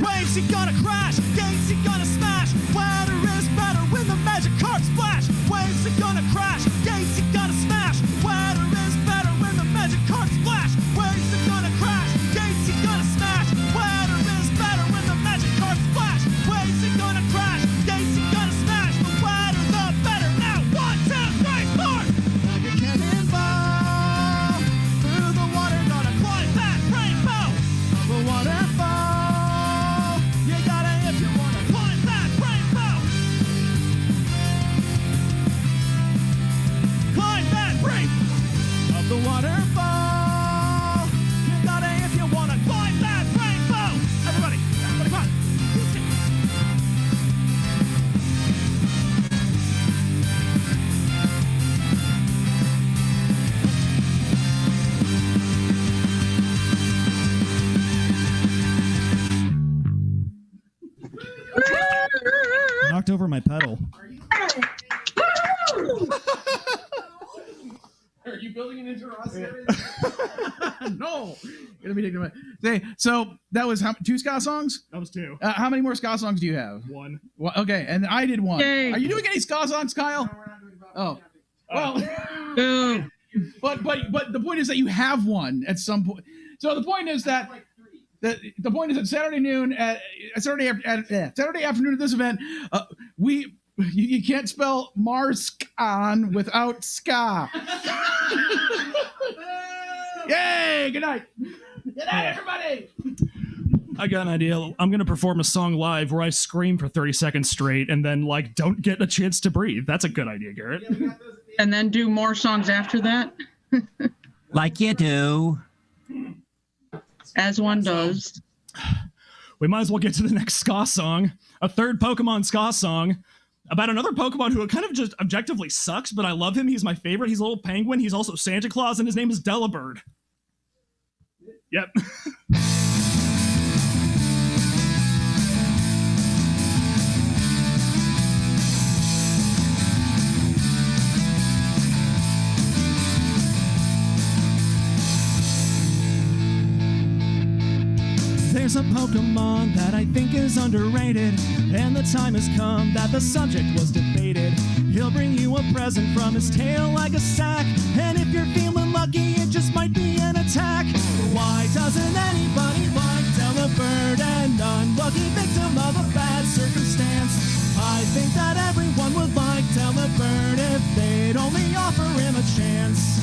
Waves, you gotta crash. Gates, you gotta smash. Water is better when the Magikarp splash. Waves, you gonna crash. Gates, you gotta smash. Water is better when the Magikarp splash. Waves, you gonna crash. Gates, you gotta smash. Water is better when the Magikarp splash. Waves, you gonna crash. Gates, you gotta smash. The water, the better. Now 1, 2, 3, 4. Like a cannonball. Knocked over my pedal. Are you building an interrogatory? No. Gonna be taking a minute. So that was two ska songs? That was two. How many more ska songs do you have? One. Well, okay, and I did one. Yay. Are you doing any ska songs, Kyle? Oh. Well, but the point is that you have one at some point. So the point is that Saturday noon Saturday afternoon at this event, you can't spell MarsCon without ska. Yay! Good night. Good night, everybody. I got an idea. I'm going to perform a song live where I scream for 30 seconds straight and then don't get a chance to breathe. That's a good idea, Garrett. And then do more songs after that? Like you do. As one does. We might as well get to the next ska song. A third Pokemon ska song about another Pokemon who kind of just objectively sucks, but I love him. He's my favorite. He's a little penguin. He's also Santa Claus, and his name is Delibird. Yep. There's a Pokemon that I think is underrated, and the time has come that the subject was debated. He'll bring you a present from his tail like a sack, and if you're feeling lucky, it just might be an attack. Why doesn't anybody like Delibird, an unlucky victim of a bad circumstance? I think that everyone would like Delibird if they'd only offer him a chance.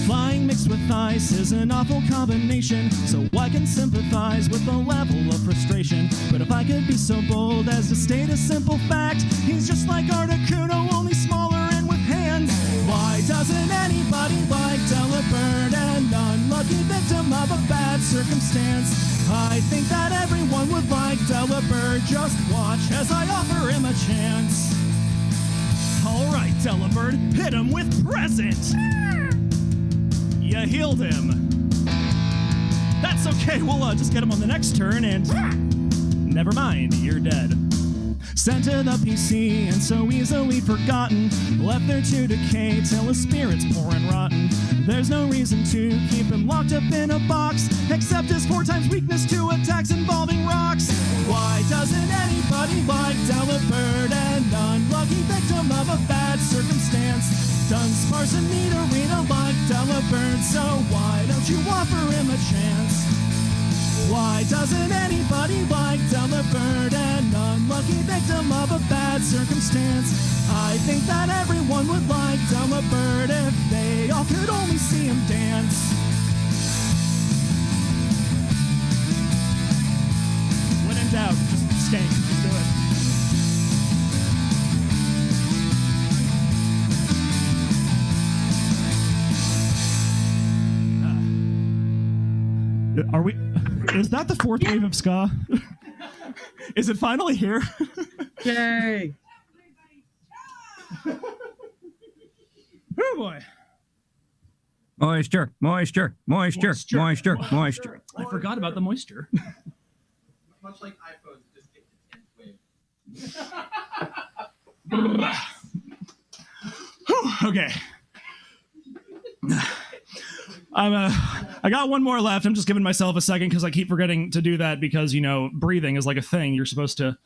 Flying mixed with ice is an awful combination, so I can sympathize with the level of frustration. But if I could be so bold as to state a simple fact, he's just like Articuno, only smaller and with hands. Why doesn't anybody like Delibird, an unlucky victim of a bad circumstance? I think that everyone would like Delibird, just watch as I offer him a chance. Alright, Delibird, hit him with present! You healed him. That's okay, we'll just get him on the next turn and... Never mind, you're dead. Sent to the PC and so easily forgotten, left there to decay till his spirit's pouring rotten. There's no reason to keep him locked up in a box, except his 4 times weakness to attacks involving rocks. Why doesn't anybody like Delibird, an unlucky victim of a bad circumstance? Dunsparce and Nidorina like Delibird, so why don't you offer him a chance? Why doesn't anybody like Delibird, an unlucky victim of a bad circumstance? I think that everyone would like Delibird if they all could only see him dance. When in doubt, just stank, just do it. Are we... Is that the 4th wave of ska? Is it finally here? Yay! Oh boy. Moisture, moisture, moisture, moisture, moisture. I forgot about the moisture. Much like iPhones, just get the 10th wave. Okay. I got one more left. I'm just giving myself a second because I keep forgetting to do that because, you know, breathing is like a thing you're supposed to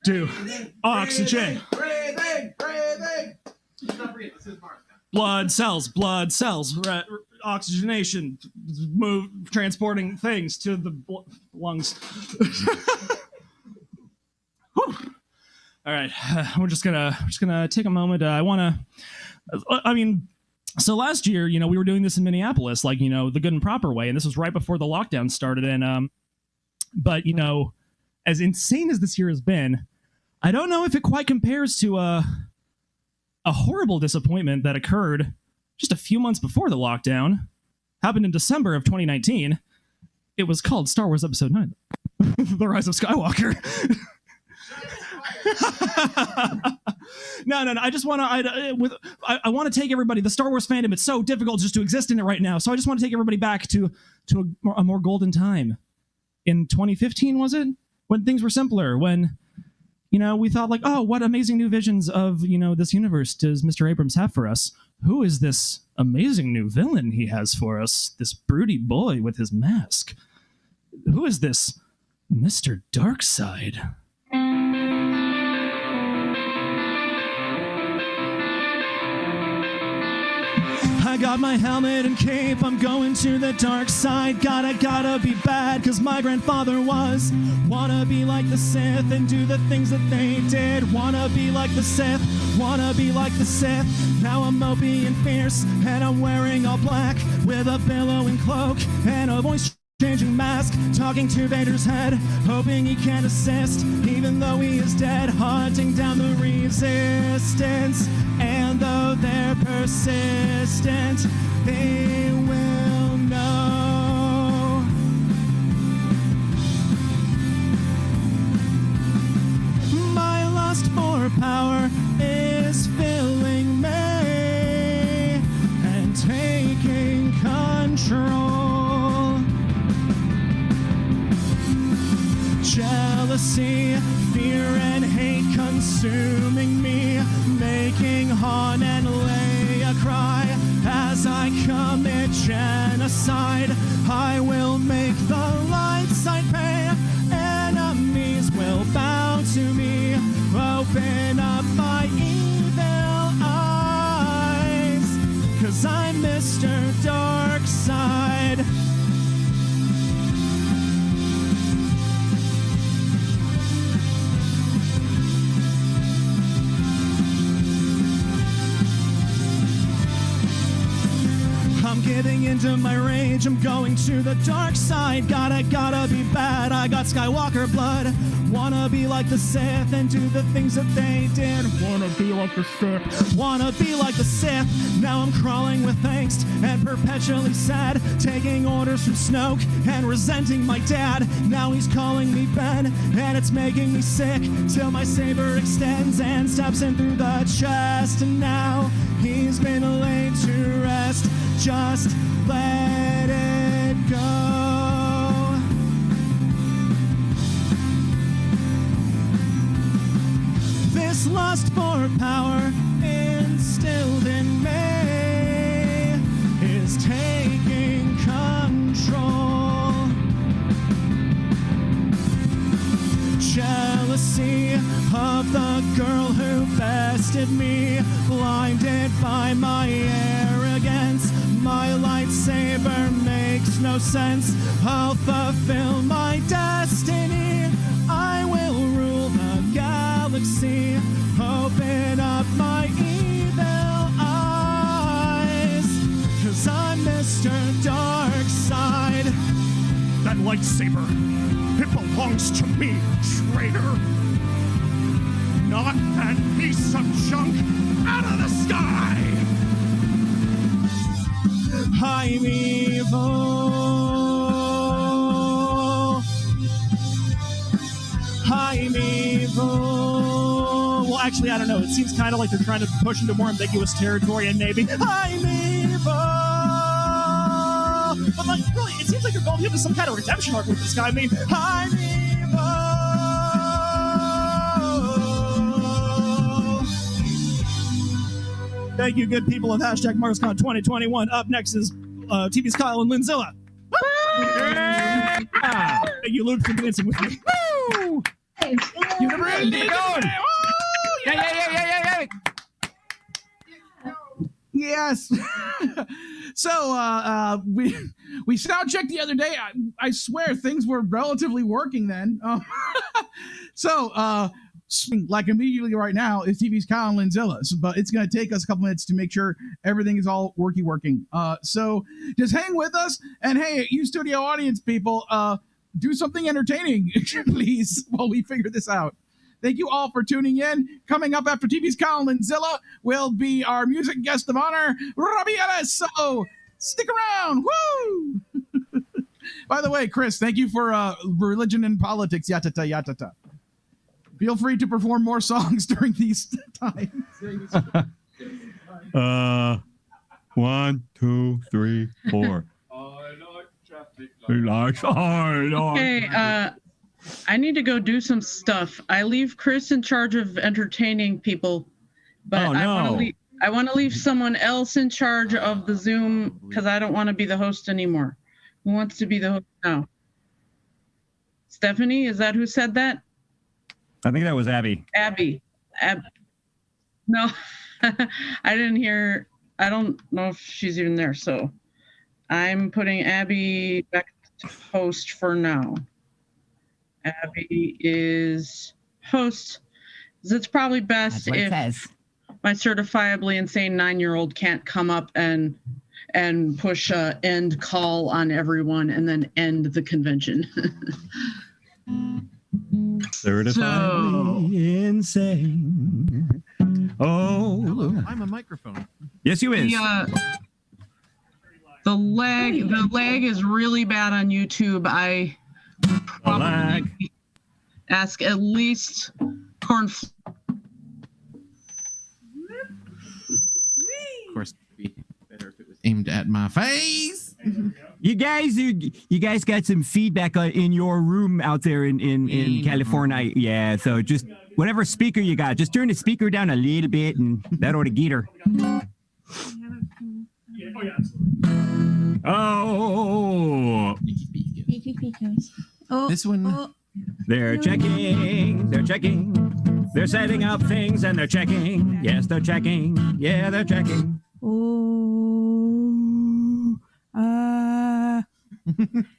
do. Oxygen. Breathing. Don't forget, this is MarsCon. Blood cells, oxygenation, transporting things to the lungs. All right, we're just gonna take a moment. So last year, you know, we were doing this in Minneapolis, like, you know, the good and proper way, and this was right before the lockdown started. And but, you know, as insane as this year has been, I don't know if it quite compares to a horrible disappointment that occurred just a few months before the lockdown. Happened in December of 2019. It was called Star Wars Episode 9, The Rise of Skywalker. No. I just want to. I want to take everybody. The Star Wars fandom. It's so difficult just to exist in it right now. So I just want to take everybody back to a more golden time. in 2015, was it? When things were simpler, when, you know, we thought like, oh, what amazing new visions of, you know, this universe does Mr. Abrams have for us? Who is this amazing new villain he has for us? This broody boy with his mask. Who is this Mr. Darkseid? I got my helmet and cape, I'm going to the dark side. Gotta be bad, cause my grandfather was. Wanna be like the Sith and do the things that they did. Wanna be like the Sith, wanna be like the Sith. Now I'm mopey and fierce, and I'm wearing all black, with a billowing cloak and a voice changing mask, talking to Vader's head, hoping he can assist, even though he is dead, hunting down the resistance. And though they're persistent, they will know. My lust for power is filling me and taking control. Jealousy, fear, and hate consuming me, making Han and Leia cry. As I commit genocide, I will make the light side pay. Enemies will bow to me. Open up my evil eyes, cause I'm Mr. Darkseid. I'm giving into my rage, I'm going to the dark side. Gotta be bad, I got Skywalker blood. Wanna be like the Sith and do the things that they did. Wanna be like the Sith, wanna be like the Sith. Now I'm crawling with angst and perpetually sad, taking orders from Snoke and resenting my dad. Now he's calling me Ben, and it's making me sick, till my saber extends and stabs him through the chest. And now he's been laid to rest. Just let it go. This lust for power instilled in me is taking control. Jealousy of the girl who bested me, blinded by my arrogance. My lightsaber makes no sense. I'll fulfill my destiny. I will rule the galaxy. Open up my evil eyes, cause I'm Mr. Darkseid. That lightsaber, it belongs to me, traitor. Not that piece of junk out of the sky! I'm evil. I'm evil. Well, actually, I don't know. It seems kind of like they're trying to push into more ambiguous territory and maybe I'm evil. But like, really, it seems like they're going into some kind of redemption arc with this guy. I mean, I'm evil. Thank you, good people of hashtag MarsCon 2021. Up next is TV's Kyle and Linzilla. Yeah. Thank you, Luke, for dancing with me. Woo! Hey, you the bridge, keep going. Yeah. Yes. So we sound checked the other day. I swear things were relatively working then. So like immediately right now is TV's Kyle and Linzilla, but it's going to take us a couple minutes to make sure everything is all working. So just hang with us, and hey, you studio audience people, do something entertaining, please, while we figure this out. Thank you all for tuning in. Coming up after TV's Kyle and Linzilla will be our music guest of honor, Robbie Ellis. So stick around. Woo! By the way, Chris, thank you for religion and politics. Yatata yatata. Feel free to perform more songs during these times. 1, 2, 3, 4. I like Jack Okay, I need to go do some stuff. I leave Chris in charge of entertaining people, but I want to leave someone else in charge of the Zoom because I don't want to be the host anymore. Who wants to be the host now? Stephanie, is that who said that? I think that was Abby. Abby. No, I didn't hear. I don't know if she's even there. So I'm putting Abby back to host for now. Abby is host. It's probably best if my certifiably insane 9-year-old can't come up and push a end call on everyone and then end the convention. Certifiably insane. Oh, hello, I'm a microphone. Yes, you is. The lag is really bad on YouTube. I would probably ask at least corn. Of course, it'd be better if it was aimed at my face. You guys got some feedback in your room out there in California. Yeah, so just whatever speaker you got, just turn the speaker down a little bit and that ought to get her. Oh. This one. They're checking. They're checking. They're setting up things and they're checking. Yes, they're checking. Yeah, they're checking.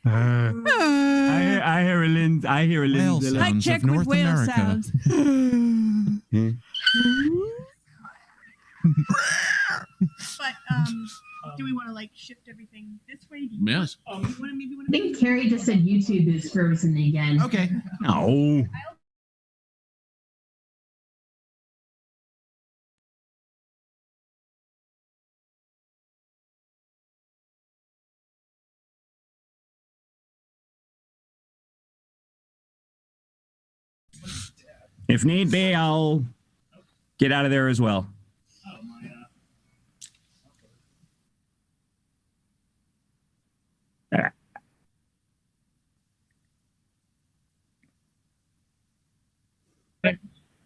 I hear a Lynn. I hear a Lynn. I check with North whale America. sounds. But do we want to like shift everything this way? Yes. I think Carrie just said YouTube is frozen again. Okay. No. If need be, I'll get out of there as well.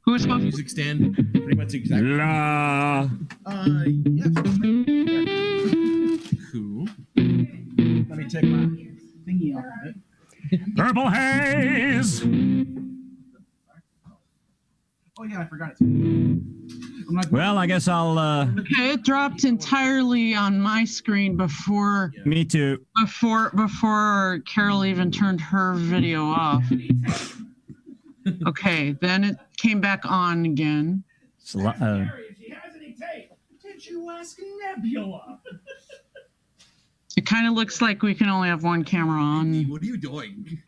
Who's music stand? Pretty much exactly. La. Yes. Cool. Let me take my thingy off of it. Purple haze. Oh yeah, I forgot it. Well, I guess I'll. Okay, it dropped entirely on my screen before. Me too. Before Carol even turned her video off. Okay, then it came back on again. If she has any tape, did you ask Nebula? It kind of looks like we can only have one camera on. What are you doing?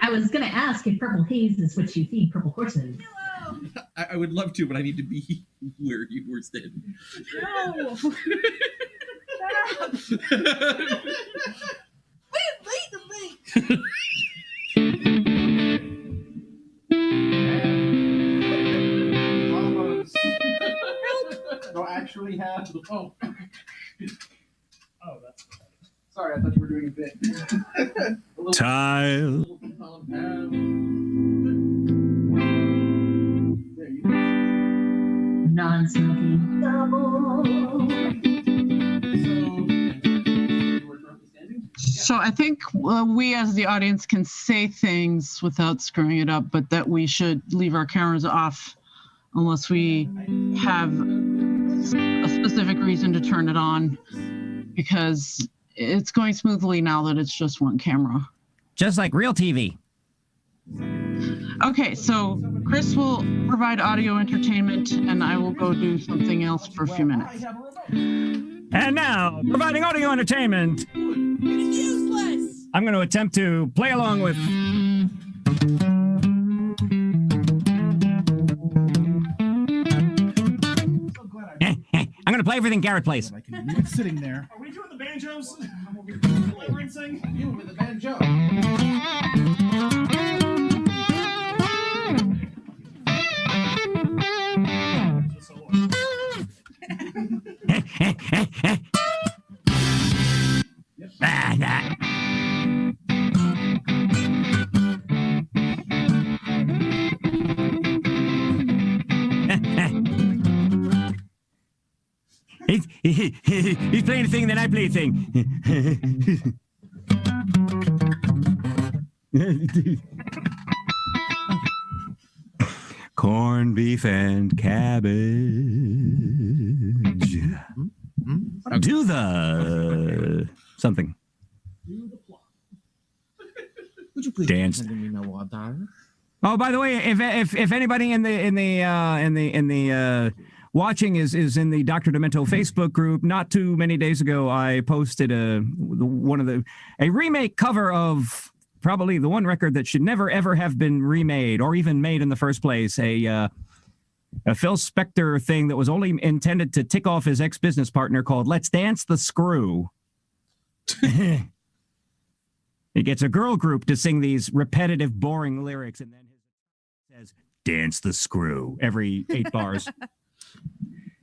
I was going to ask if Purple Haze is what you feed purple horses. I would love to, but I need to be where you were standing. No. Shut up. Wait the link. Almost. Don't actually have. Oh. Oh, that's. Sorry, I thought you were doing a bit. Tile. Non-smoking double. So I think we as the audience can say things without screwing it up, but that we should leave our cameras off unless we have a specific reason to turn it on, because it's going smoothly now that it's just one camera. Just like real TV. Okay, so Chris will provide audio entertainment and I will go do something else for a few minutes. And now, providing audio entertainment. It's useless. I'm going to attempt to play along with. I'm going to play everything Garrett plays. Sitting there. Are we doing the banjos? Rinsing? You with the banjo. He's playing a thing, then I play a thing. Corned beef and cabbage. Do the something. Would you please dance? Me my water? Oh, by the way, if anybody in the watching is in the Dr. Demento Facebook group, not too many days ago, I posted a remake cover of probably the one record that should never ever have been remade or even made in the first place. A Phil Spector thing that was only intended to tick off his ex-business partner called "Let's Dance the Screw." He gets a girl group to sing these repetitive, boring lyrics, and then says, "Dance the Screw," every 8 bars.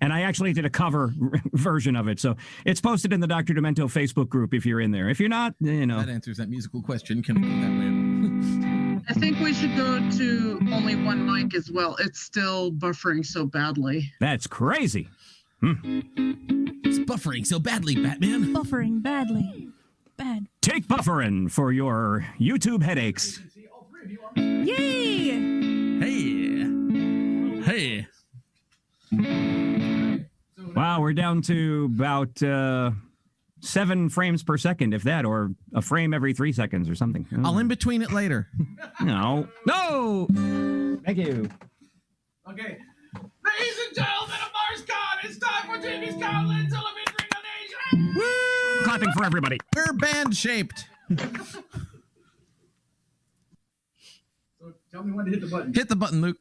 And I actually did a cover version of it. So it's posted in the Dr. Demento Facebook group if you're in there. If you're not, you know. That answers that musical question. Can we go that way? I think we should go to only one mic as well. It's still buffering so badly. That's crazy. It's buffering so badly, Batman. Buffering badly. Bad. Take bufferin for your YouTube headaches. Yay! Hey. Wow, we're down to about 7 frames per second, if that, or a frame every 3 seconds or something. I'll in between it later. No. Thank you. Okay. Ladies and gentlemen of MarsCon, it's time for TV's Scotland Television Nation. Woo! Clapping for everybody. We're band shaped. So tell me when to hit the button. Hit the button, Luke.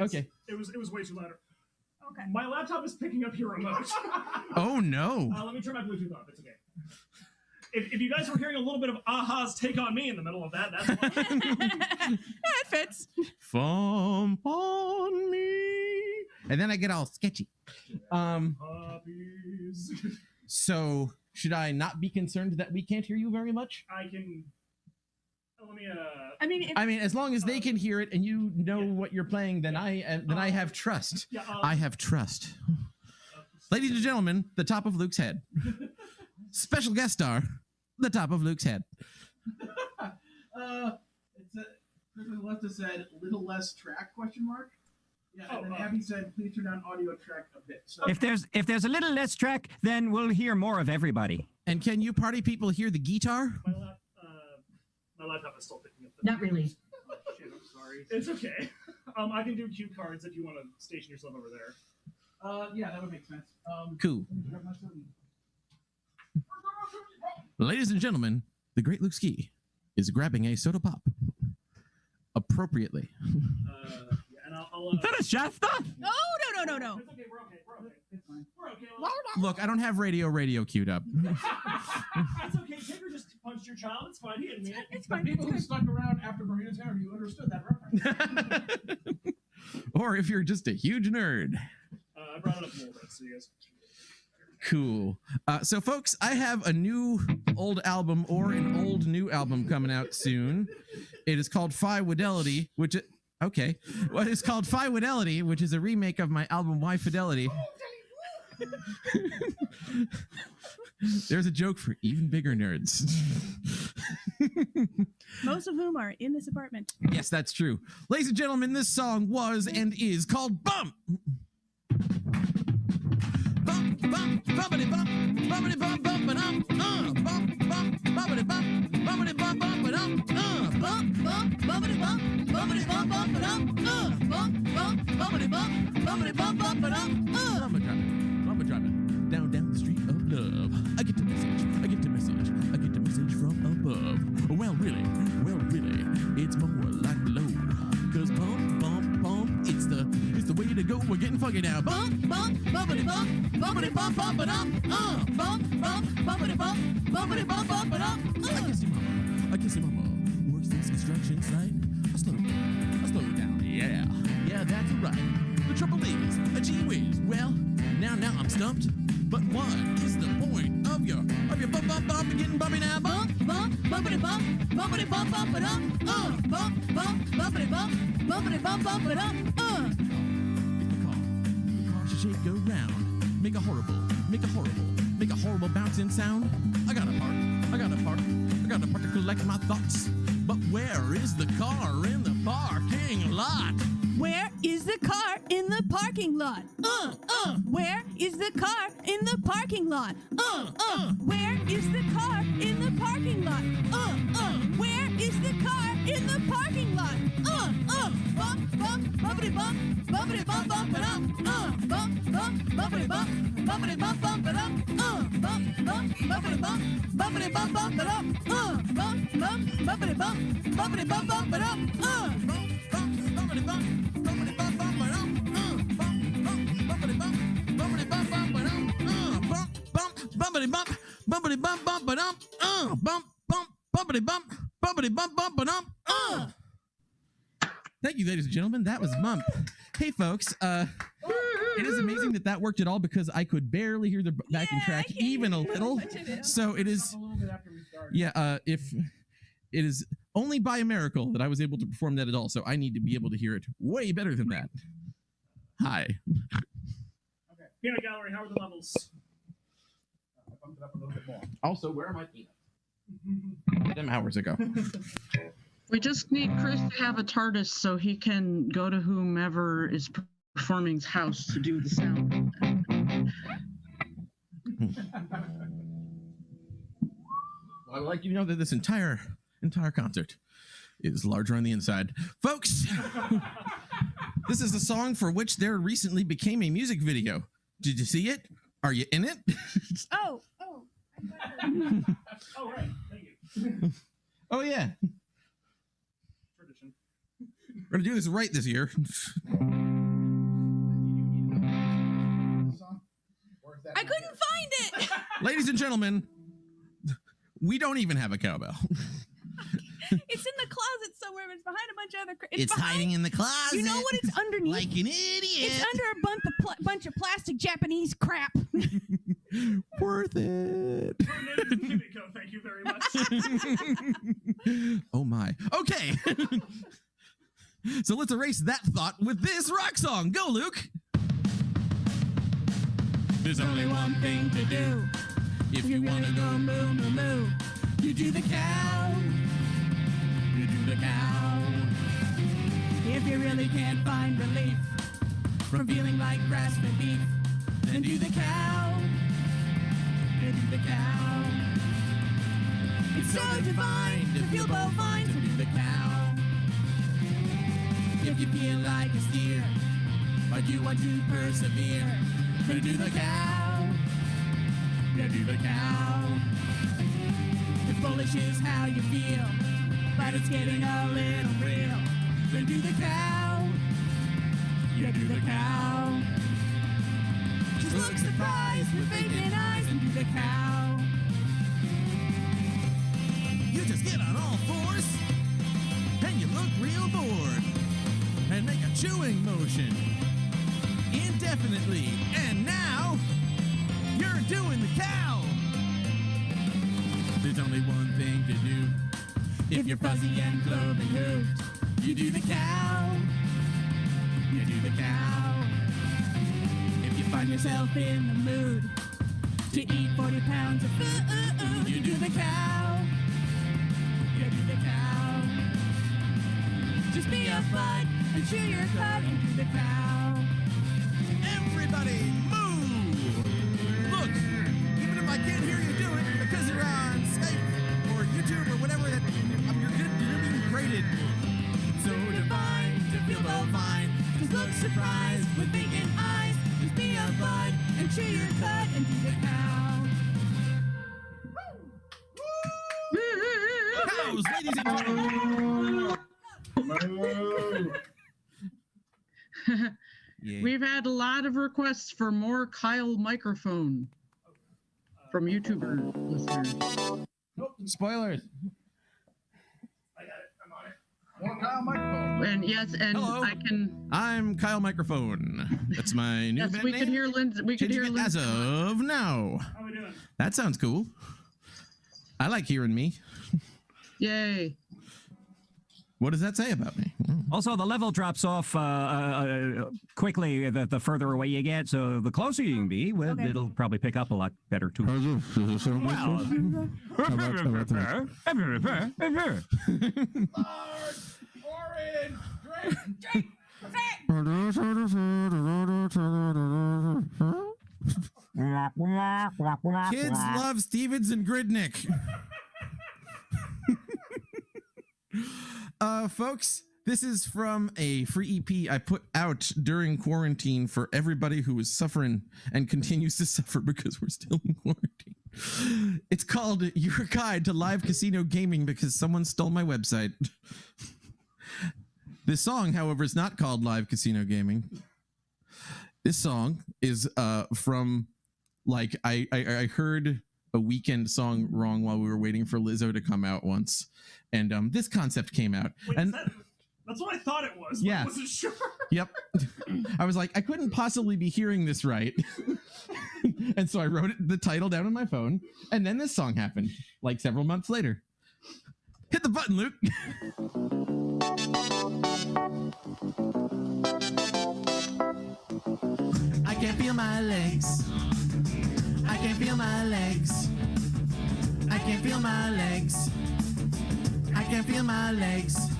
Okay. It was way too loud. Okay. My laptop is picking up your remote. Oh no. Let me turn my Bluetooth off. It's okay. If you guys were hearing a little bit of Aha's Take On Me in the middle of that, that's why. It fits. Fump on me. And then I get all sketchy. Puppies. So should I not be concerned that we can't hear you very much? I can I mean, as long as they can hear it and you know what you're playing, then I have trust. I have trust. Ladies and gentlemen, the top of Luke's head. Special guest star, the top of Luke's head. It's Christmas Left has said little less track ? Yeah, and then Abby said please turn down audio track a bit. So If there's a little less track, then we'll hear more of everybody. And can you party people hear the guitar? My laptop is still picking up. Not really. Oh, shit, I'm sorry. It's okay. I can do cue cards if you want to station yourself over there. Yeah, that would make sense. Cool. Ladies and gentlemen, the great Luke Ski is grabbing a soda pop appropriately. And I'll Is that a Shasta? No. It's okay. We're okay. It's fine. We're okay. Look, I don't have radio queued up. It's okay. Tigger just punched your child. It's fine. He didn't mean it. It's fine. People who stuck around after Bermuda Town, you understood that reference. Or if you're just a huge nerd. I brought it up a little bit, so you guys. Cool. So, folks, I have a new old album or an old new album coming out soon. It is called Fidelity, which is okay. Well, it's called Fidelity, which is a remake of my album Why Fidelity. There's a joke for even bigger nerds. Most of whom are in this apartment. Yes, that's true. Ladies and gentlemen, this song was and is called Bump. Bump, bump, bumpity bump, bumpity bump, bump, bump, bump, bump, bumpity bump, bumpity bump, bump, bump, bump, bump, bumpity bump, bumpity bump, bump, bump, bump, bumpity bump, bumpity bump, bump, bump, Mama driving down the street of love. I get the message from above. Well, really, it's more like below. 'Cause bump, bump, bump, it's the way to go. We're getting funky now. Bump, bump, bumpity bump, bumpity bump, bump, bump, bump, bump, bumpity bump, bumpity bump, bump, bump. I can see mama works this construction site. I slow it down. Yeah, that's right. The trouble is, gee whiz. Well, now I'm stumped. But what is the point of your bump, bump, bump, and getting bumpy now? Bump, bump, bumpity bump, bumpity bump, bump, bump, bump, bump, bumpity bump, bumpity bump, bump, bump, the car should shake around, make a horrible bouncing sound. I gotta park to collect my thoughts. But where is the car in the parking lot? Where is the car in the parking lot? Where is the car in the parking lot? Where is the car in the parking lot? Where is the car in the parking lot? Bump, bump, bumpity bump, bumpity bump, bump, bump, bump, bumpity bump, bumpity bump, bump, bump, bump, bumpity bump, bumpity bump, bump, bump, bump, bumpity bump, bumpity bump, bump, bump, bumpity bump, bumpity bump, bump, bumpity bump, bumpity bump, bump, bumpity bump, bumpity bump, bump, bump, bumpity bump, bumpity bump, bump, bump. Thank you, ladies and gentlemen. That was Mump. Hey, folks. It is amazing that worked at all because I could barely hear the backing track even a little. So it is. If it is only by a miracle that I was able to perform that at all. So I need to be able to hear it way better than that. Hi. Okay. Peanut gallery. How are the levels? I bumped it up a little bit more. Also, where are my peanuts? Them hours ago. We just need Chris to have a TARDIS so he can go to whomever is performing's house to do the sound. Well, I would like you to know that this entire concert is larger on the inside. Folks, this is a song for which there recently became a music video. Did you see it? Are you in it? Oh. Oh, right. Thank you. Oh, yeah. Tradition. We're going to do this right this year. I couldn't find it. Ladies and gentlemen, we don't even have a cowbell. It's in the closet somewhere, but it's behind a bunch of other. It's hiding in the closet. You know what it's underneath? Like an idiot. It's under a bunch of plastic Japanese crap. Worth it. Kimiko, thank you very much. Oh my. Okay. So let's erase that thought with this rock song. Go, Luke. There's only one thing to do. If you want to go moo, moo, moo, you do the cow. You do the cow. If you really can't find relief from feeling like grass-fed beef, then do the cow. You do the cow. It's so divine to feel bovine, so do the cow. If you feel like a steer, but you want to persevere, then do the cow. Yeah, do the cow. If bullish is how you feel, but it's getting a little real, then do the cow. Yeah, do the cow. Just look surprised with vacant eyes and do the cow. You just get on all fours and you look real bored and make a chewing motion indefinitely, and now you're doing the cow. There's only one thing to do. If you're fuzzy and cloven hoofed, you do the cow. You do the cow. If you find yourself in the mood to eat 40 pounds of food, you do the cow. You do the cow. Just be a bud and chew your cud and do the cow. Everybody move! Look, even if I can't hear you do it because you're on Skype or YouTube or whatever, you're being graded. So divine to feel bovine. Just look surprised with vacant eyes. Just be a bud and chew your cud and do the cow. Cows, ladies and gentlemen. Yeah. We've had a lot of requests for more Kyle microphone from YouTuber listeners. Spoilers. I got it. I'm on it. More Kyle microphone. And yes, and hello. I'm Kyle Microphone. That's my new yes, band we name. could hear Lindsay. We could hear Changing it as Lindsay. of now. How we doing? That sounds cool. I like hearing me. Yay. What does that say about me? Also, the level drops off quickly the further away you get, so the closer you can be, well, it'll probably pick up a lot better, too. Kids love Stevens and Gridnick. Folks, this is from a free EP I put out during quarantine for everybody who is suffering and continues to suffer because we're still in quarantine. It's called Your Guide to Live Casino Gaming because someone stole my website. This song, however, is not called Live Casino Gaming. This song is from, like, I heard a Weekend song wrong while we were waiting for Lizzo to come out once, and this concept came out. Wait, and that's what I thought it was. But yeah, I wasn't sure. Yep. I was like, I couldn't possibly be hearing this right, and so I wrote the title down on my phone, and then this song happened, like several months later. Hit the button, Luke. I can't feel my legs. I can't feel my legs. I can't feel my legs. I can't feel my legs.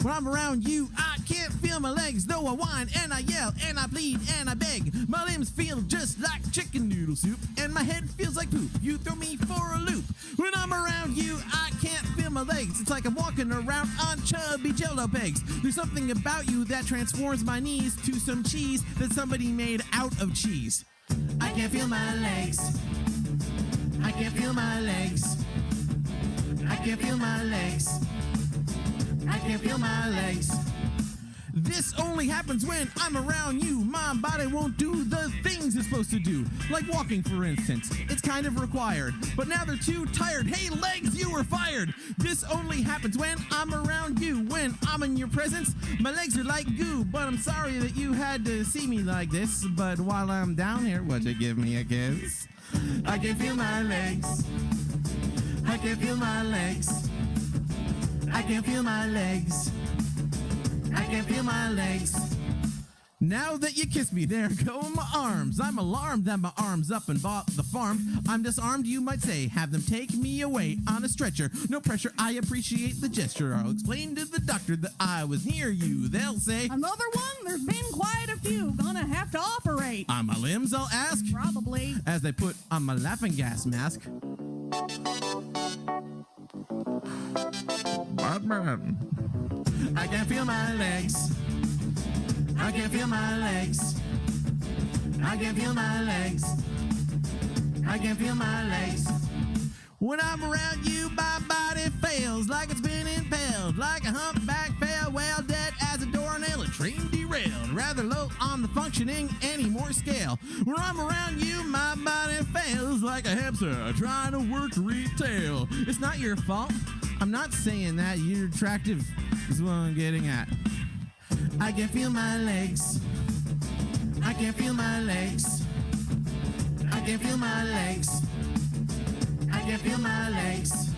When I'm around you, I can't feel my legs. Though I whine and I yell and I bleed and I beg. My limbs feel just like chicken noodle soup, and my head feels like poop. You throw me for a loop. When I'm around you, I can't feel my legs. It's like I'm walking around on chubby Jell-O pegs. There's something about you that transforms my knees to some cheese that somebody made out of cheese. I can't feel my legs. I can't feel my legs. I can't feel my legs. I can't feel my legs. This only happens when I'm around you. My body won't do the things it's supposed to do. Like walking, for instance. It's kind of required. But now they're too tired. Hey, legs, you were fired. This only happens when I'm around you. When I'm in your presence, my legs are like goo. But I'm sorry that you had to see me like this. But while I'm down here, would you give me a kiss? I can feel my legs. I can feel my legs. I can feel my legs. I can feel my legs. Now that you kiss me, there go my arms. I'm alarmed that my arm's up and bought the farm. I'm disarmed, you might say. Have them take me away on a stretcher. No pressure, I appreciate the gesture. I'll explain to the doctor that I was near you. They'll say, another one? There's been quite a few. Gonna have to operate. On my limbs, I'll ask. Probably. As they put on my laughing gas mask. Batman. I can feel my legs. I can feel my legs. I can feel my legs. I can feel my legs. When I'm around you, my body fails like it's been impaled, like a humpback fail, well dead as a doornail, a train derailed, rather low on the functioning anymore scale. When I'm around you, my body fails like a hamster trying to work retail. It's not your fault. I'm not saying that. You're attractive is what I'm getting at. I can feel my legs. I can feel my legs. I can feel my legs. I can feel my legs.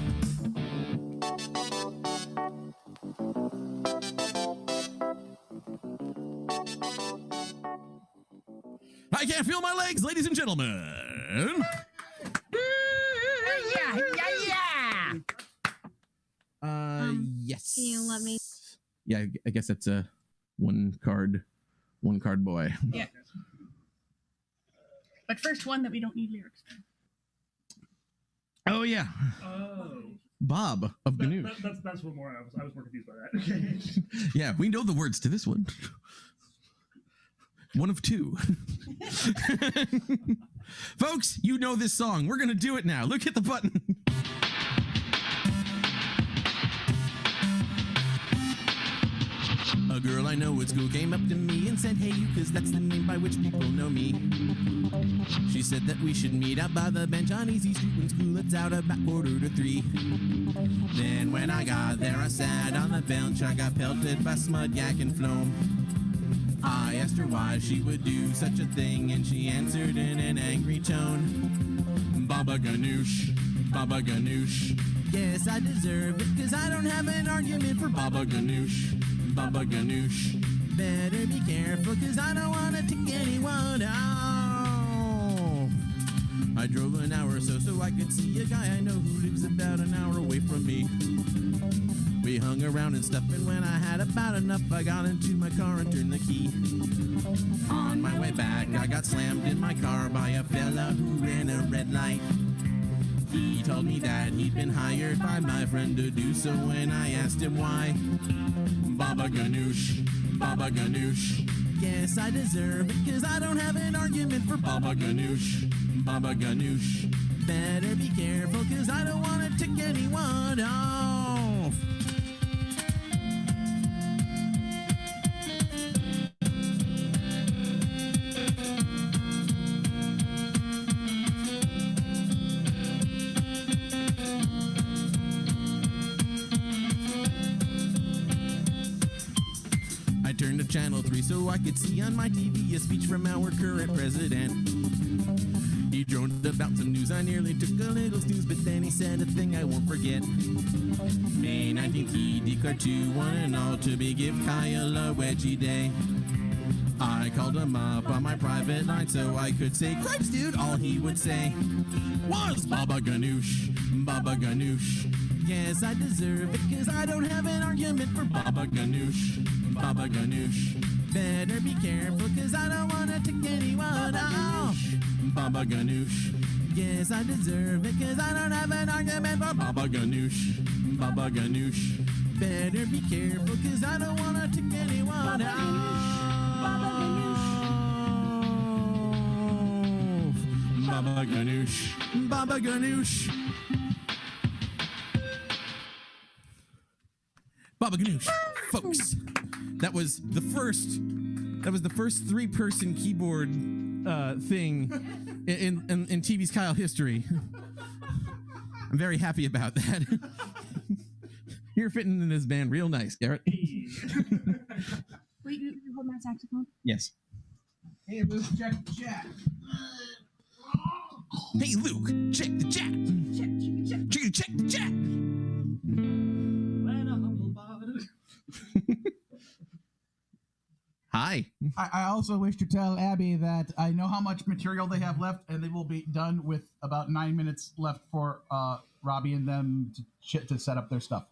I can't feel my legs, ladies and gentlemen. Yes. Can you let me? Yeah, I guess that's a one card boy. Yeah. But first one that we don't need lyrics for. Oh yeah. Oh. Bob of Gnu. That's what more I was more confused by that. Yeah, we know the words to this one. One of two. Folks, you know this song. We're gonna do it now. Look at the button. A girl I know at school came up to me and said, hey, you, cause that's the name by which people know me. She said that we should meet out by the bench on Easy Street when school lets out about 2:45. Then when I got there, I sat on the bench. I got pelted by smut, yak, and phloem. I asked her why she would do such a thing, and she answered in an angry tone, Baba Ganoush, Baba Ganoush. Yes, I deserve it, cause I don't have an argument for Baba Ganoush. Baba Ganoush. Better be careful, cause I don't want to tick anyone off. I drove an hour or so I could see a guy I know who lives about an hour away from me. We hung around and stuff, and when I had about enough, I got into my car and turned the key. On my way back, I got slammed in my car by a fella who ran a red light. He told me that he'd been hired by my friend to do so when I asked him why. Baba Ganoush, Baba Ganoush. Yes, I deserve it, cause I don't have an argument for Baba Ganoush, Baba Ganoush. Better be careful, cause I don't want to tick anyone off. Turned to channel 3 so I could see on my TV a speech from our current president. He droned about some news. I nearly took a little snooze, but then he said a thing I won't forget. May 19th, he declared to one and all to be give Kyle a wedgie day. I called him up on my private line so I could say, cripes, dude, all he would say was Baba Ganoush, Baba Ganoush. Yes, I deserve it, cause I don't have an argument for Baba Ganoush, Baba Ganoush. Better be careful, cause I don't want to tick anyone off. Baba Ganoush. Yes, I deserve it, cause I don't have an argument for Baba Ganoush, Baba Ganoush. Better be careful, cause I don't want to tick anyone off. Baba Ganoush, Baba Ganoush. Baba Ganoush, folks. That was the first 3-person keyboard thing in TV's Kyle history. I'm very happy about that. You're fitting in this band real nice, Garrett. Wait, you hold my saxophone? Yes. Hey, Luke, check the chat. Hey, Luke, check the chat. Check the chat. Hi. I also wish to tell Abby that I know how much material they have left, and they will be done with about 9 minutes left for Robbie and them to set up their stuff.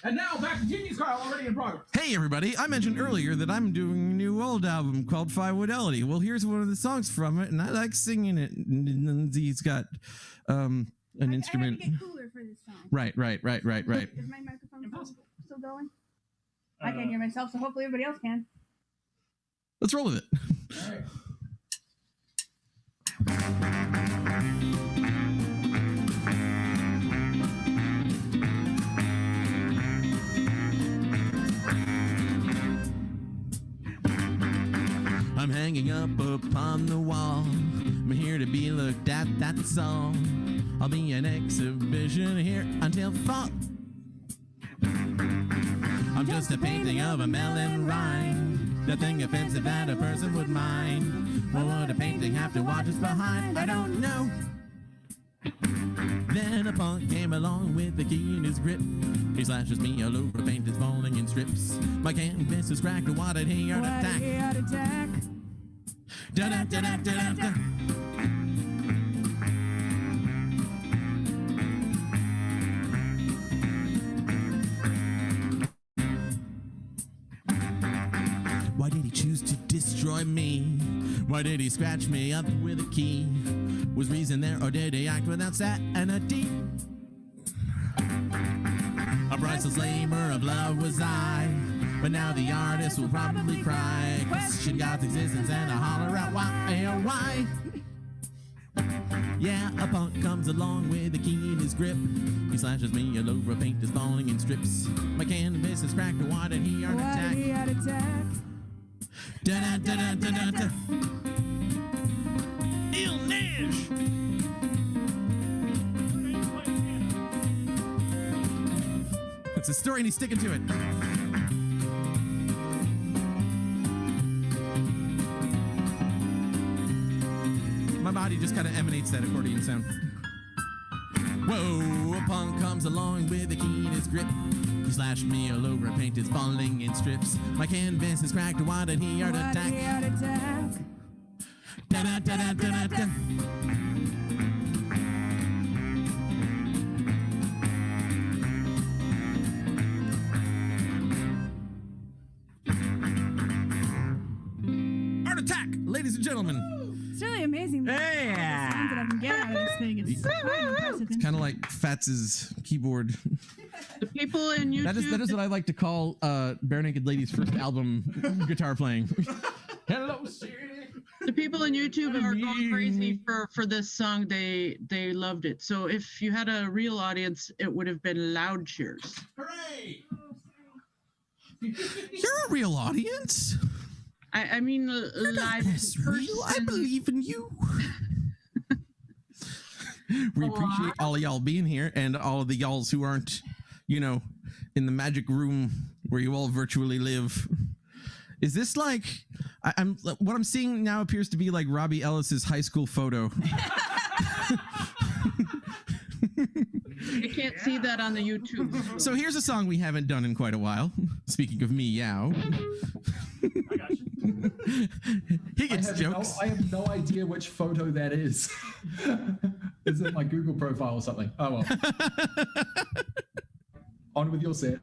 And now back to TV's Kyle, already in progress. Hey, everybody. I mentioned earlier that I'm doing a new old album called Fidelity. Well, here's one of the songs from it, and I like singing it. And he's got an instrument. I have to get cooler for this song. Right. Is my microphone still going? I can't hear myself, so hopefully everybody else can. Let's roll with it. All right. I'm hanging up upon the wall. I'm here to be looked at, that's all. I'll be an exhibition here until fall. I'm just a painting of a melon rind. Nothing offensive that a person would mind. What would a painting have to watch us behind? I don't know. Then a punk came along with the key in his grip. He slashes me all over, paint is falling in strips. My canvas is cracked, what did he heart attack? Da-da-da-da-da-da. Why did he choose to destroy me? Why did he scratch me up with a key? Was reason there, or did he act without sanity? A priceless labor of love was I, but now the artist will probably cry. Question God's existence and a holler out why, oh why? Yeah, a punk comes along with a key in his grip. He slashes me all over, paint is falling in strips. My canvas is cracked, why did he heart attack? Da-da-da-da-da-da-da. Il neige! It's a story and he's sticking to it. My body just kind of emanates that accordion sound. Whoa, a punk comes along with a key in his grip. He slashed me all over, paint is falling in strips. My canvas is cracked, why did he heart attack? Da-da-da-da-da-da. Art attack, ladies and gentlemen. It's really amazing. The sounds that I can get out of this thing. It's quite impressive. It's kind of like Fats's keyboard. The people in YouTube. That is what I like to call Bare Naked Lady's first album guitar playing. Hello, Siri. The people in YouTube are going crazy for this song. They loved it. So if you had a real audience, it would have been loud cheers. Hooray! You're a real audience. I mean, live real. I believe in you. We appreciate all of y'all being here and all of the y'alls who aren't, in the magic room where you all virtually live. Is this like what I'm seeing now appears to be like Robbie Ellis's high school photo? I can't see that on the YouTube. So here's a song we haven't done in quite a while. Speaking of meow. He gets jokes. I have no idea which photo that is. Is it my Google profile or something? Oh well. On with your set.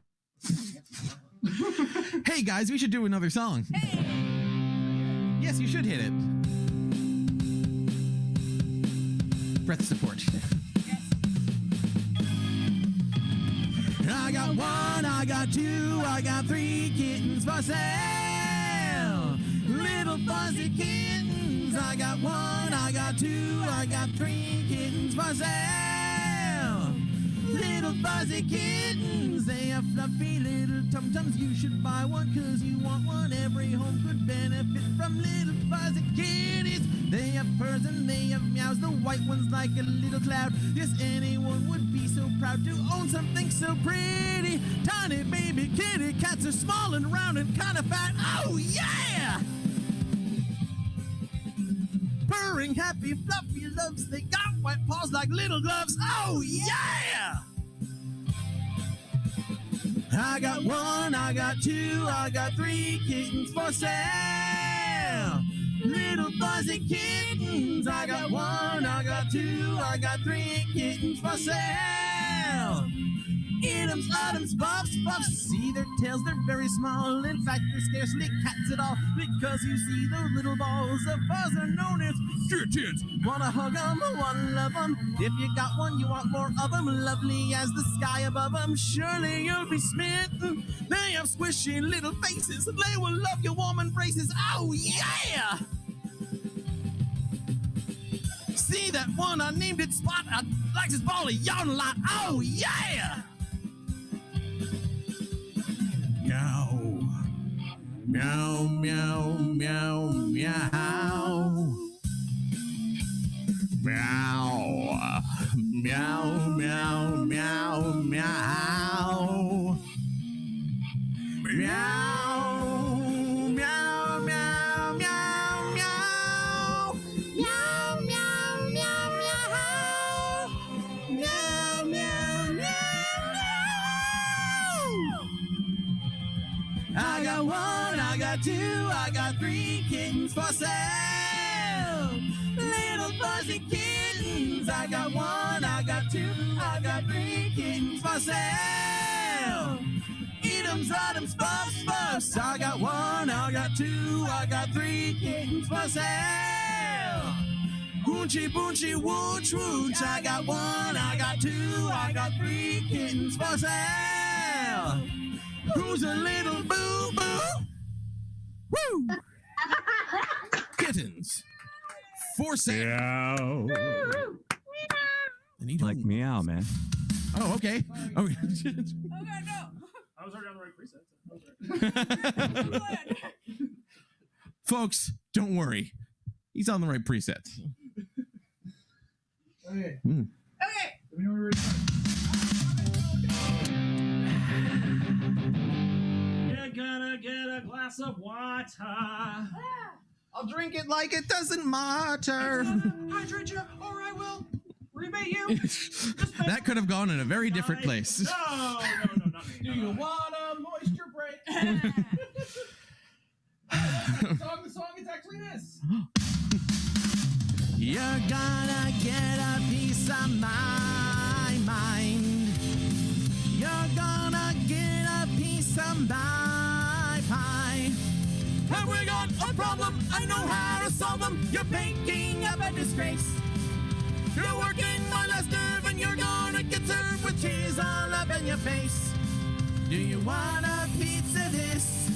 Hey guys, we should do another song. Hey. Yes, you should hit it. Breath support. I got 1, I got 2, I got 3 kittens for sale. Little fuzzy kittens. I got 1, I got 2, I got 3 kittens for sale. Little fuzzy kittens, they have fluffy little tum-tums. You should buy one 'cause you want one. Every home could benefit from little fuzzy kitties. They have purrs and they have meows, the white one's like a little cloud. Yes, anyone would be so proud to own something so pretty. Tiny baby kitty cats are small and round and kind of fat. Oh yeah! Purring, happy, fluffy loves. They got white paws like little gloves. Oh yeah! I got one, I got two, I got three kittens for sale. Little fuzzy kittens. I got one, I got two, I got three kittens for sale. Idums, utums, buffs, puffs. See their tails, they're very small. In fact, they're scarcely cats at all, because you see those little balls of fuzz are known as kittens. Wanna hug them, wanna love them. If you got one, you want more of them. Lovely as the sky above them, surely you'll be smitten. They have squishy little faces, they will love your warm embraces. Oh yeah! See that one, I named it Spot. I likes his ball, he yawn a lot. Oh yeah! Meow, meow, meow, meow, meow. Meow, meow, meow, meow, meow. Meow, meow, meow, meow, meow. Meow, meow, meow, meow. Meow, meow, meow, meow. I got one, I got two, I got three kittens for sale. Little fuzzy kittens. I got one, I got two, I got three kittens for sale. Idums, utums, buffs, buffs. I got one, I got two, I got three kittens for sale. Woonchy, boochy, wooch, wooch. I got one, I got two, I got three kittens for sale. Who's a little boo-boo? Woo! Kittens. For sale. Like meow, man. Oh, okay. Oh, Oh God, no. I was already on the right preset. folks, don't worry. He's on the right presets. Okay. Mm. Okay. Let me know when we're ready. You're gonna get a glass of water. I'll drink it like it doesn't matter. Hydrate you, or I will rebate you. That could have gone in a very different place. No, not me. Do you want a moisture break? The song is actually this. You're gonna get a piece of my mind. You're gonna get a piece of my pie. Have we got a problem? I know how to solve them. You're making up a disgrace. You're working my last nerve and you're gonna get served with cheese all up in your face. Do you want a piece of this?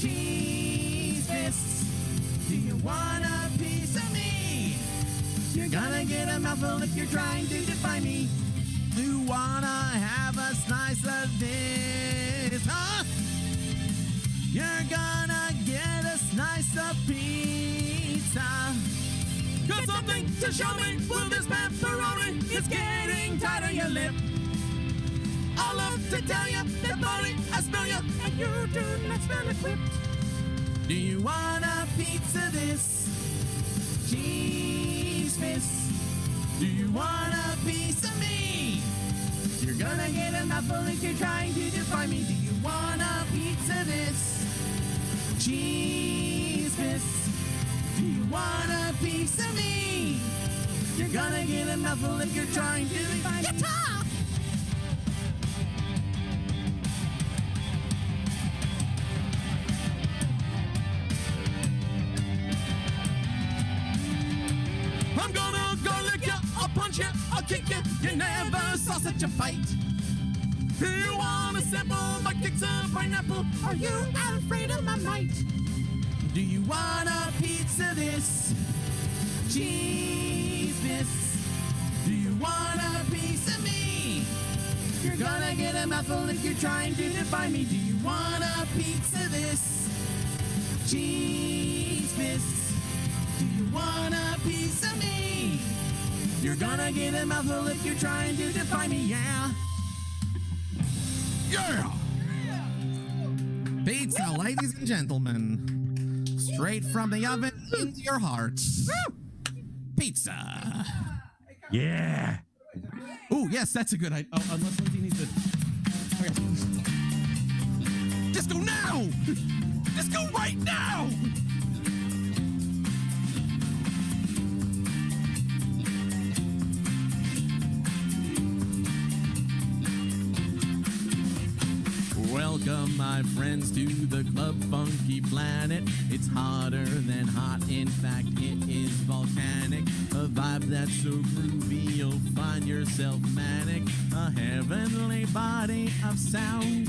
Cheese fists. Do you want a piece of me? You're gonna get a mouthful if you're trying to define me. Do you wanna have a slice of this? Huh? You're gonna get a slice of pizza. Got something to show me? Well, this pepperoni is getting tight on your lip. I love to tell you that body I smell you, and you do not smell equipped. Do you want a piece of this? Cheese fist. Do you want a piece of me? You're gonna get a mouthful if you're trying to define me. Do you want a piece of this? Cheese fist. Do you want a piece of me? You're gonna get a mouthful if you're trying to define me. I'm gonna go lick you, I'll punch you, I'll kick you. You never saw such a fight. Do you wanna sample my kicks of pineapple? Are you afraid of my might? Do you want a piece of this? Cheese fist. Do you want a piece of me? gonna get a mouthful if you're trying to define me. Do you want a piece of this cheese fist? Do you want a piece of me? You're gonna get a mouthful if you're trying to define me, yeah. Yeah! Pizza, ladies and gentlemen. Straight from the oven into your hearts. Pizza. Yeah. Oh, yes, that's a good idea. Oh, unless Lindsay needs to. Okay. Disco now! Disco right now! Welcome, my friends, to the Club Funky Planet. It's hotter than hot. In fact, it is volcanic. A vibe that's so groovy, you'll find yourself manic. A heavenly body of sound.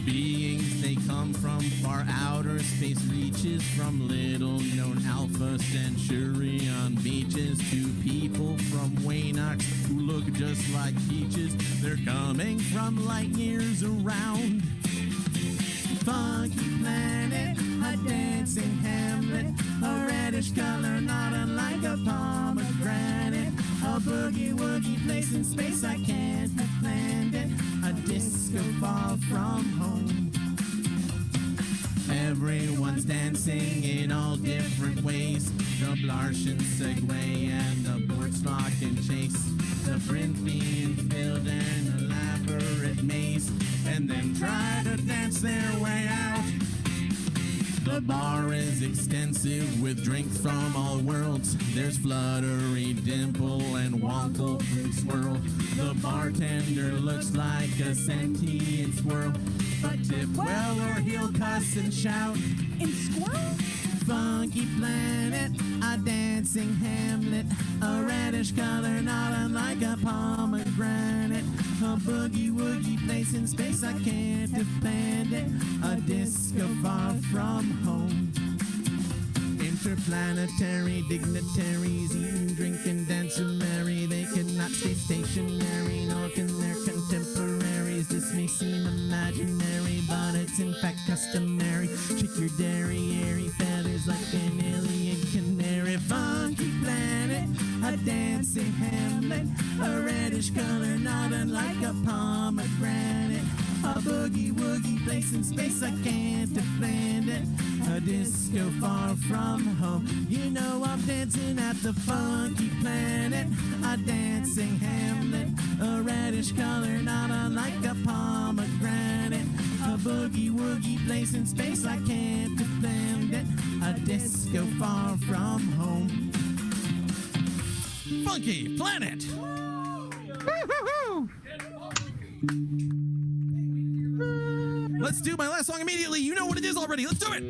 Beings, they come from far outer space reaches, from little-known Alpha Centaurian beaches to people from Waynox who look just like peaches. They're coming from light years around. Funky planet, a dancing hamlet, a reddish color not unlike a pomegranate, a boogie-woogie place in space I can't have planned it, a disco far from home. Everyone's dancing in all different ways. The Blartian segue and the Bortzlock and chase. The print being filled in an elaborate maze. And then try to dance their way out. The bar is extensive with drinks from all worlds. There's Fluttery, Dimple, and Wonkle Fruit Swirl. The bartender looks like a sentient squirrel. But tip well or he'll cuss and shout. In squirrel? Funky planet, a dancing hamlet, a reddish color not unlike a pomegranate, a boogie-woogie place in space I can't have planned it, a disco far from home. Interplanetary dignitaries eat and drink and dance and marry. They cannot stay stationary, nor can their contemporaries. This may seem imaginary, but it's in fact customary. Shake your dairy, airy feathers like an alien canary. Funky planet, a dancing hamlet, a reddish color not unlike a pomegranate, a boogie-woogie place in space I can't have planned it, a disco far from home. You know I'm dancing at the funky planet, a dancing hamlet, a reddish color not unlike a pomegranate, a boogie-woogie place in space I can't have planned it, a disco far from home. Funky planet! Let's do my last song immediately. You know what it is already. Let's do it.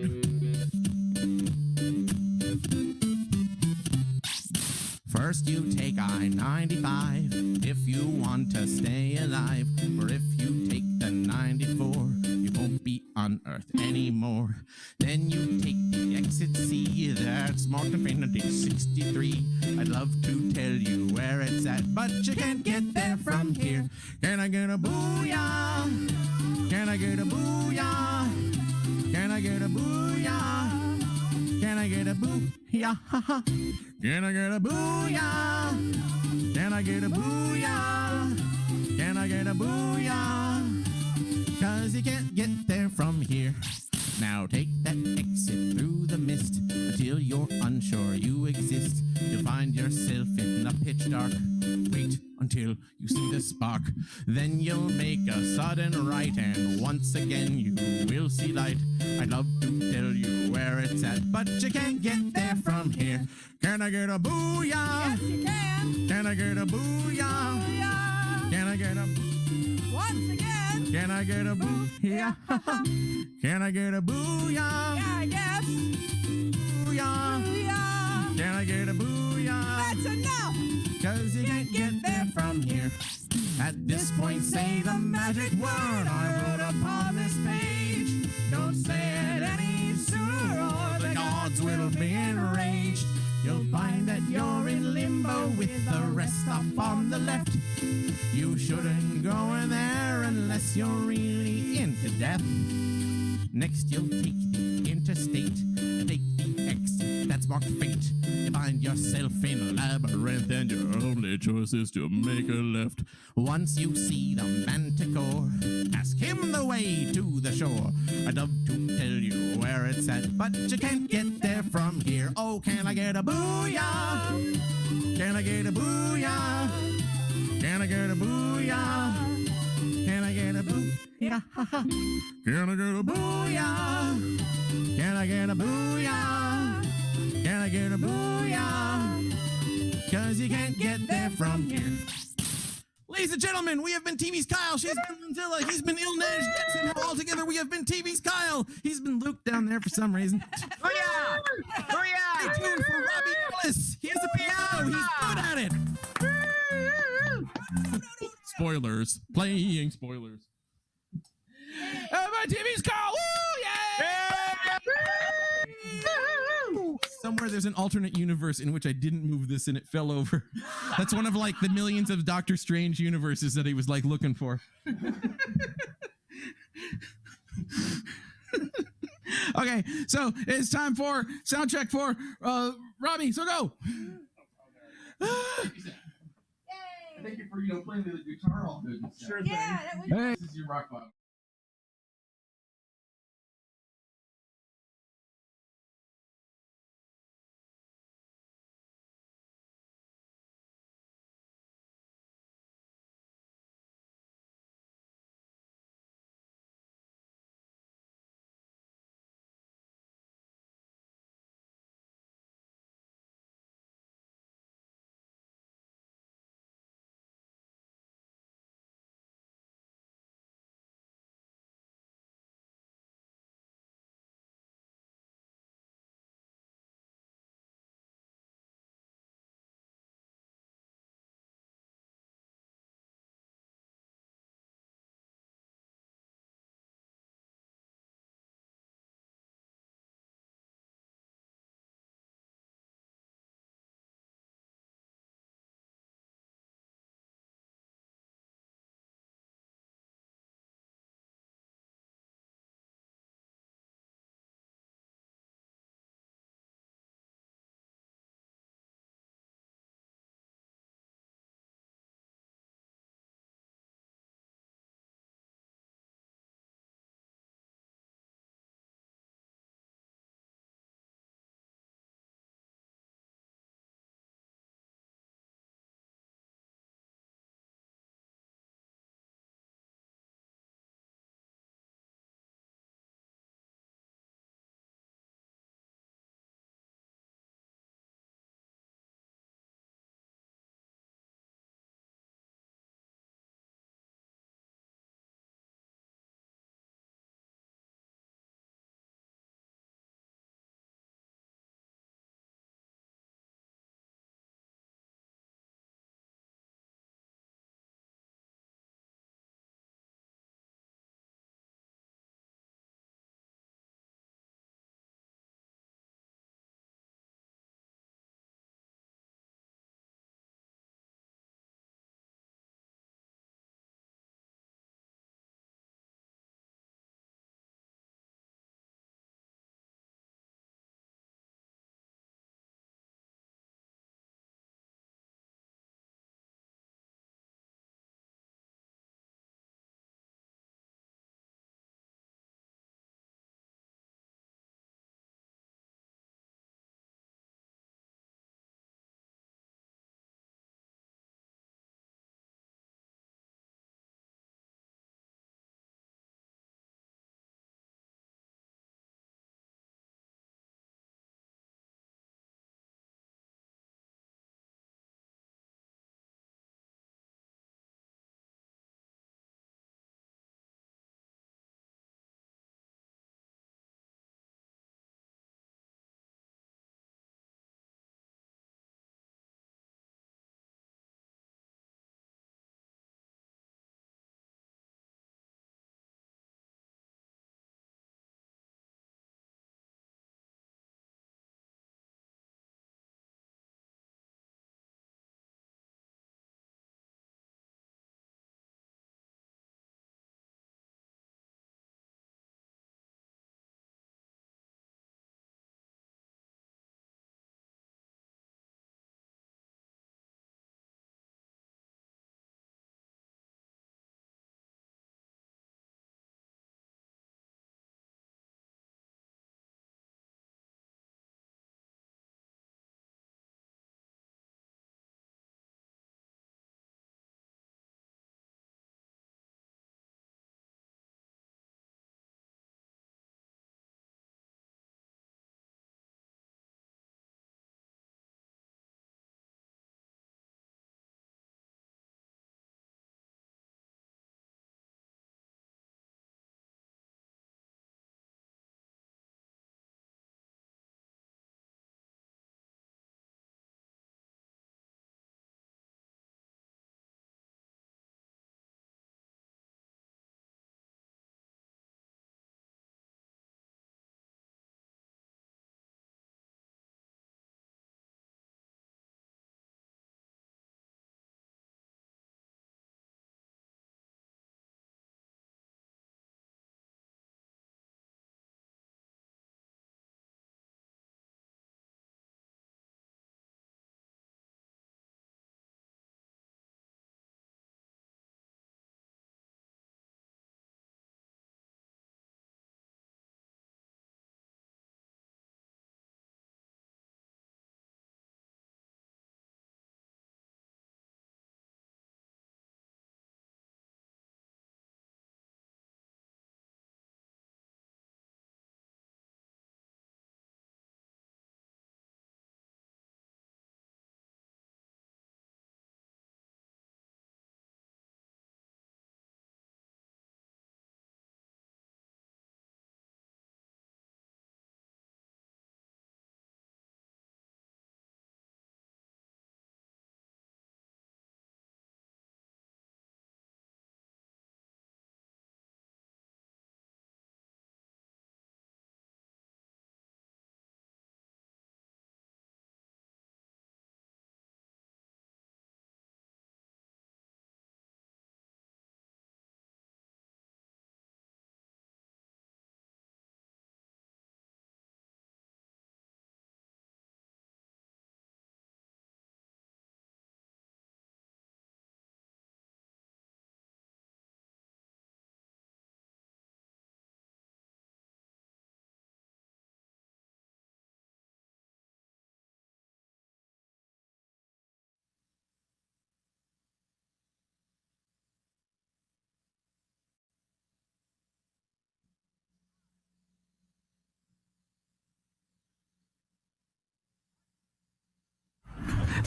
First you take I-95 if you want to stay alive. Or if you take the 94, you won't be on Earth anymore. Then you take the exit C, that's marked Infinity 63. I'd love to tell you where it's at, but you can't get there from here. Can I get a booyah? Can I get a booyah? Can I get a booyah? Can I get a booyah? Can I get a booyah? Can I get a booyah? Can I get a booyah? 'Cause you can't get there from here. Now take that exit through the mist until you're unsure you exist. You'll find yourself in the pitch dark. Wait until you see the spark. Then you'll make a sudden right, and once again you will see light. I'd love to tell you where it's at, but you can't get there from here. Can I get a booyah? Yes, you can. Can I get a booyah? Booyah. Can I get a... Once again. Can I get a booyah? Can I get a booyah? Yeah, I guess. Booyah. Booyah. Can I get a booyah? That's enough. 'Cause you can't get there from here. At this point, say the magic word I wrote upon this page. Don't say it any sooner or the gods will be enraged. You'll find that you're in limbo with the rest up on the left. You shouldn't go in there unless you're really into death. Next you'll take the interstate, take the exit that's marked fate. You find yourself in a labyrinth and your only choice is to make a left. Once you see the manticore, ask him the way to the shore. I'd love to tell you where it's at, but you can't get there from here. Oh, can I get a booyah? Can I get a booyah? Can I get a booyah? Can I get a booyah? Can I get a booyah? Can I get a booyah? Can I get a booyah? 'Cause you can't get there from here. Ladies and gentlemen, we have been TV's Kyle. She's been Manzilla. He's been Ilnej Jetson. All together, we have been TV's Kyle. He's been Luke down there for some reason. Booyah! Booyah! Stay tuned for Robbie Ellis. He has a piano. He's good at it. Spoilers. Playing spoilers. My TV's Kyle. Woo! Yay! Somewhere there's an alternate universe in which I didn't move this and it fell over. That's one of like the millions of Doctor Strange universes that he was like looking for. Okay, so it's time for sound check for Robbie. So go. Thank you for playing the guitar all good. Sure thing. Yeah, that was. Hey. This is your rock bottom.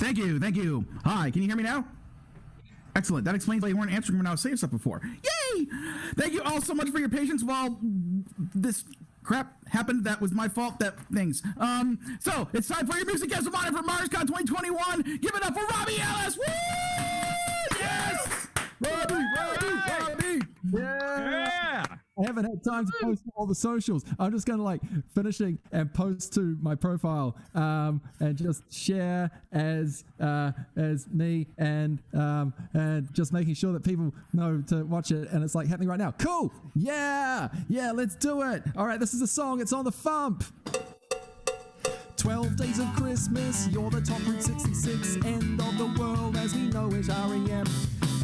Thank you. Hi, can you hear me now? Excellent. That explains why you weren't answering when I was saying stuff before. Yay! Thank you all so much for your patience while this crap happened. That was my fault. So it's time for your music guest of honor for MarsCon 2021. Give it up for Robbie Ellis. Woo! Yes! Robbie! Yeah! I haven't had time to post all the socials. I'm just gonna finishing and post to my profile and just share as me and just making sure that people know to watch it, and it's happening right now. Cool. Yeah, let's do it. All right, this is a song. It's on the Thump. 12 days of Christmas, you're the top Route 66, end of the world as we know it, REM.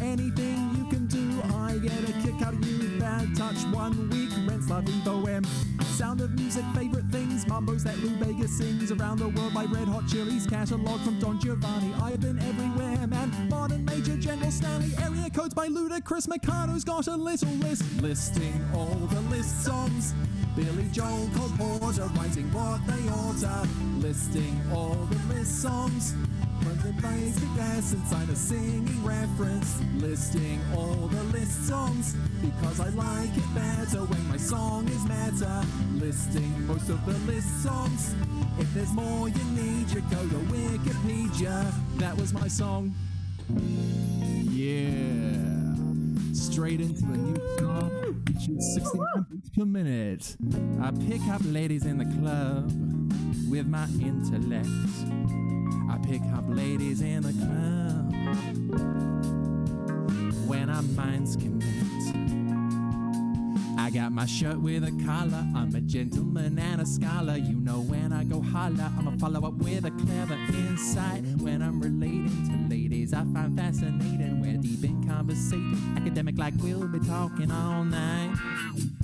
Anything you can do, I get a kick out of you. Bad touch 1 week, rents la vivo M. Sound of music, favorite things, mumbos that Lou Bega sings. Around the world by Red Hot Chili's, catalog from Don Giovanni. I've been everywhere, man. Modern Major General Stanley, area codes by Ludacris. Meccano's got a little list, listing all the list songs. Billy Joel, Cole Porter, writing what they order, listing all the list songs. When the basic essence, I'm a singing reference, listing all the list songs, because I like it better when my song is meta, listing most of the list songs. If there's more you need, you go to Wikipedia. That was my song. Yeah. Straight into the new song, which is 69 beats per minute. I pick up ladies in the club with my intellect. I pick up ladies in the club when our minds connect. I got my shirt with a collar, I'm a gentleman and a scholar. You know when I go holla, I'ma follow up with a clever insight. When I'm relating to ladies I find fascinating, we're deep in conversation, academic like we'll be talking all night.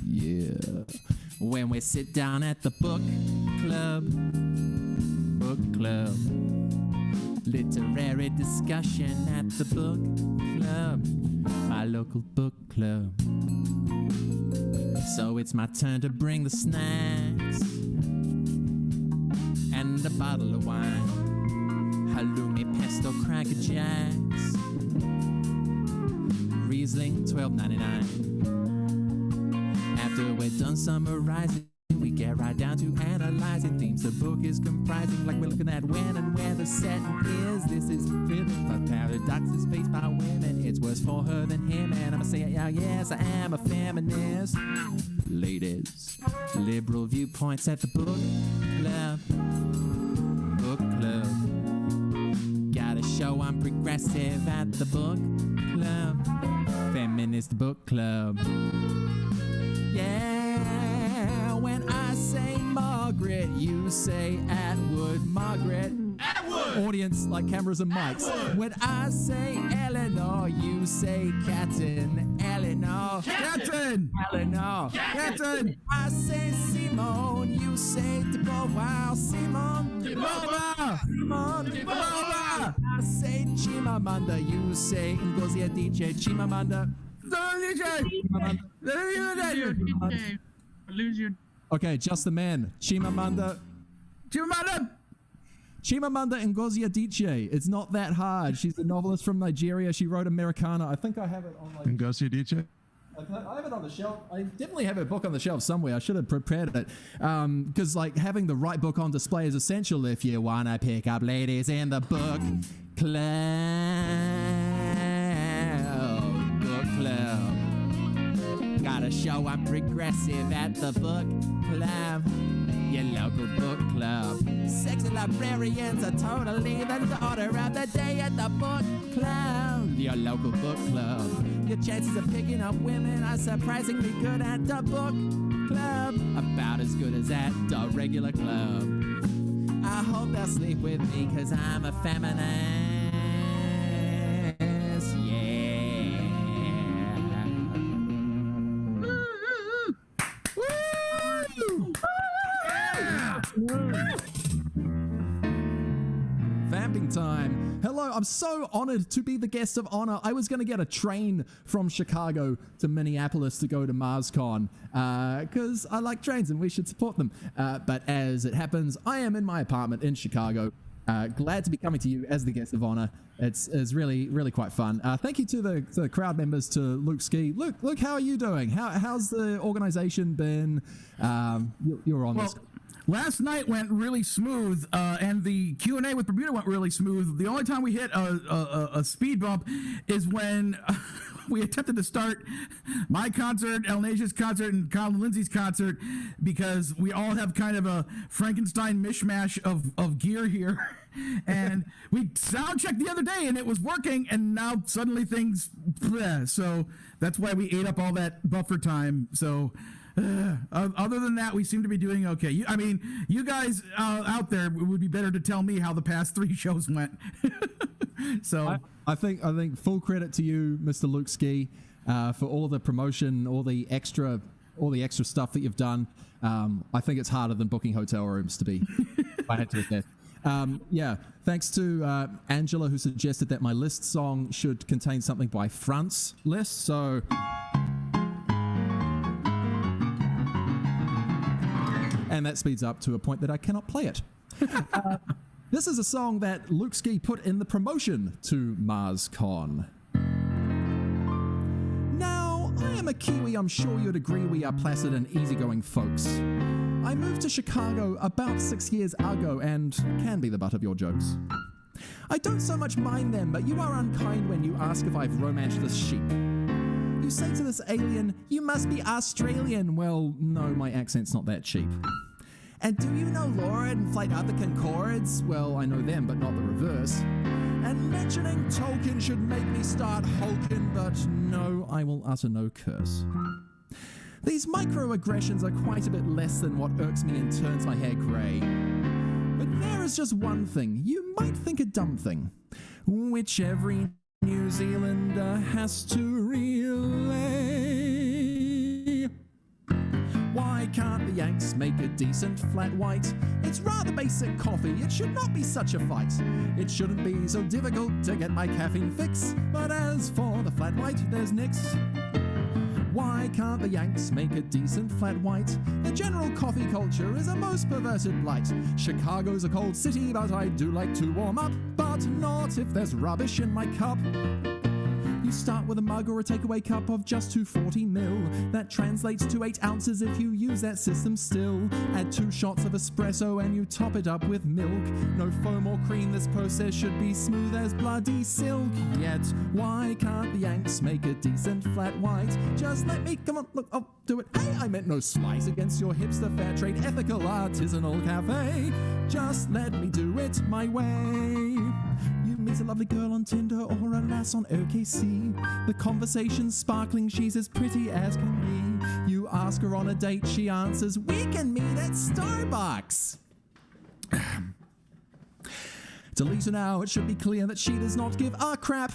Yeah. When we sit down at the book club, literary discussion at the book club, my local book club. So it's my turn to bring the snacks and a bottle of wine, halloumi, pesto, cracker jacks, Riesling, $12.99. After we're done summarizing, we get right down to analyzing themes the book is comprising, like we're looking at when and where the setting is. This is driven by paradoxes faced by women. It's worse for her than him, and I'ma say it, yeah, yes, I am a feminist. Ladies, liberal viewpoints at the book club. Gotta show I'm progressive at the book club. Feminist book club. Yeah, when I say Margaret, you say Atwood. Margaret. Atwood. Audience, like cameras and mics. Atwood. When I say Eleanor, you say Catton. Eleanor. Catton. Eleanor. Catton. I say Simone, you say de Beauvoir. Simone. De Beauvoir. Simone. De Beauvoir. I say Chimamanda, you say Ngozi Adichie. Chimamanda. Lose you. Okay, just the man. Chimamanda Ngozi Adichie. It's not that hard. She's a novelist from Nigeria. She wrote Americana. I think I have it on Ngozi Adichie? I have it on the shelf. I definitely have a book on the shelf somewhere. I should have prepared it. Because having the right book on display is essential if you want to pick up ladies in the book club. Gotta show I'm progressive at the book club. Your local book club. Sexy librarians are totally the order of the day at the book club. Your local book club. Your chances of picking up women are surprisingly good at the book club. About as good as at the regular club. I hope they'll sleep with me cause I'm a feminist. Vamping time. Hello, I'm so honored to be the guest of honor. I was going to get a train from Chicago to Minneapolis to go to MarsCon because I like trains and we should support them. But as it happens, I am in my apartment in Chicago Glad to be coming to you as the guest of honor. It's really, really quite fun. Thank you to the crowd members, to Luke Ski. Luke, how are you doing? How's the organization been? You're on this. Last night went really smooth, and the Q&A with Bermuda went really smooth. The only time we hit a speed bump is when we attempted to start my concert, El Nasia's concert, and Colin Lindsay's concert, because we all have kind of a Frankenstein mishmash of gear here. And we sound checked the other day, and it was working, and now suddenly things... So that's why we ate up all that buffer time. So... other than that, we seem to be doing okay. You guys out there, it would be better to tell me how the past 3 shows went. So I think full credit to you, Mr. Luke Ski, for all the promotion, all the extra stuff that you've done. I think it's harder than booking hotel rooms, to be. I had to admit. Thanks to Angela, who suggested that my list song should contain something by Franz Liszt. So. And that speeds up to a point that I cannot play it. This is a song that Luke Ski put in the promotion to MarsCon. Now, I am a Kiwi, I'm sure you'd agree we are placid and easygoing folks. I moved to Chicago about 6 years ago and can be the butt of your jokes. I don't so much mind them, but you are unkind when you ask if I've romanced this sheep. You say to this alien, you must be Australian. Well, no, my accent's not that cheap. And do you know Laura and Flight of the Conchords? Well, I know them, but not the reverse. And mentioning Tolkien should make me start hulking, but no, I will utter no curse. These microaggressions are quite a bit less than what irks me and turns my hair grey. But there is just one thing, you might think a dumb thing, which every New Zealander has to relay. Why can't the Yanks make a decent flat white? It's rather basic coffee, it should not be such a fight. It shouldn't be so difficult to get my caffeine fix, but as for the flat white, there's nix. Why can't the Yanks make a decent flat white? The general coffee culture is a most perverted blight. Chicago's a cold city, but I do like to warm up, but not if there's rubbish in my cup. You start with a mug or a takeaway cup of just 240 ml. That translates to 8 ounces if you use that system still. Add 2 shots of espresso and you top it up with milk. No foam or cream, this process should be smooth as bloody silk. Yet, why can't the Yanks make a decent flat white? Just let me, come on, look, I'll do it. Hey, I meant no slice against your hipster fair trade ethical artisanal cafe. Just let me do it my way. You meet a lovely girl on Tinder or a lass on OKC. The conversation's sparkling, she's as pretty as can be. You ask her on a date, she answers, we can meet at Starbucks. Delete her now, it should be clear that she does not give a crap.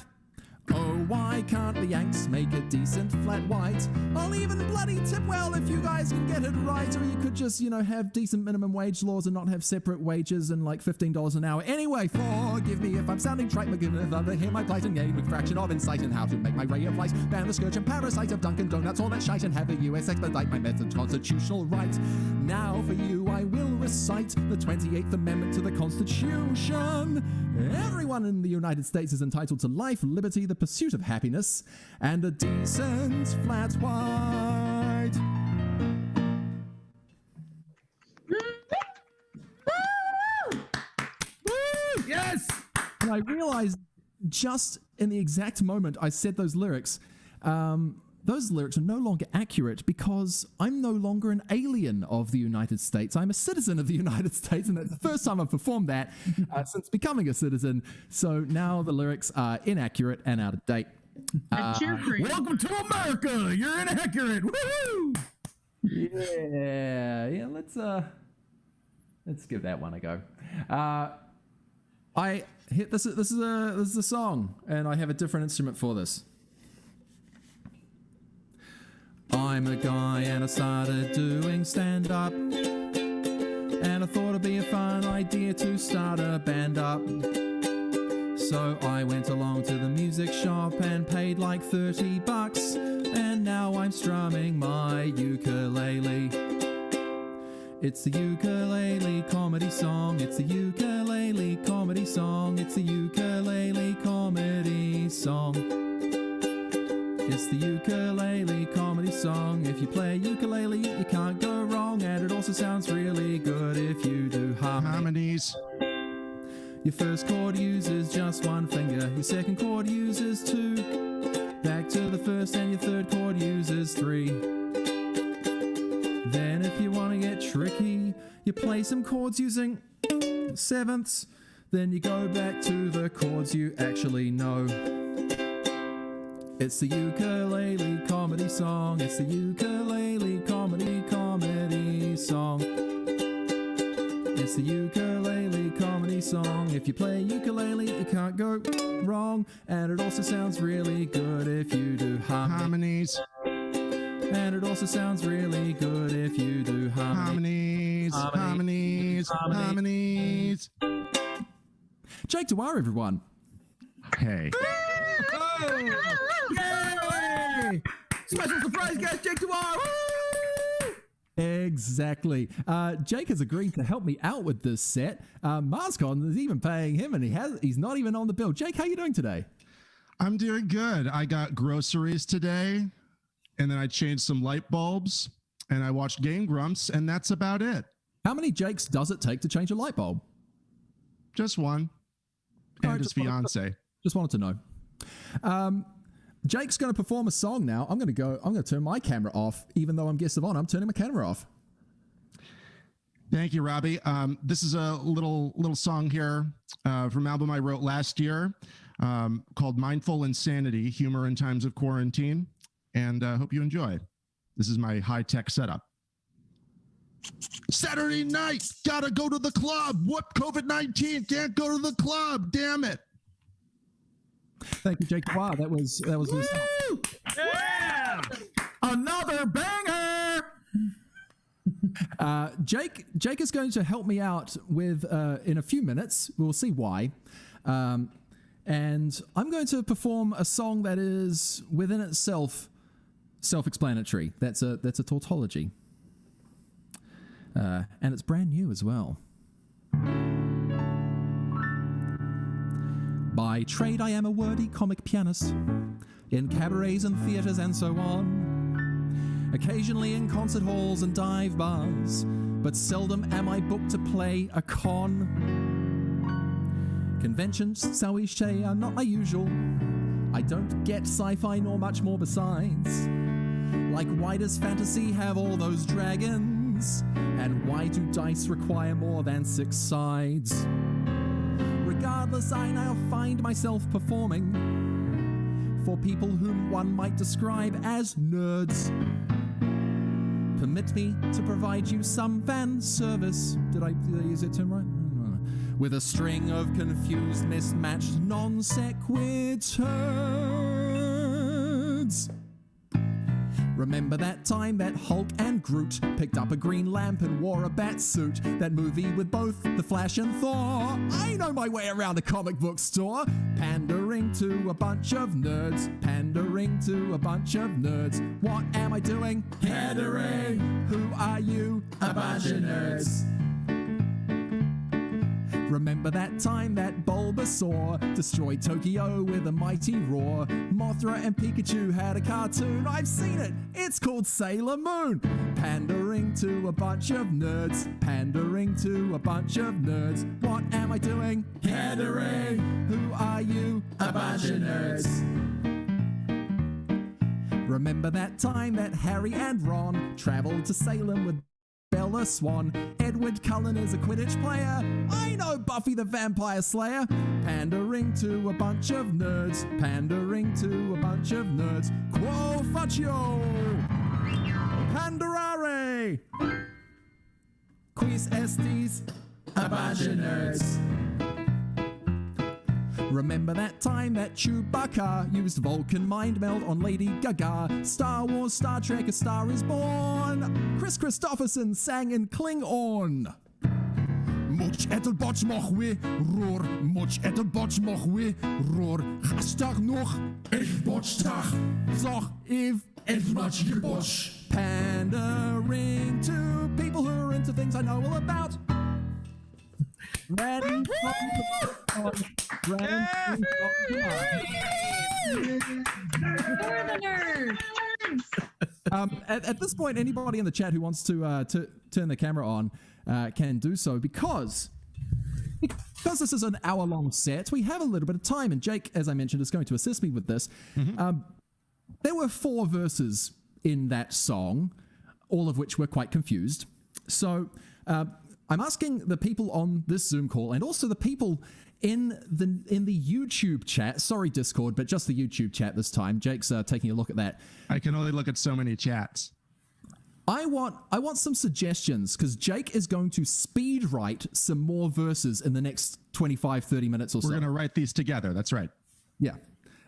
Oh, why can't the Yanks make a decent flat white? I'll even bloody tip well if you guys can get it right. Or you could just, have decent minimum wage laws and not have separate wages and like $15 an hour. Anyway, forgive me if I'm sounding trite, McGinnith. Other hear my plight and gain with fraction of insight and how to make my ray of light. Ban the scourge and parasite of Dunkin' Donuts, all that shite, and have the US expedite my methods constitutional right. Now for you I will recite the 28th Amendment to the Constitution. Everyone in the United States is entitled to life, liberty, the pursuit of happiness, and a decent flat white. Woo! Yes! And I realized just in the exact moment I said those lyrics are no longer accurate because I'm no longer an alien of the United States. I'm a citizen of the United States, and that's the first time I've performed that since becoming a citizen. So now the lyrics are inaccurate and out of date. Welcome to America! You're inaccurate! Woohoo! Yeah. Let's give that one a go. This is a song, and I have a different instrument for this. I'm a guy and I started doing stand-up, and I thought it'd be a fun idea to start a band up. So I went along to the music shop and paid like $30, and now I'm strumming my ukulele. It's the ukulele comedy song. It's the ukulele comedy song. It's the ukulele comedy song. It's the ukulele comedy song. If you play ukulele, you can't go wrong. And it also sounds really good if you do harmonies. Your first chord uses just one finger. Your second chord uses two. Back to the first, and your third chord uses three. Then if you want to get tricky, you play some chords using sevenths. Then you go back to the chords you actually know. It's the ukulele comedy song. It's the ukulele comedy song. It's the ukulele comedy song. If you play ukulele, you can't go wrong. And it also sounds really good if you do harmonies. And it also sounds really good if you do harmonies. Jake Dwyer, everyone. Hey. Yay! Special surprise guest, Jake Dwyer. Exactly. Jake has agreed to help me out with this set. MarsCon is even paying him, and he's not even on the bill. Jake, how are you doing today? I'm doing good. I got groceries today, and then I changed some light bulbs, and I watched Game Grumps, and that's about it. How many Jakes does it take to change a light bulb? Just one. And his fiance. Just wanted to know. Jake's going to perform a song now. I'm going to turn my camera off, even though I'm guest of honor. I'm turning my camera off. Thank you, Robbie. This is a little song here from an album I wrote last year called Mindful Insanity, Humor in Times of Quarantine. And hope you enjoy. This is my high-tech setup. Saturday night, gotta go to the club. What COVID-19? Can't go to the club. Damn it. Thank you, Jake. Wow, that was Yeah! Another banger. Jake is going to help me out with in a few minutes. We'll see why. And I'm going to perform a song that is within itself self-explanatory. That's a tautology. And it's brand new as well. By trade, I am a wordy comic pianist in cabarets and theatres and so on. Occasionally in concert halls and dive bars, but seldom am I booked to play a con. Conventions, shall we say, are not my usual. I don't get sci-fi nor much more besides. Like, why does fantasy have all those dragons? And why do dice require more than 6 sides? Regardless, I now find myself performing for people whom one might describe as nerds. Permit me to provide you some fan service. Did I use that term right? With a string of confused, mismatched non sequiturs. Remember that time that Hulk and Groot picked up a green lamp and wore a bat suit? That movie with both the Flash and Thor? I know my way around a comic book store. Pandering to a bunch of nerds. Pandering to a bunch of nerds. What am I doing? Pandering. Who are you? A bunch of nerds. Remember that time that Bulbasaur destroyed Tokyo with a mighty roar? Mothra and Pikachu had a cartoon. I've seen it. It's called Sailor Moon. Pandering to a bunch of nerds. Pandering to a bunch of nerds. What am I doing? Pandering. Who are you? A bunch of nerds. Remember that time that Harry and Ron traveled to Salem with Bella Swan? Edward Cullen is a Quidditch player. I know Buffy the Vampire Slayer. Pandering to a bunch of nerds. Pandering to a bunch of nerds. Quo faccio. Panderare. Quis estis? A bunch of nerds. Remember that time that Chewbacca used Vulcan mind meld on Lady Gaga? Star Wars, Star Trek, A Star Is Born. Chris Christopherson sang in Klingon. Much ettelbotch moch we, roar. Much ettelbotch moch we, roar. Gastag nog, ich botchtag. Zag if it's much je botch. Pandering to people who are into things I know all about. Random at this point, anybody in the chat who wants to turn the camera on can do so because this is an hour-long set. We have a little bit of time, and Jake, as I mentioned, is going to assist me with this. There were 4 verses in that song, all of which were quite confused. So I'm asking the people on this Zoom call and also the people in the YouTube chat. Sorry, Discord, but just the YouTube chat this time. Jake's taking a look at that. I can only look at so many chats. I want some suggestions because Jake is going to speed write some more verses in the next 25, 30 minutes or so. We're going to write these together. That's right. Yeah.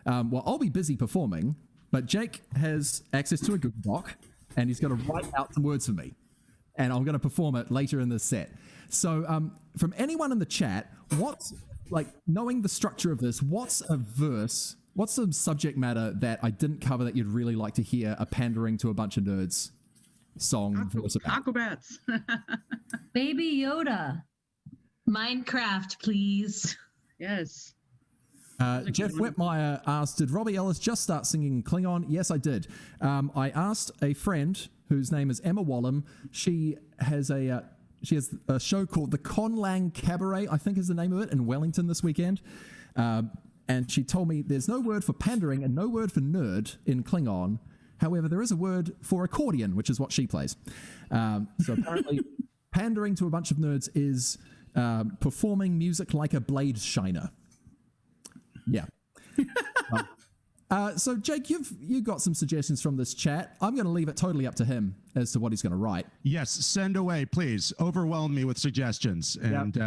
Well, I'll be busy performing, but Jake has access to a Google Doc and he's going to write out some words for me. And I'm going to perform it later in the set. So from anyone in the chat, knowing the structure of this, what's a verse, what's some subject matter that I didn't cover that you'd really like to hear a pandering to a bunch of nerds song verse about? Aquabats. Baby Yoda. Minecraft, please. Yes. Jeff Whitmire asked, did Robbie Ellis just start singing Klingon? Yes, I did. I asked a friend whose name is Emma Wallum. She has a show called the Conlang Cabaret, I think is the name of it, in Wellington this weekend. And she told me there's no word for pandering and no word for nerd in Klingon. However, there is a word for accordion, which is what she plays. So apparently pandering to a bunch of nerds is performing music like a blade shiner. Yeah. So Jake, you got some suggestions from this chat. I'm going to leave it totally up to him as to what he's going to write. Yes, send away, please. Overwhelm me with suggestions, and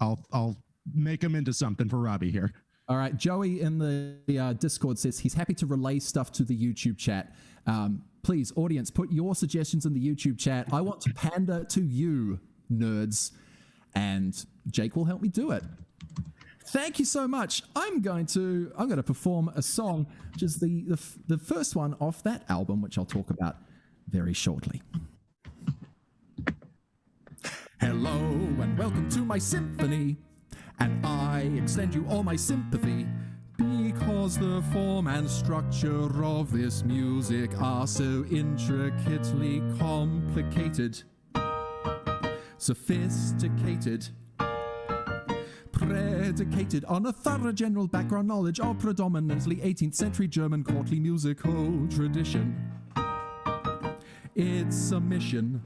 I'll make them into something for Robbie here. All right, Joey in the Discord says he's happy to relay stuff to the YouTube chat. Please, audience, put your suggestions in the YouTube chat. I want to pander to you, nerds, and Jake will help me do it. Thank you so much. I'm going to perform a song, which is the first one off that album, which I'll talk about very shortly. Hello and welcome to my symphony, and I extend you all my sympathy, because the form and structure of this music are so intricately complicated, sophisticated, predicated on a thorough general background knowledge of predominantly 18th century German courtly musical tradition. It's a mission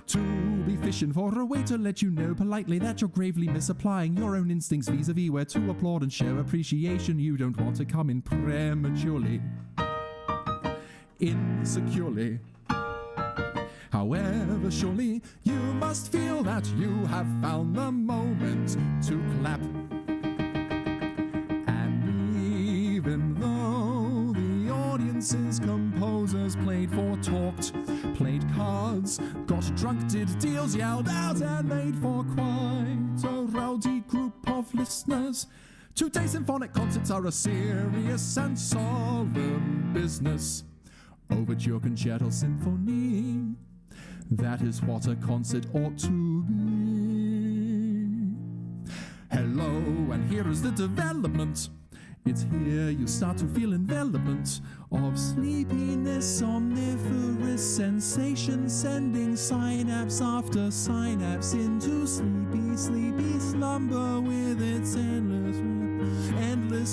to be fishing for a way to let you know politely that you're gravely misapplying your own instincts vis-a-vis where to applaud and show appreciation. You don't want to come in prematurely, insecurely. However, surely you must feel that you have found the moment to clap. And even though the audience's composers played for talked, played cards, got drunk, did deals, yelled out, and made for quite a rowdy group of listeners, today's symphonic concerts are a serious and solemn business. Overture, concerto, symphony, that is what a concert ought to be. Hello, and here is the development. It's here you start to feel envelopment of sleepiness, omnivorous sensation, sending synapse after synapse into sleepy, sleepy slumber with its endless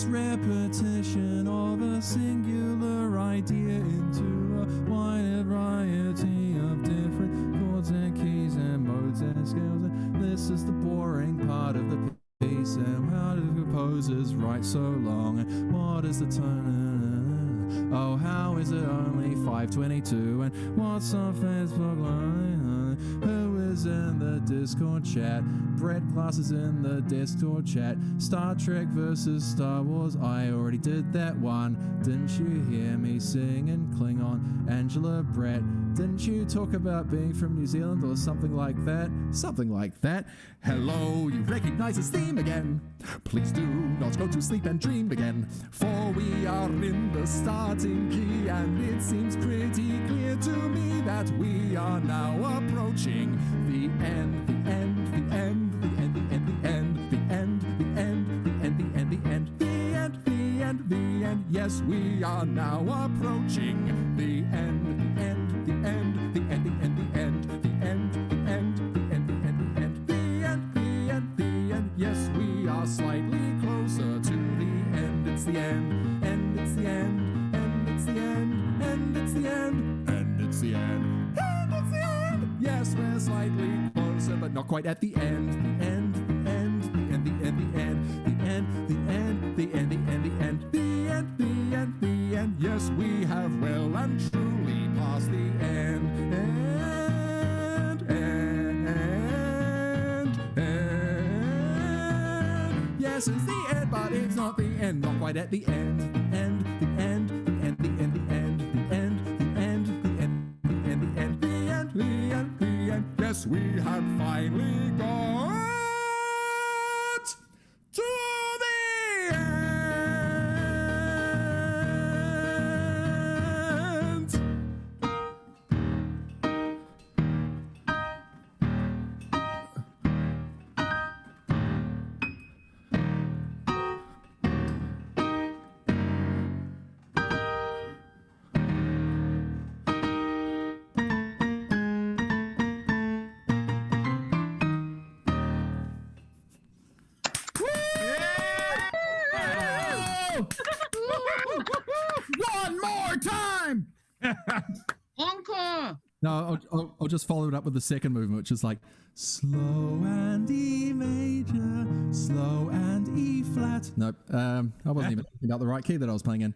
repetition of a singular idea into a wide variety of different chords and keys and modes and scales. And this is the boring part of the piece. And how do composers write so long? And what is the tone? Oh, how is it only 5:22? And what's on Facebook Live? Who is in the Discord chat? Brett Glass is in the Discord chat. Star Trek versus Star Wars. I already did that one. Didn't you hear me singing Klingon? Angela Brett. Didn't you talk about being from New Zealand or something like that? Something like that. Hello, you recognize his theme again. Please do not go to sleep and dream again. For we are in the starting key, and it seems pretty clear to me that we are now approaching the end, the end, the end, the end, the end, the end, the end, the end, the end, the end, the end, the end, the end, the end. Yes, we are now approaching the end, the end, the end, the end, the end, the end, the end, the end, the end, the end, the end, the end, the end, the end. Yes, we are slightly closer to the end. It's the end, and it's the end, and it's the end, and it's the end, and it's the end, and it's the end. Yes, we're slightly closer, but not quite at the end. The end, the end, the end, the end, the end, the end, the end, the end, the end, the end, the end, the end, the end. Yes, we have well and truly passed the end. Yes, it's the end, but it's not the end. Not quite at the end. The end, the end, the end, the end, the end, the end, the end, the end, the end, the end, the end, the end, the end. Yes, we have finally got to the end. One more time. Encore. No, I'll just follow it up with the second movement, which is like slow and E major, slow and E flat. Nope, I wasn't even thinking about the right key that I was playing in.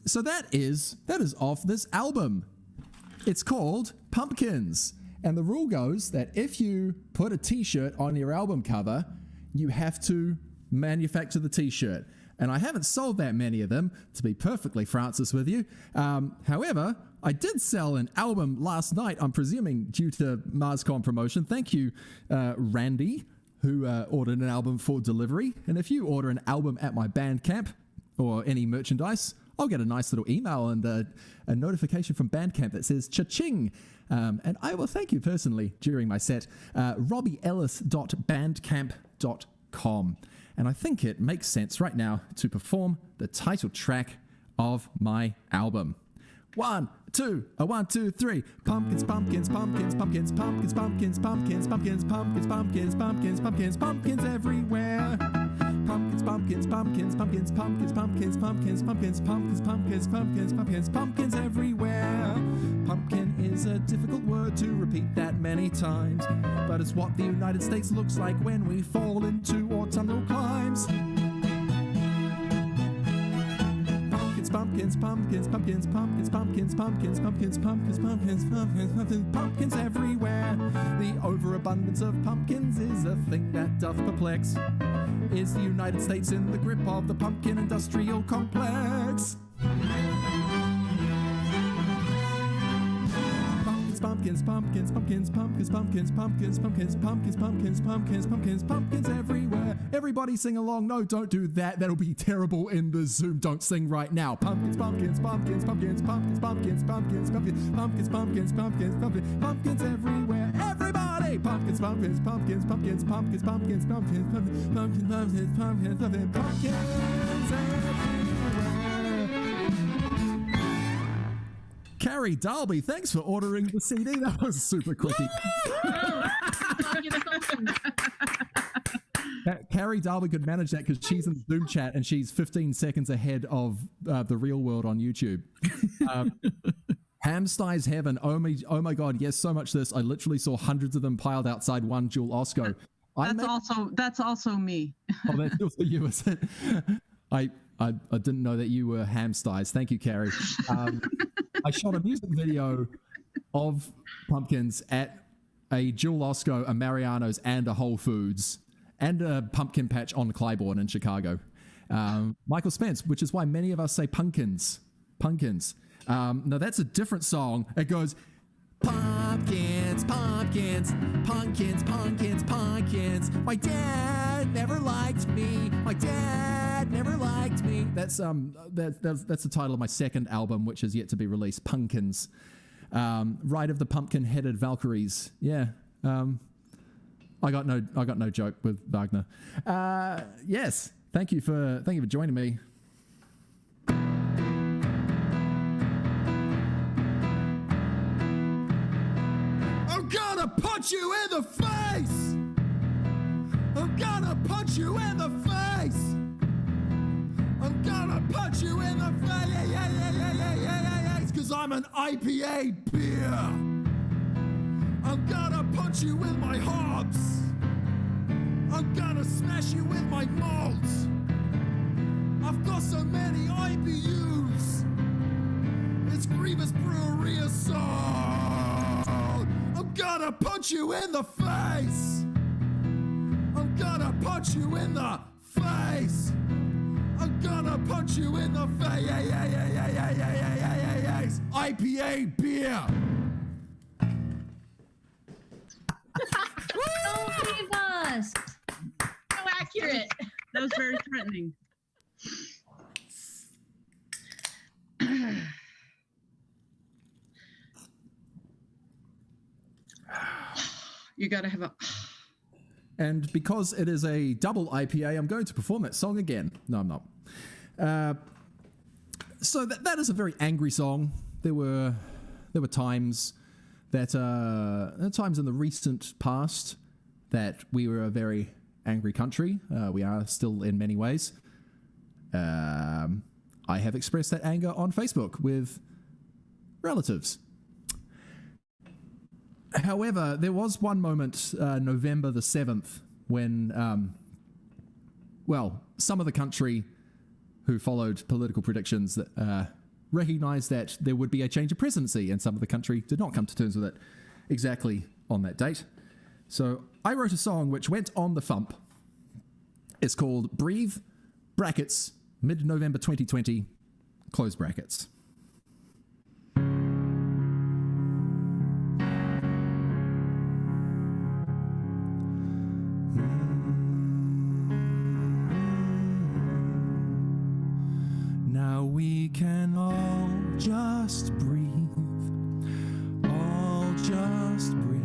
So that is off this album. It's called Pumpkins, and the rule goes that if you put a T-shirt on your album cover, you have to manufacture the T-shirt. And I haven't sold that many of them, to be perfectly Francis with you. However, I did sell an album last night, I'm presuming due to MarsCon promotion. Thank you, Randy, who ordered an album for delivery. And if you order an album at my Bandcamp or any merchandise, I'll get a nice little email and a notification from Bandcamp that says cha-ching. And I will thank you personally during my set. robbieellis.bandcamp.com. And I think it makes sense right now to perform the title track of my album. 1, 2, 1, 2, 3. Pumpkins, pumpkins, pumpkins, pumpkins, pumpkins, pumpkins, pumpkins, pumpkins, pumpkins, pumpkins, pumpkins, pumpkins, pumpkins everywhere. Pumpkins, pumpkins, pumpkins, pumpkins, pumpkins, pumpkins, pumpkins, pumpkins, pumpkins, pumpkins, pumpkins, pumpkins, pumpkins everywhere. Pumpkin is a difficult word to repeat that many times, but it's what the United States looks like when we fall into autumnal climes. Pumpkins, pumpkins, pumpkins, pumpkins, pumpkins, pumpkins, pumpkins, pumpkins, pumpkins, pumpkins, pumpkins, pumpkins everywhere. The overabundance of pumpkins is a thing that doth perplex. Is the United States in the grip of the pumpkin industrial complex? Pumpkins, pumpkins, pumpkins, pumpkins, pumpkins, pumpkins, pumpkins, pumpkins, pumpkins, pumpkins, pumpkins, pumpkins everywhere. Everybody sing along. No, don't do that. That'll be terrible in the Zoom. Don't sing right now. Pumpkins, pumpkins, pumpkins, pumpkins, pumpkins, pumpkins, pumpkins, pumpkins, pumpkins, pumpkins, pumpkins, pumpkins, pumpkins everywhere. Everybody, pumpkins, pumpkins, pumpkins, pumpkins, pumpkins, pumpkins, pumpkins, pumpkins, pumpkins, pumpkins, pumpkins, pumpkins, pumpkins everywhere. Carrie Dalby, thanks for ordering the CD. That was super quickie. Carrie Dalby could manage that because she's in the Zoom chat and she's 15 seconds ahead of the real world on YouTube. Hamsteyes Heaven. Oh my God. Yes, so much this. I literally saw hundreds of them piled outside one Jewel Osco. That's also me. Oh, that's also you, is it? I didn't know that you were Hamsteyes. Thank you, Carrie. I shot a music video of pumpkins at a Jewel Osco, a Mariano's, and a Whole Foods, and a pumpkin patch on Clybourne in Chicago. Michael Spence, which is why many of us say pumpkins. Pumpkins. No, that's a different song. It goes, pumpkins, pumpkins, pumpkins, pumpkins, pumpkins. My dad never liked me. My dad never liked me. That's the title of my second album, which is yet to be released. Pumpkins. Ride of the Pumpkin-Headed Valkyries. Yeah. I got no joke with Wagner. Yes. Thank you for joining me. I'm gonna punch you in the face. I'm gonna punch you in the face. I'm gonna punch you in the face. Cause I'm an IPA beer. I'm gonna punch you with my hops. I'm gonna smash you with my malts. I've got so many IBUs. It's Grievous Brewery Assault. I'm gonna punch you in the face. I'm gonna punch you in the face. I'm gonna punch you in the face. IPA beer. Don't leave us. So accurate. That was very threatening. You gotta have a. And because it is a double IPA, I'm going to perform that song again. No, I'm not. So that is a very angry song. There were times that times in the recent past that we were a very angry country. We are still in many ways. I have expressed that anger on Facebook with relatives. However, there was one moment, November the 7th, when, some of the country who followed political predictions that recognized that there would be a change of presidency, and some of the country did not come to terms with it exactly on that date. So I wrote a song which went on the thump. It's called Breathe, brackets, mid-November 2020, close brackets. Now we can all just breathe, all just breathe.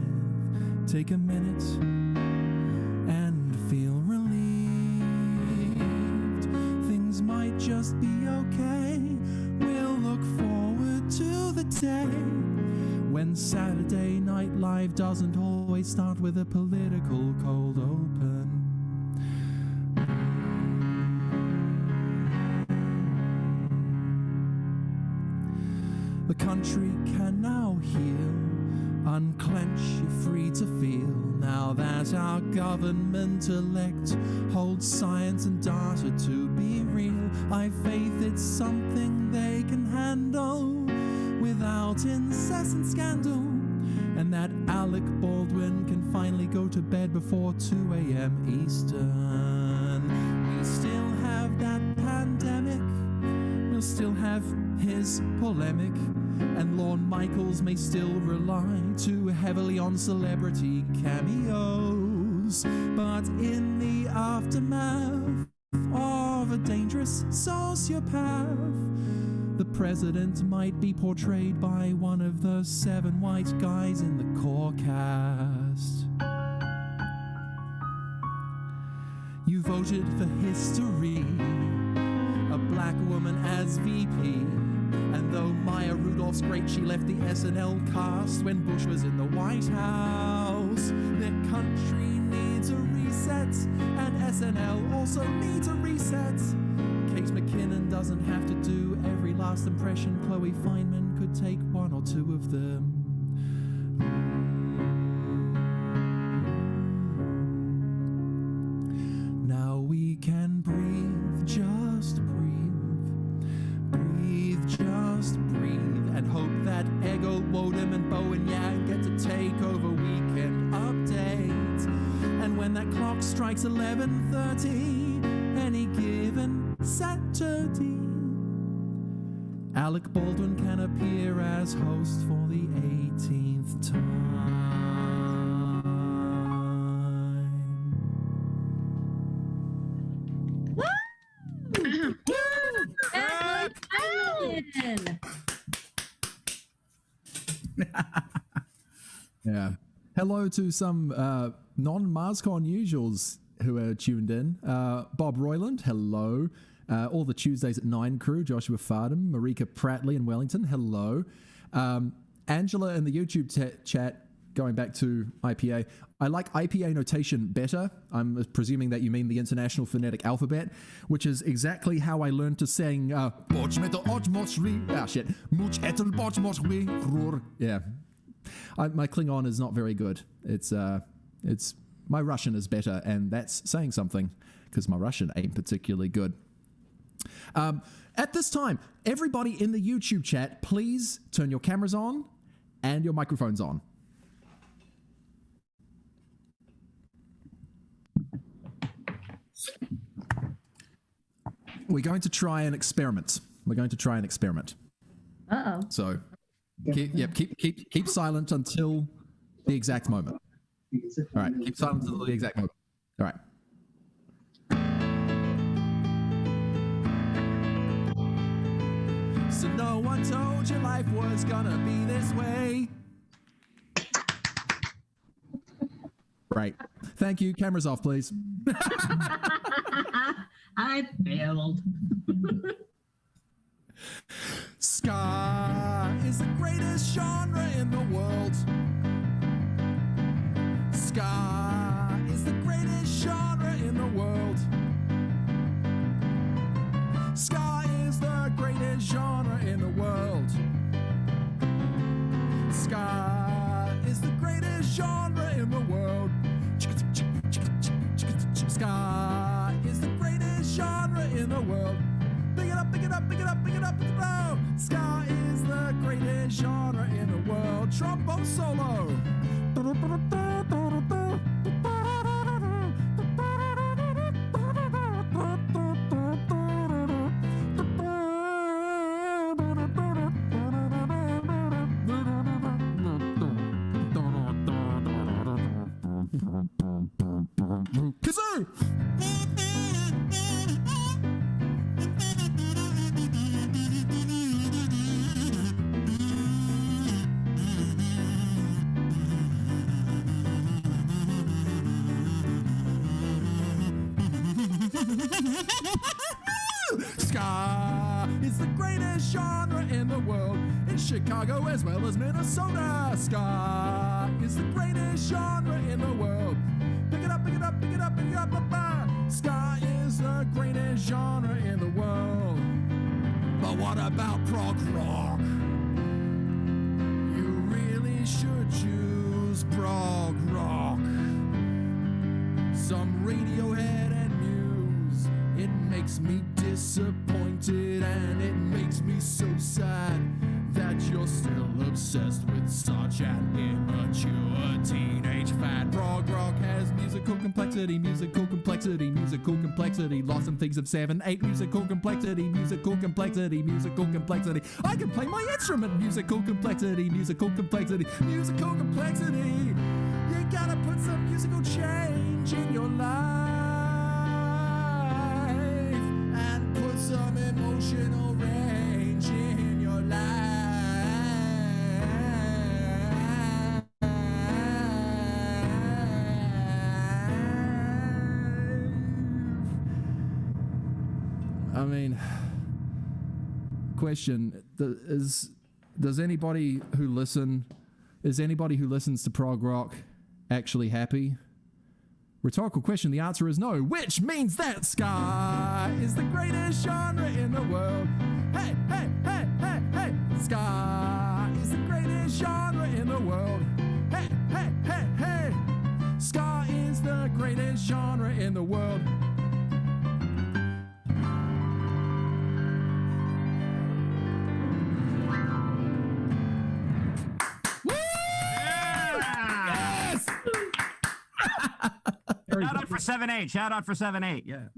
Take a minute and feel relieved. Things might just be okay. We'll look forward to the day when Saturday Night Live doesn't always start with a political cold open. The country can now heal. Unclench, you're free to feel. Now that our government-elect holds science and data to be real, I've faith it's something they can handle without incessant scandal. And that Alec Baldwin can finally go to bed before 2 a.m. Eastern. We still have that pandemic. We'll still have his polemic. And Lorne Michaels may still rely too heavily on celebrity cameos. But in the aftermath of a dangerous sociopath, the president might be portrayed by one of the 7 white guys in the core cast. You voted for history, a black woman as VP. And though Maya Rudolph's great, she left the SNL cast when Bush was in the White House. The country needs a reset, and SNL also needs a reset. Kate McKinnon doesn't have to do every last impression. Chloe Feynman could take 1 or 2 of them. Now we can breathe, just breathe. Breathe, just breathe, and hope that ego Woden and Bowen Yang get to take over Weekend Update. And when that clock strikes 11:30, any given Saturday, Alec Baldwin can appear as host for the 18th time. Yeah. Hello to some non-MarsCon usuals who are tuned in. Bob Royland, hello. All the Tuesdays at 9 crew, Joshua Fardham, Marika Prattley in Wellington, hello. Angela in the YouTube chat, going back to IPA. I like IPA notation better. I'm presuming that you mean the International Phonetic Alphabet, which is exactly how I learned to sing yeah. My Klingon is not very good. It's my Russian is better, and that's saying something because my Russian ain't particularly good. At this time, everybody in the YouTube chat, please turn your cameras on and your microphones on. We're going to try an experiment. Uh-oh. So, keep silent until the exact moment. All right, keep silent until the exact moment. All right. So no one told you life was gonna be this way. Right. Thank you. Cameras off, please. I failed. Ska is the greatest genre in the world. Ska is the greatest genre in the world. Ska is the greatest genre in the world. Ska is the greatest genre in the world. Ska is the greatest genre in the world. Pick it up, pick it up, pick it up, pick it up, pick it up. Ska is the greatest genre in the world. Trombone solo. Kazoo! Ska is the greatest genre in the world. In Chicago as well as Minnesota. Ska is the greatest genre in the world. Pick it up, pick it up, pick it up, pick it up, Ska is the greatest genre in the world. But what about prog rock? You really should choose prog rock. Some Radiohead and Muse. It makes me disappointed and it makes me so sad that you're still obsessed with such an immature teenage fad. Prog rock has musical complexity, musical complexity, musical complexity. Lost some things of 7, 8, musical complexity, musical complexity, musical complexity. I can play my instrument, musical complexity, musical complexity, musical complexity. You gotta put some musical change in your life and put some emotional range in your life. I mean, question, does anybody who listens to prog rock actually happy? Rhetorical question, the answer is no, which means that ska is the greatest genre in the world. Hey, hey, hey, hey, hey, ska is the greatest genre in the world. Hey, hey, hey, hey, ska is the greatest genre in the world. for 7-8. Shout out for 7-8. Yeah.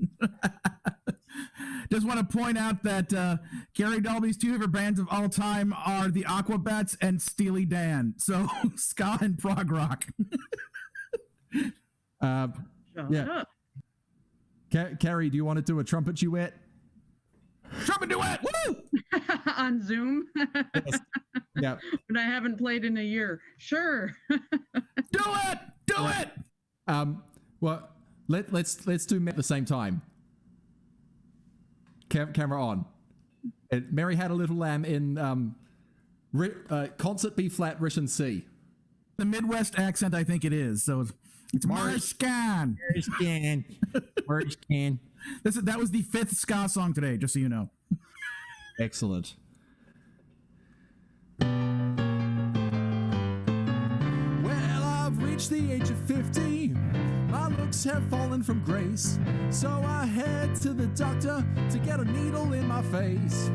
Just want to point out that Gary Dolby's two favorite bands of all time are the Aquabats and Steely Dan. So ska and prog rock. Yeah. Carrie, do you want to do a trumpet duet? Trumpet duet! Woo! On Zoom? Yes. Yeah. But I haven't played in a year. Sure. Do it! Do it! Well, let's do them at the same time. Camera on. And Mary Had a Little Lamb in concert B flat, Rishon C. The Midwest accent, I think it is. So it's MarsCon. MarsCon. That was the 5th ska song today, just so you know. Excellent. Well, I've reached the age of 50. My looks have fallen from grace. So I head to the doctor to get a needle in my face.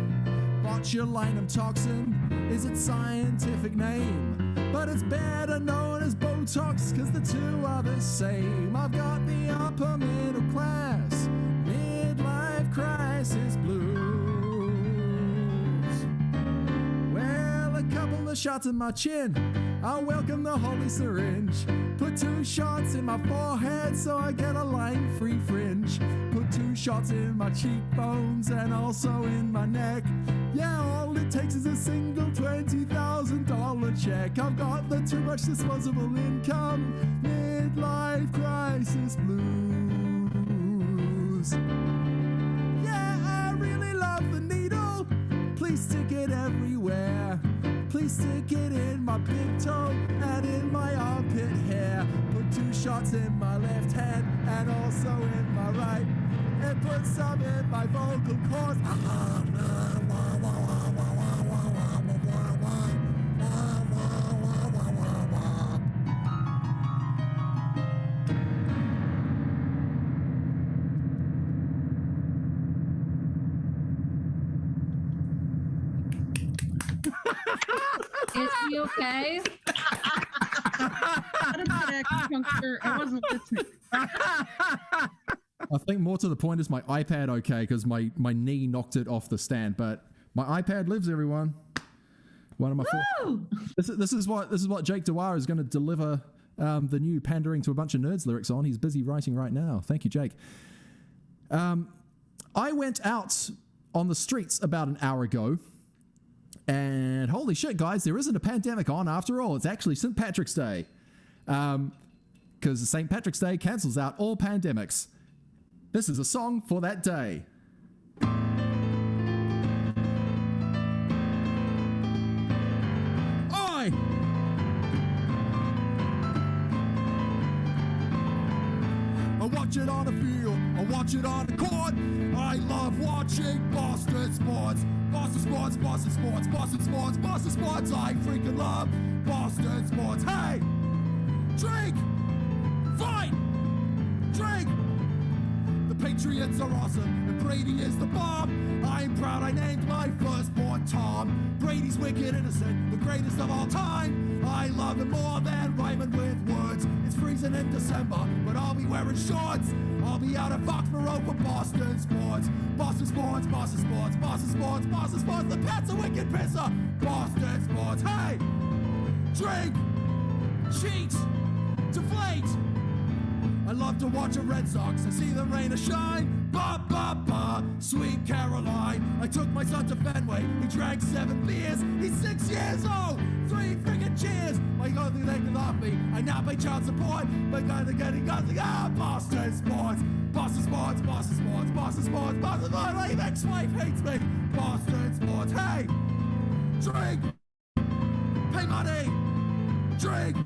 Botulinum toxin is its scientific name, but it's better known as Botox, cause the two are the same. I've got the upper middle class midlife crisis blues. Well, a couple of shots in my chin, I'll welcome the holy syringe. Put 2 shots in my forehead so I get a line-free fringe. Put 2 shots in my cheekbones and also in my neck. Yeah, all it takes is a single $20,000 check. I've got the too much disposable income midlife crisis blues. Yeah, I really love the needle. Please stick it everywhere. Please stick it in my big toe and in my armpit hair. Put 2 shots in my left hand and also in my right. And put some in my vocal cords. Is he okay? I wasn't listening. I think more to the point is my iPad okay, because my knee knocked it off the stand, but my iPad lives, everyone. One of my this is what Jake Dewar is going to deliver the new Pandering to a Bunch of Nerds lyrics on. He's busy writing right now. Thank you, Jake. I went out on the streets about an hour ago, and holy shit, guys, there isn't a pandemic on after all. It's actually St. Patrick's Day. Because St. Patrick's Day cancels out all pandemics. This is a song for that day. I watch it on the field, I watch it on the court. I love watching Boston sports. Boston sports, Boston sports, Boston sports, Boston sports. I freaking love Boston sports. Hey! Drink! Fight! Drink! The Patriots are awesome, and Brady is the bomb. I'm proud I named my firstborn Tom. Brady's wicked innocent, the greatest of all time. I love him more than rhyming with words. It's freezing in December, but I'll be wearing shorts. I'll be out at Foxborough for Boston sports. Boston sports, Boston sports, Boston sports, Boston sports. The Pats are wicked pisser. Boston sports. Hey! Drink! Cheat! Deflate! I love to watch the Red Sox and see the rain or shine. Ba ba ba, sweet Caroline. I took my son to Fenway. He drank 7 beers. He's 6 years old. 3 freaking cheers. My God, they can off me. I now pay child support. My God, they're getting nothing. Boston sports, Boston sports, Boston sports, Boston sports, Boston sports. My ex-wife hates me. Boston sports. Hey, drink. Pay money. Drink.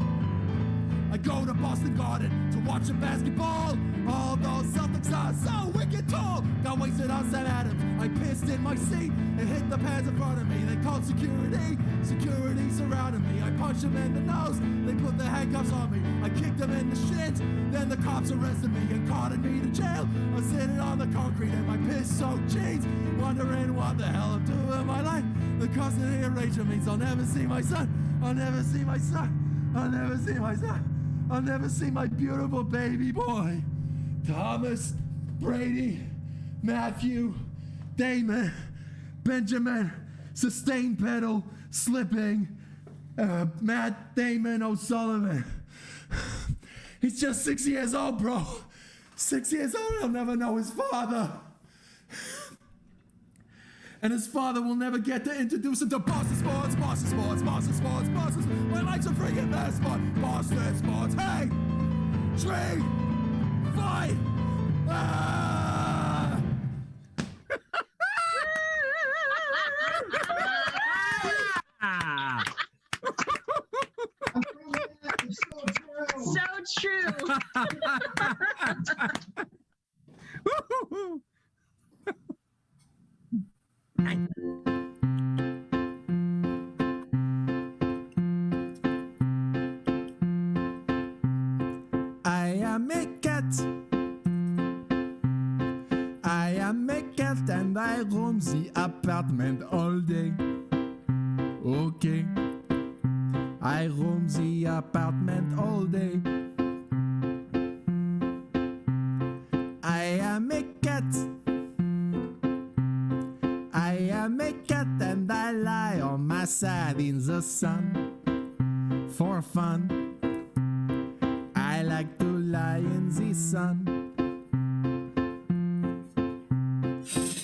I go to Boston Garden to watch the basketball. All those Celtics are so wicked tall. Got wasted on Sam Adams. I pissed in my seat and hit the pads in front of me. They called security. Security surrounded me. I punched them in the nose. They put the handcuffs on me. I kicked them in the shins. Then the cops arrested me and carted me to jail. I'm sitting on the concrete in my piss-soaked jeans, wondering what the hell I'm doing with my life. The constant erasure means I'll never see my son. I'll never see my son. I'll never see my son. I'll never see my beautiful baby boy. Thomas, Brady, Matthew, Damon, Benjamin, sustain pedal, slipping, Matt Damon O'Sullivan. He's just 6 years old, bro. 6 years old, he'll never know his father. And his father will never get to introduce him to Boston Sports, Boston Sports, Boston Sports, Boston Sports. My life's a freaking mess, but Boston Sports. Hey! 3, 5, ah! So true. I am a cat. I am a cat and I roam the apartment all day. Okay. I roam the apartment all day. I am a cat. I am a cat and I lie on my side in the sun for fun. I like to lie in the sun.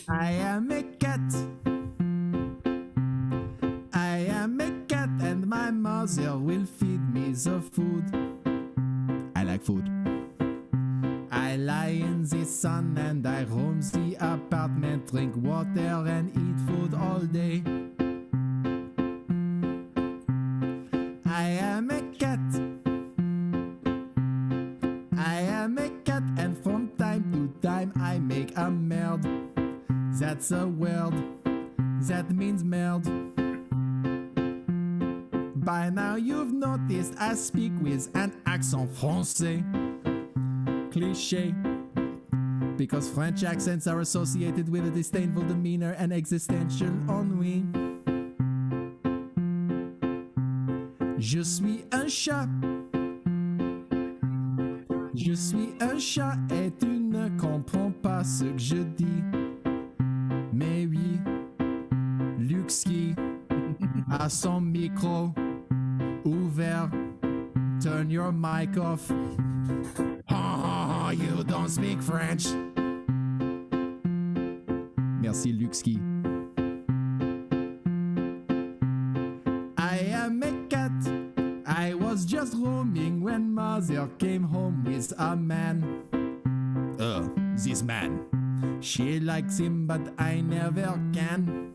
I am a cat. I am a cat and my mother will feed me the food. I like food. I lie in the sun and I roam the apartment, drink water and eat food all day. I am a cat. I am a cat and from time to time I make a merde. That's a word. That means merde. By now you've noticed I speak with an accent français. Cliché. Because French accents are associated with a disdainful demeanor and existential ennui. Je suis un chat. Je suis un chat et tu ne comprends pas ce que je dis. Mais oui, Luxki a son micro ouvert. Turn your mic off. Oh, you don't speak French. Merci Luxki. I am a cat. I was just roaming when mother came home with a man. This man. She likes him, but I never can.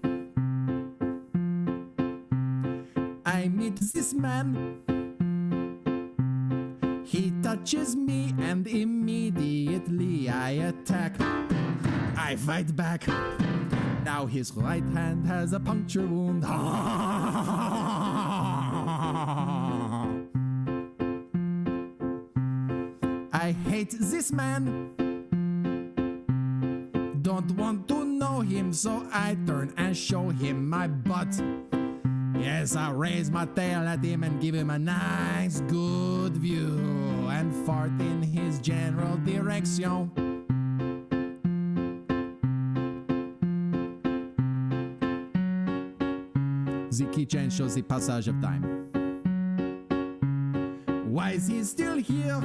I meet this man. He touches me and immediately I attack. I fight back. Now his right hand has a puncture wound. I hate this man. Don't want to know him, so I turn and show him my butt. Yes, I raise my tail at him and give him a nice, good view and fart in his general direction. The keychain shows the passage of time. Why is he still here?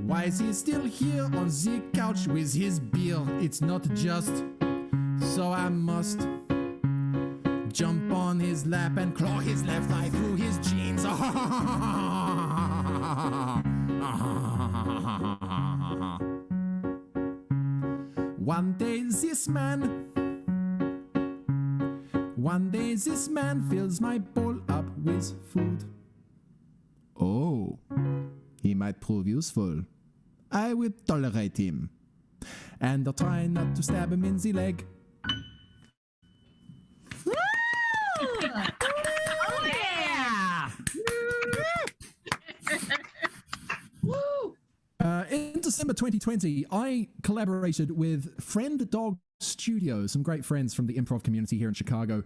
Why is he still here on the couch with his beer? It's not just, so I must jump on his lap and claw his left eye through his jeans. One day this man fills my bowl up with food. Oh, he might prove useful. I will tolerate him. And I'll try not to stab him in the leg. Woo! Oh yeah! Woo! In December 2020, I collaborated with Friend Dog Studio, some great friends from the improv community here in Chicago,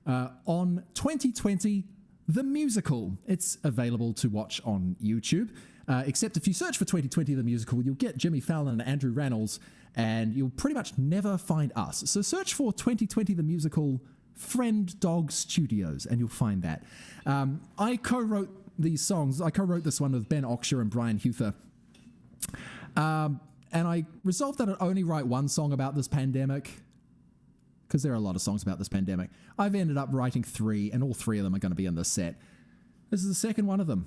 on 2020 The Musical. It's available to watch on YouTube. Except if you search for 2020 the musical, you'll get Jimmy Fallon and Andrew Reynolds, and you'll pretty much never find us. So search for 2020 the musical Friend Dog Studios, and you'll find that. I co-wrote these songs. I co-wrote this one with Ben Oksher and Brian Huther. And I resolved that I'd only write one song about this pandemic, because there are a lot of songs about this pandemic. I've ended up writing 3, and all 3 of them are going to be in this set. This is the second one of them.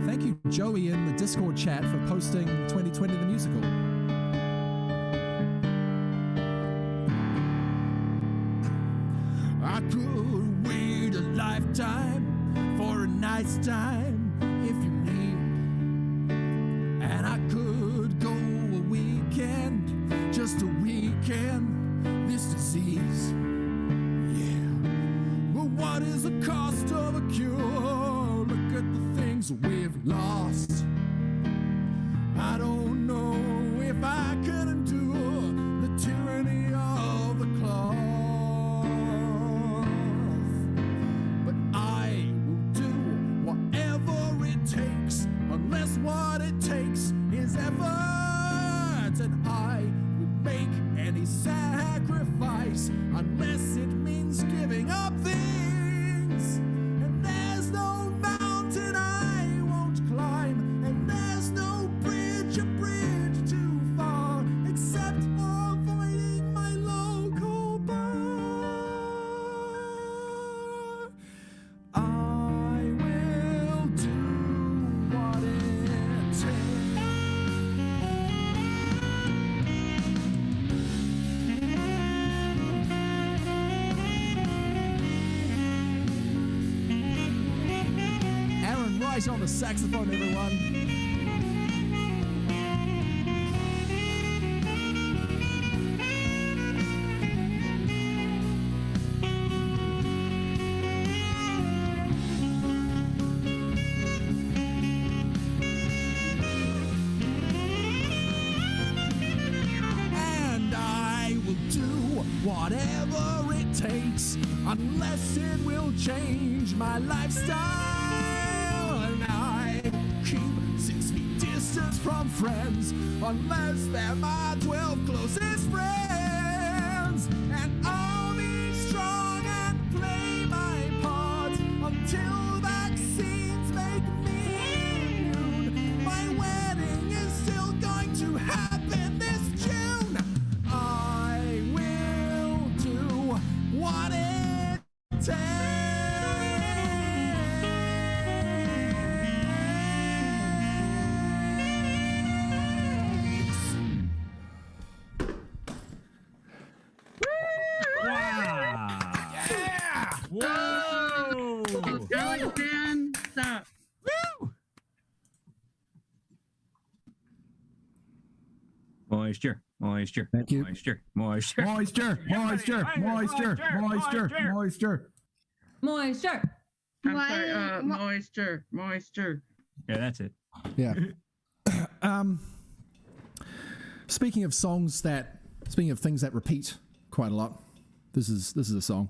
Thank you, Joey, in the Discord chat for posting 2020 the musical. I could wait a lifetime for a nice time if you need. And I could go a weekend, just a weekend, this disease. Yeah. But what is the cost of a cure? Look at the things we've lost. I don't know if I can endure the tyranny of the cloth. Unless what it takes is effort, and I will make any sacrifice unless it means giving up things. And there's no mountain I won't climb, and there's no bridge a bridge too far, except avoiding my local bar. On the saxophone, everyone. And I will do whatever it takes, unless it will change my lifestyle. From friends, unless they're my 12 closest friends. And I'll be strong and play my part until vaccines make me immune. My wedding is still going to happen this June. I will do what it takes. Moisture, moisture, thank you. Moisture, moisture, moisture, moisture, moisture, moisture, moisture, moisture. I'm sorry, moisture, moisture. Yeah, that's it. Yeah. Speaking of things that repeat quite a lot, this is a song.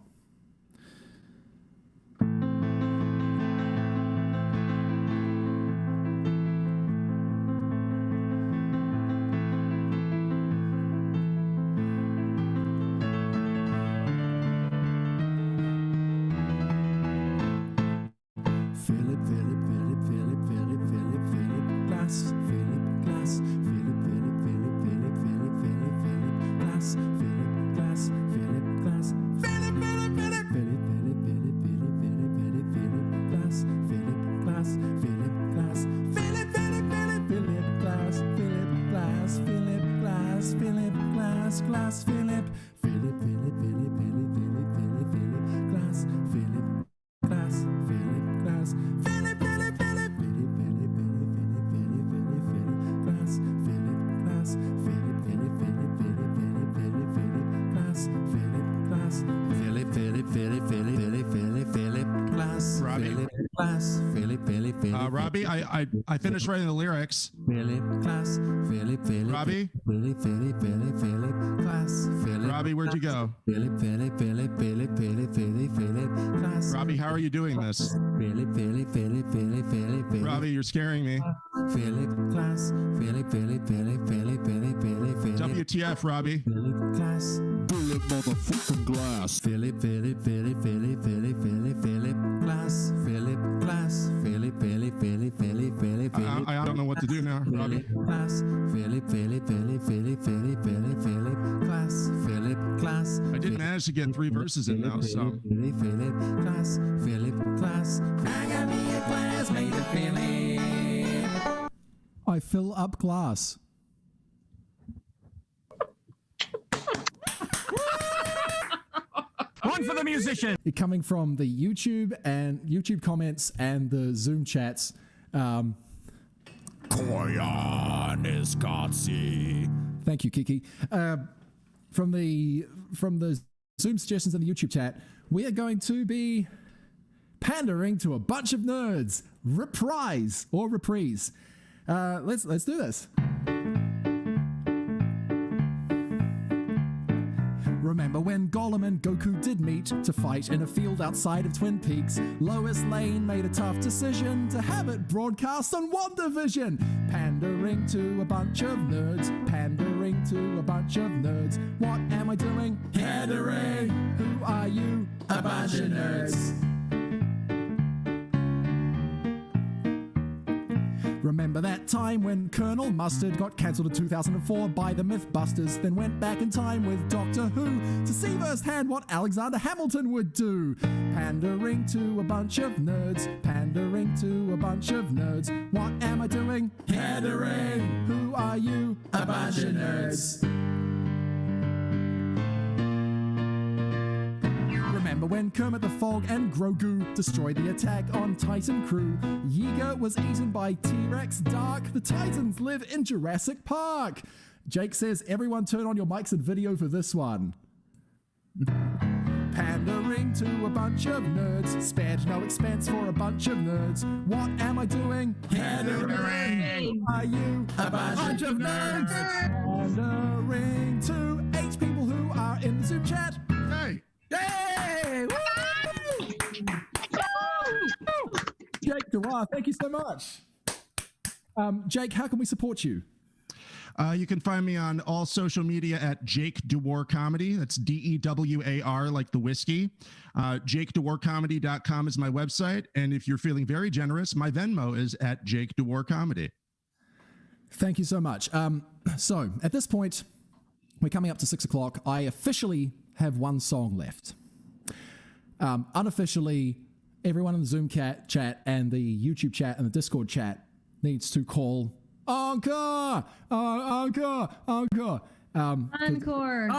Robbie, I finished writing the lyrics. Philip Class, Philip, Robbie? Philip Class, Philip. Robbie, where'd you go? Philip Class. Robbie, how are you doing this? Philip. Robbie, you're scaring me. Philip Class, Philip. WTF, Robbie? Philip Class. Philip motherfucking glass. Philip Class, Philip Class, Philip. I don't know what to do now, Robbie. Class, Philip Class. I did manage to get 3 verses in now, so. Philip Class. I got me a glass made of Philip. I fill up glass. One for the musician. Coming from the YouTube comments and the Zoom chats. Koyan is Gotsi. Thank you, Kiki. From the Zoom suggestions in the YouTube chat, we are going to be pandering to a bunch of nerds. Reprise. Let's do this. Remember when Gollum and Goku did meet to fight in a field outside of Twin Peaks? Lois Lane made a tough decision to have it broadcast on WandaVision. Pandering to a bunch of nerds. What am I doing? Pandering. Who are you? A bunch of nerds. Remember that time when Colonel Mustard got cancelled in 2004 by the Mythbusters, then went back in time with Doctor Who to see firsthand what Alexander Hamilton would do? Pandering to a bunch of nerds. What am I doing? Pandering. Who are you? A bunch of nerds. Remember when Kermit the Frog and Grogu destroyed the attack on Titan crew? Yeager was eaten by T-Rex Dark. The Titans live in Jurassic Park. Jake says, everyone turn on your mics and video for this one. Pandering to a bunch of nerds. Spared no expense for a bunch of nerds. What am I doing? Pandering. Are you a bunch of nerds? Pandering to 8 people who are in the Zoom chat. Hey! Yay! Woo! Jake Dewar, thank you so much. Jake, how can we support you? You can find me on all social media at Jake Dewar Comedy. That's DEWAR, like the whiskey. JakeDewarComedy.com is my website. And if you're feeling very generous, my Venmo is at Jake Dewar Comedy. Thank you so much. So at this point, we're coming up to 6 o'clock. I officially have one song left. Unofficially, everyone in the Zoom chat and the YouTube chat and the Discord chat needs to call Encore! Encore! Encore! Encore!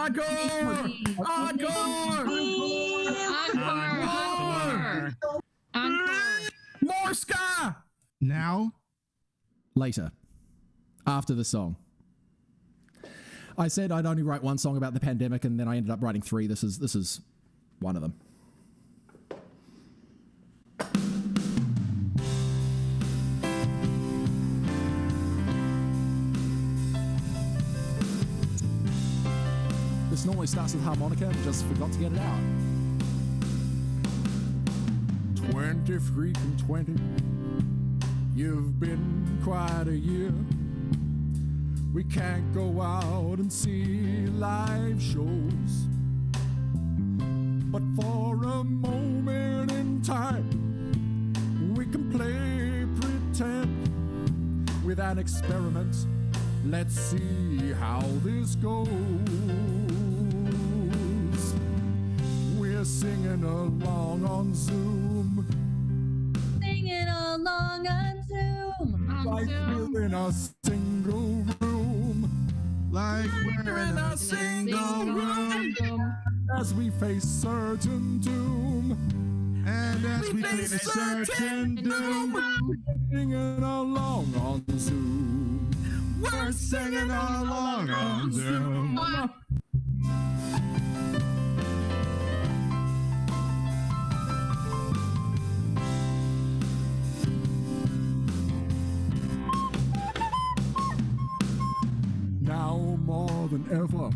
More ska! Now? Later. After the song. I said I'd only write one song about the pandemic, and then I ended up writing 3. This is one of them. This normally starts with harmonica, and just forgot to get it out. 23 and 20. You've been quite a year. We can't go out and see live shows, but for a moment in time, we can play pretend with an experiment. Let's see how this goes. We're singing along on Zoom. Singing along on Zoom. Like we're in a single room. Like we're in a single room. As we face certain doom. And as we face certain doom. Singing along on Zoom. We're singing along on Zoom. than ever.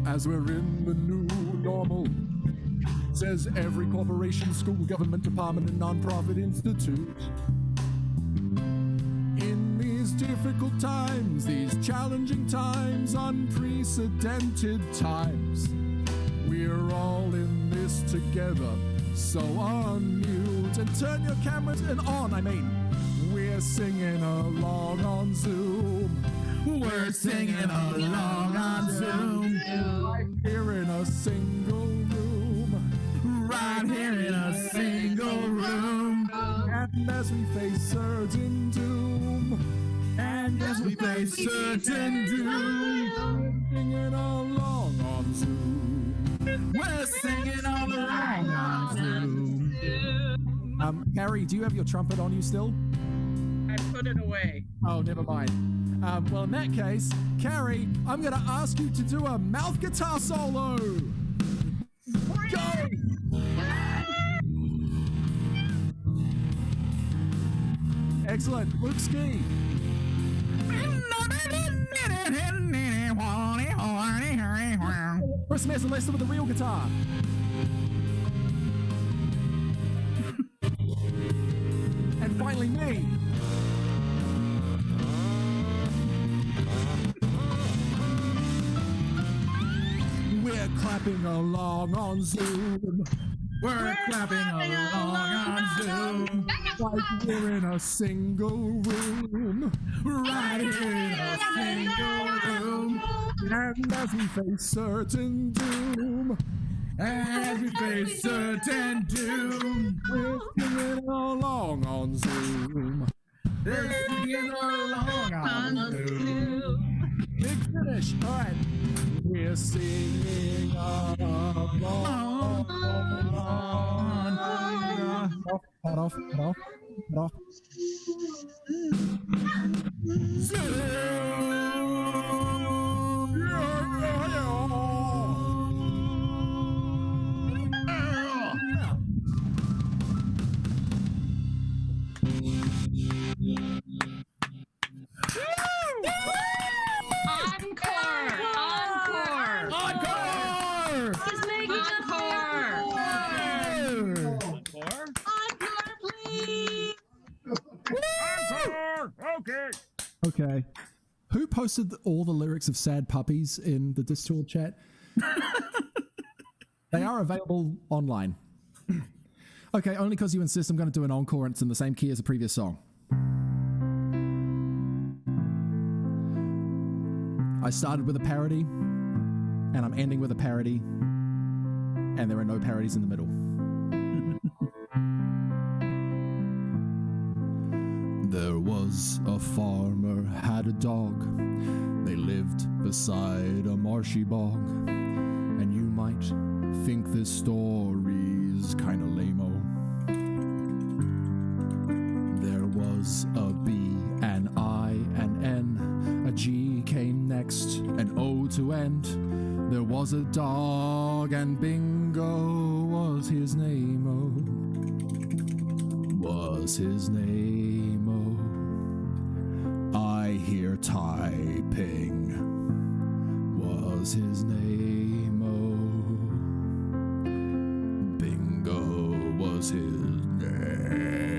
As we're in the new normal, says every corporation, school, government department, and non-profit institute. In these difficult times, these challenging times, unprecedented times, we're all in this together. So unmute and turn your cameras on. We're singing along on Zoom. We're singing along on Zoom. Right here in a single room. Right here in a single room. And as we face certain doom. And as we face certain doom. We're singing along on Zoom. We're singing along on Zoom. Carrie, do you have your trumpet on you still? I put it away. Oh, never mind. Well, in that case, Carrie, I'm going to ask you to do a mouth guitar solo. Go! Excellent. Luke Ski. Chris Mason, listen with the real guitar. And finally, me. We're clapping along on Zoom. We're clapping along on Zoom. Like we're in a single room. Right here in a single room. And as we face certain doom. As we face certain doom. We're singing along on Zoom. We're singing along on Zoom. Big finish. All right. We're singing along on. Cut off. Okay. Who posted all the lyrics of Sad Puppies in the Discord chat? They are available online. Okay, only because you insist, I'm going to do an encore and it's in the same key as the previous song. I started with a parody, and I'm ending with a parody, and there are no parodies in the middle. There was a farmer, had a dog. They lived beside a marshy bog. And you might think this story's kinda lame-o. There was a B, an I, an N. A G came next, an O to end. There was a dog, and Bingo was his name-o. Was his name-o. I hear typing. Was his name-o. Bingo was his name-o.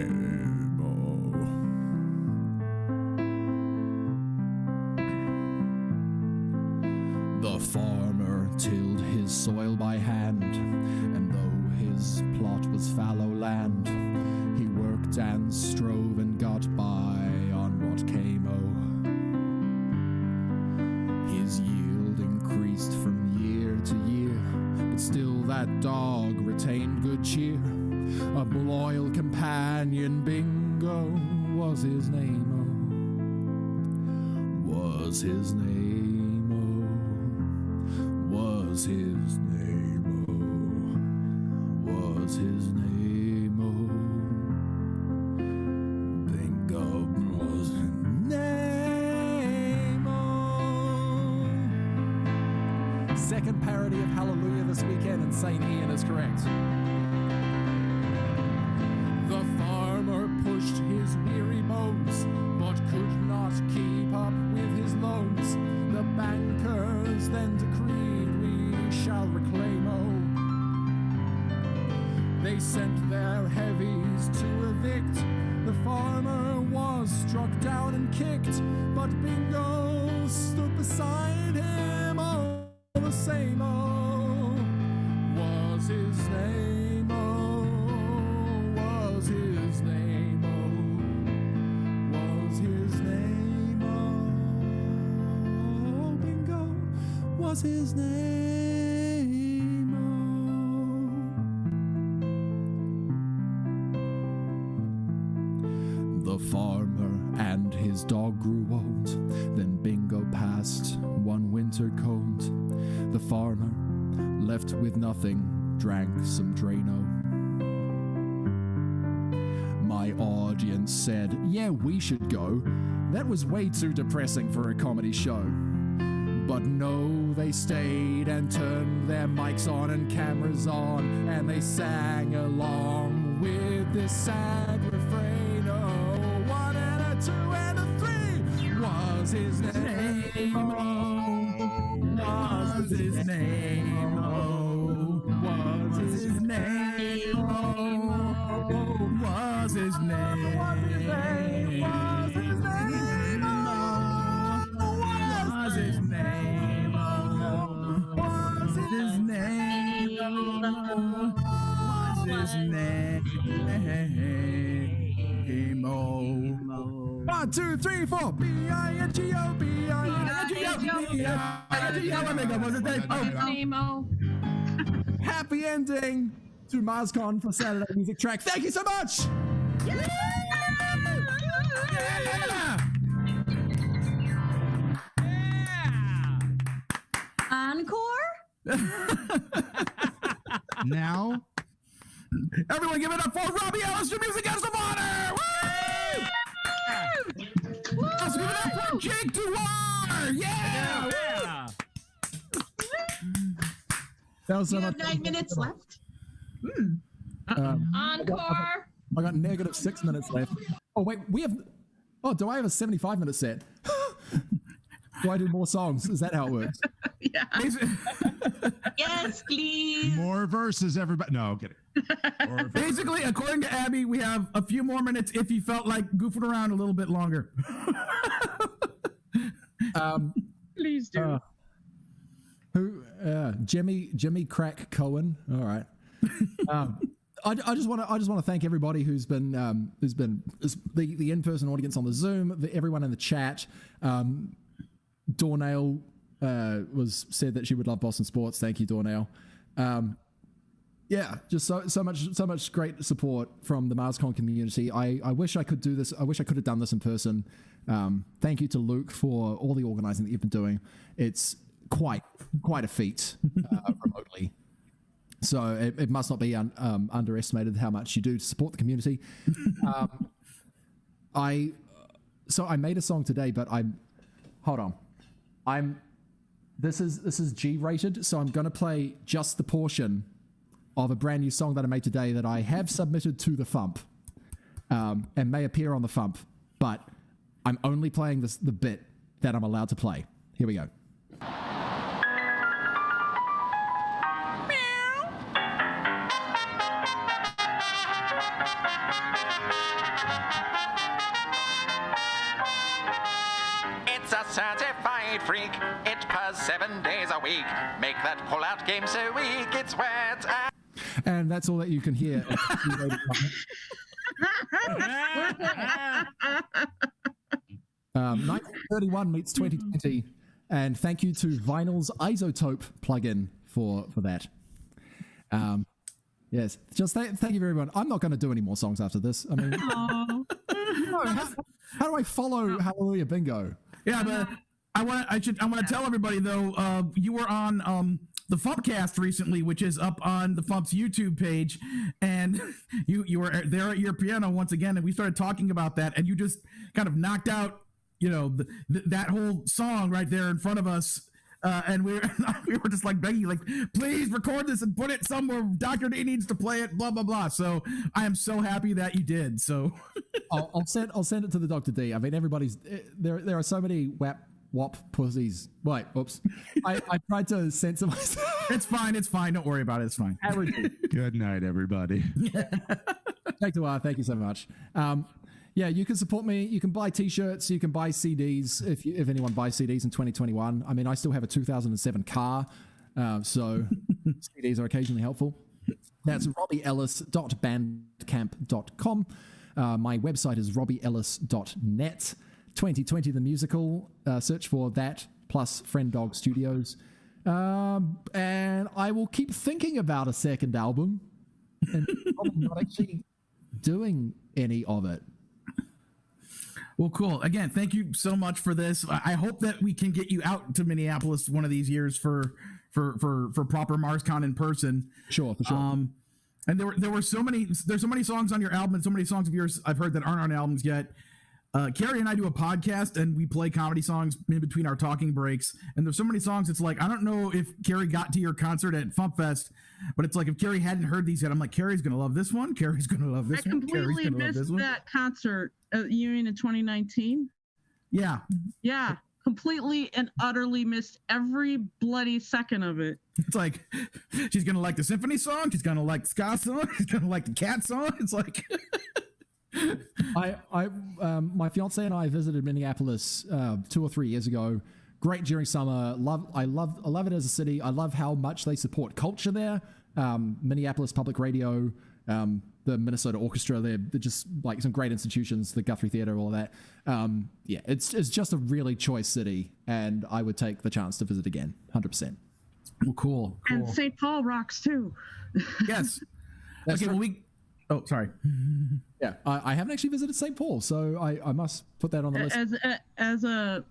The farmer tilled his soil by hand, and though his plot was fallow land, he worked and strove and got by on what came-o. His yield increased from year to year, but still that dog retained good cheer. A loyal companion, Bingo was his name-o. Was his name-o. Was his name-o. Was his name-o. Bingo was his name-o. Second parody of Hallelujah this weekend, and St. Ian is correct. The farmer pushed his weary bones, but could not keep up with his loans. The banker down and kicked, but Bingo stood beside him. Oh, the same, oh, was his name, oh, was his name, oh, was his name, oh, Bingo was his name, oh. The farmer and his dog grew old, then Bingo passed one winter cold. The farmer, left with nothing, drank some Drano. My audience said, yeah, we should go. That was way too depressing for a comedy show. But no, they stayed and turned their mics on and cameras on, and they sang along with this sad refrain. Oh, 1 and a 2 and a 3 was his name. Oh, was his name. Oh, was his name. Oh, was his name. Was his name. Was his name. Was his name. Was his name. Was his name. Oh. 1, 2, 3, 4. B-I-N-G-O. B-I-N-G-O. Happy ending to MarsCon for Saturday Music Track. Thank you so much. Yeah. Encore? Now, everyone give it up for Robbie Ellis, your music guest of honor! Woo! Let's give it up for Jake Duar! Yeah! That was so You much have 9 minutes left. Encore. I got negative 6 minutes left. Oh, wait, we have... Oh, do I have a 75-minute set? Do I do more songs? Is that how it works? Yeah. Yes, please. More verses, everybody. No, I'm kidding. Basically, according to Abby, we have a few more minutes if you felt like goofing around a little bit longer. Please do. Jimmy Crack Cohen. All right. I just want to thank everybody who's been the in-person audience on the Zoom, everyone in the chat. Dornail said that she would love Boston sports. Thank you, Dornail. Yeah, just so much great support from the MarsCon community. I wish I could do this. I wish I could have done this in person. Thank you to Luke for all the organizing that you've been doing. It's quite a feat remotely. So it must not be underestimated how much you do to support the community. I made a song today, but hold on. This is G-rated, so I'm going to play just the portion of a brand new song that I made today that I have submitted to the FUMP and may appear on the FUMP, but I'm only playing the bit that I'm allowed to play. Here we go. Certified freak, it purrs 7 days a week. Make that pull-out game so weak, it's wet. And that's all that you can hear. 1931 meets 2020, and thank you to Vinyl's Isotope plugin for that. Yes, just thank you everyone. I'm not going to do any more songs after this. I mean, how do I follow Hallelujah Bingo? Yeah, but I want to tell everybody though, you were on the Fumpcast recently, which is up on the Fump's YouTube page, and you were there at your piano once again, and we started talking about that, and you just kind of knocked out, that whole song right there in front of us. And we were just like begging, like, please record this and put it somewhere. Dr. D needs to play it, blah, blah, blah. So I am so happy that you did. So I'll send it to the Dr. D. I mean, everybody's there are so many wop pussies. Wait, oops. I tried to censor myself. It's fine. Don't worry about it. It's fine. Good night, everybody. Thank you so much. Yeah, you can support me. You can buy T-shirts. You can buy CDs if anyone buys CDs in 2021. I mean, I still have a 2007 car, so CDs are occasionally helpful. That's robbieellis.bandcamp.com. My website is robbieellis.net. 2020 the musical. Search for that plus Friend Dog Studios. And I will keep thinking about a second album and probably not actually doing any of it. Well, cool. Again, thank you so much for this. I hope that we can get you out to Minneapolis one of these years for proper MarsCon in person. Sure, for sure. And there's so many songs on your album and so many songs of yours I've heard that aren't on albums yet. Carrie and I do a podcast and we play comedy songs in between our talking breaks. And there's so many songs. It's like, I don't know if Carrie got to your concert at Fump Fest, but it's like, if Carrie hadn't heard these yet, I'm like, Carrie's going to love this one. Carrie's going to love this one. I completely missed that concert. You mean in 2019? Yeah. Yeah. Completely and utterly missed every bloody second of it. It's like, she's going to like the symphony song. She's going to like the ska song. She's going to like the cat song. It's like... my fiance and I visited Minneapolis 2 or 3 years ago. Great during summer. I love it as a city. I love how much they support culture there. Minneapolis Public Radio, the Minnesota Orchestra. They're just like some great institutions. The Guthrie Theater, all of that. Yeah, it's just a really choice city, and I would take the chance to visit again, 100%. Well, cool. And St. Paul rocks too. Yes. Okay. Well, Oh, sorry. Yeah, I haven't actually visited St. Paul, so I must put that on the list. As a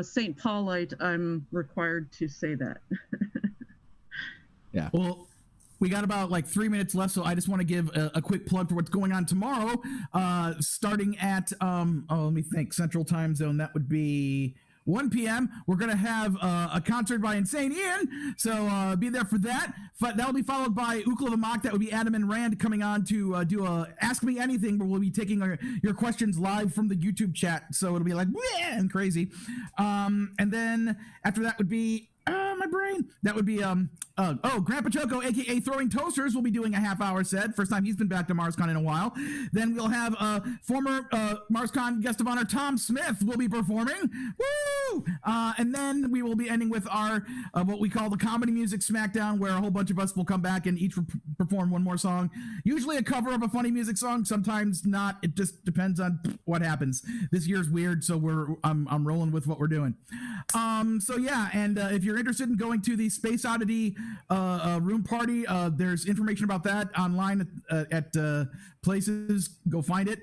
St. Paulite, I'm required to say that. Yeah. Well, we got about like 3 minutes left, so I just want to give a quick plug for what's going on tomorrow. Starting at let me think, Central Time Zone. That would be 1 p.m. We're going to have a concert by Insane Ian, so be there for that. But that'll be followed by Ukla the Mock. That would be Adam and Rand coming on to do a Ask Me Anything, where we'll be taking your questions live from the YouTube chat. So it'll be like, bleh, and crazy. And then after that would be, my brain. That would be, Grandpa Choco, a.k.a. Throwing Toasters, will be doing a half-hour set. First time he's been back to MarsCon in a while. Then we'll have former MarsCon guest of honor, Tom Smith, will be performing. Woo! And then we will be ending with our, what we call the Comedy Music Smackdown, where a whole bunch of us will come back and each perform one more song. Usually a cover of a funny music song, sometimes not. It just depends on what happens. This year's weird, so I'm rolling with what we're doing. So yeah, and if you're interested in going to the Space Oddity room party, there's information about that online at places. Go find it.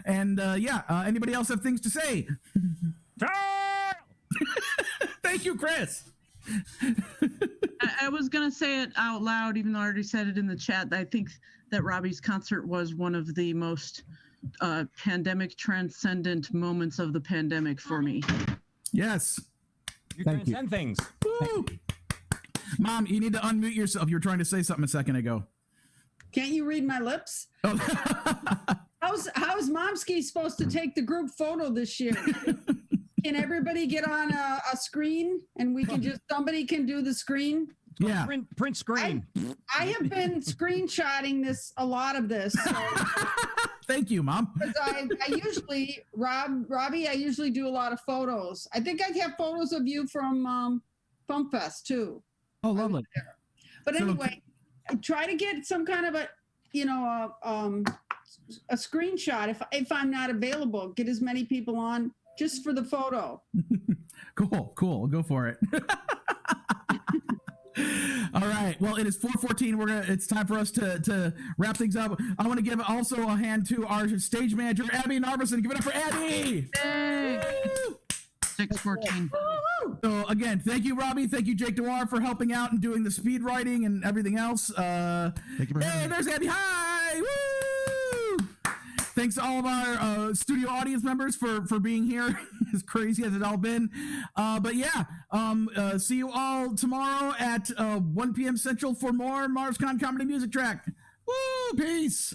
And anybody else have things to say? Thank you, Chris. I was gonna say it out loud, even though I already said it in the chat. I think that Robbie's concert was one of the most pandemic transcendent moments of the pandemic for me. Yes. You transcend things. Woo! Mom, you need to unmute yourself. You were trying to say something a second ago. Can't you read my lips? Oh. How's Momsky supposed to take the group photo this year? Can everybody get on a screen and we can somebody can do the screen? Yeah. Print screen. I have been screenshotting a lot of this. So. Thank you, Mom. I usually, Robbie, I usually do a lot of photos. I think I have photos of you from Fump Fest too. Oh, lovely. But anyway, try to get some kind of a screenshot if I'm not available. Get as many people on just for the photo. Cool. Go for it. All right. Well, it is 4:14. It's time for us to wrap things up. I want to give also a hand to our stage manager, Abby Narvison. Give it up for Abby. Hey. 6:14. So again, thank you, Robbie. Thank you, Jake Dewar, for helping out and doing the speed writing and everything else. Thank you. Hey, there's Abby. Hi. Woo! Thanks to all of our studio audience members for being here. As crazy as it's all been. But yeah, see you all tomorrow at 1 p.m. Central for more MarsCon Comedy Music Track. Woo! Peace.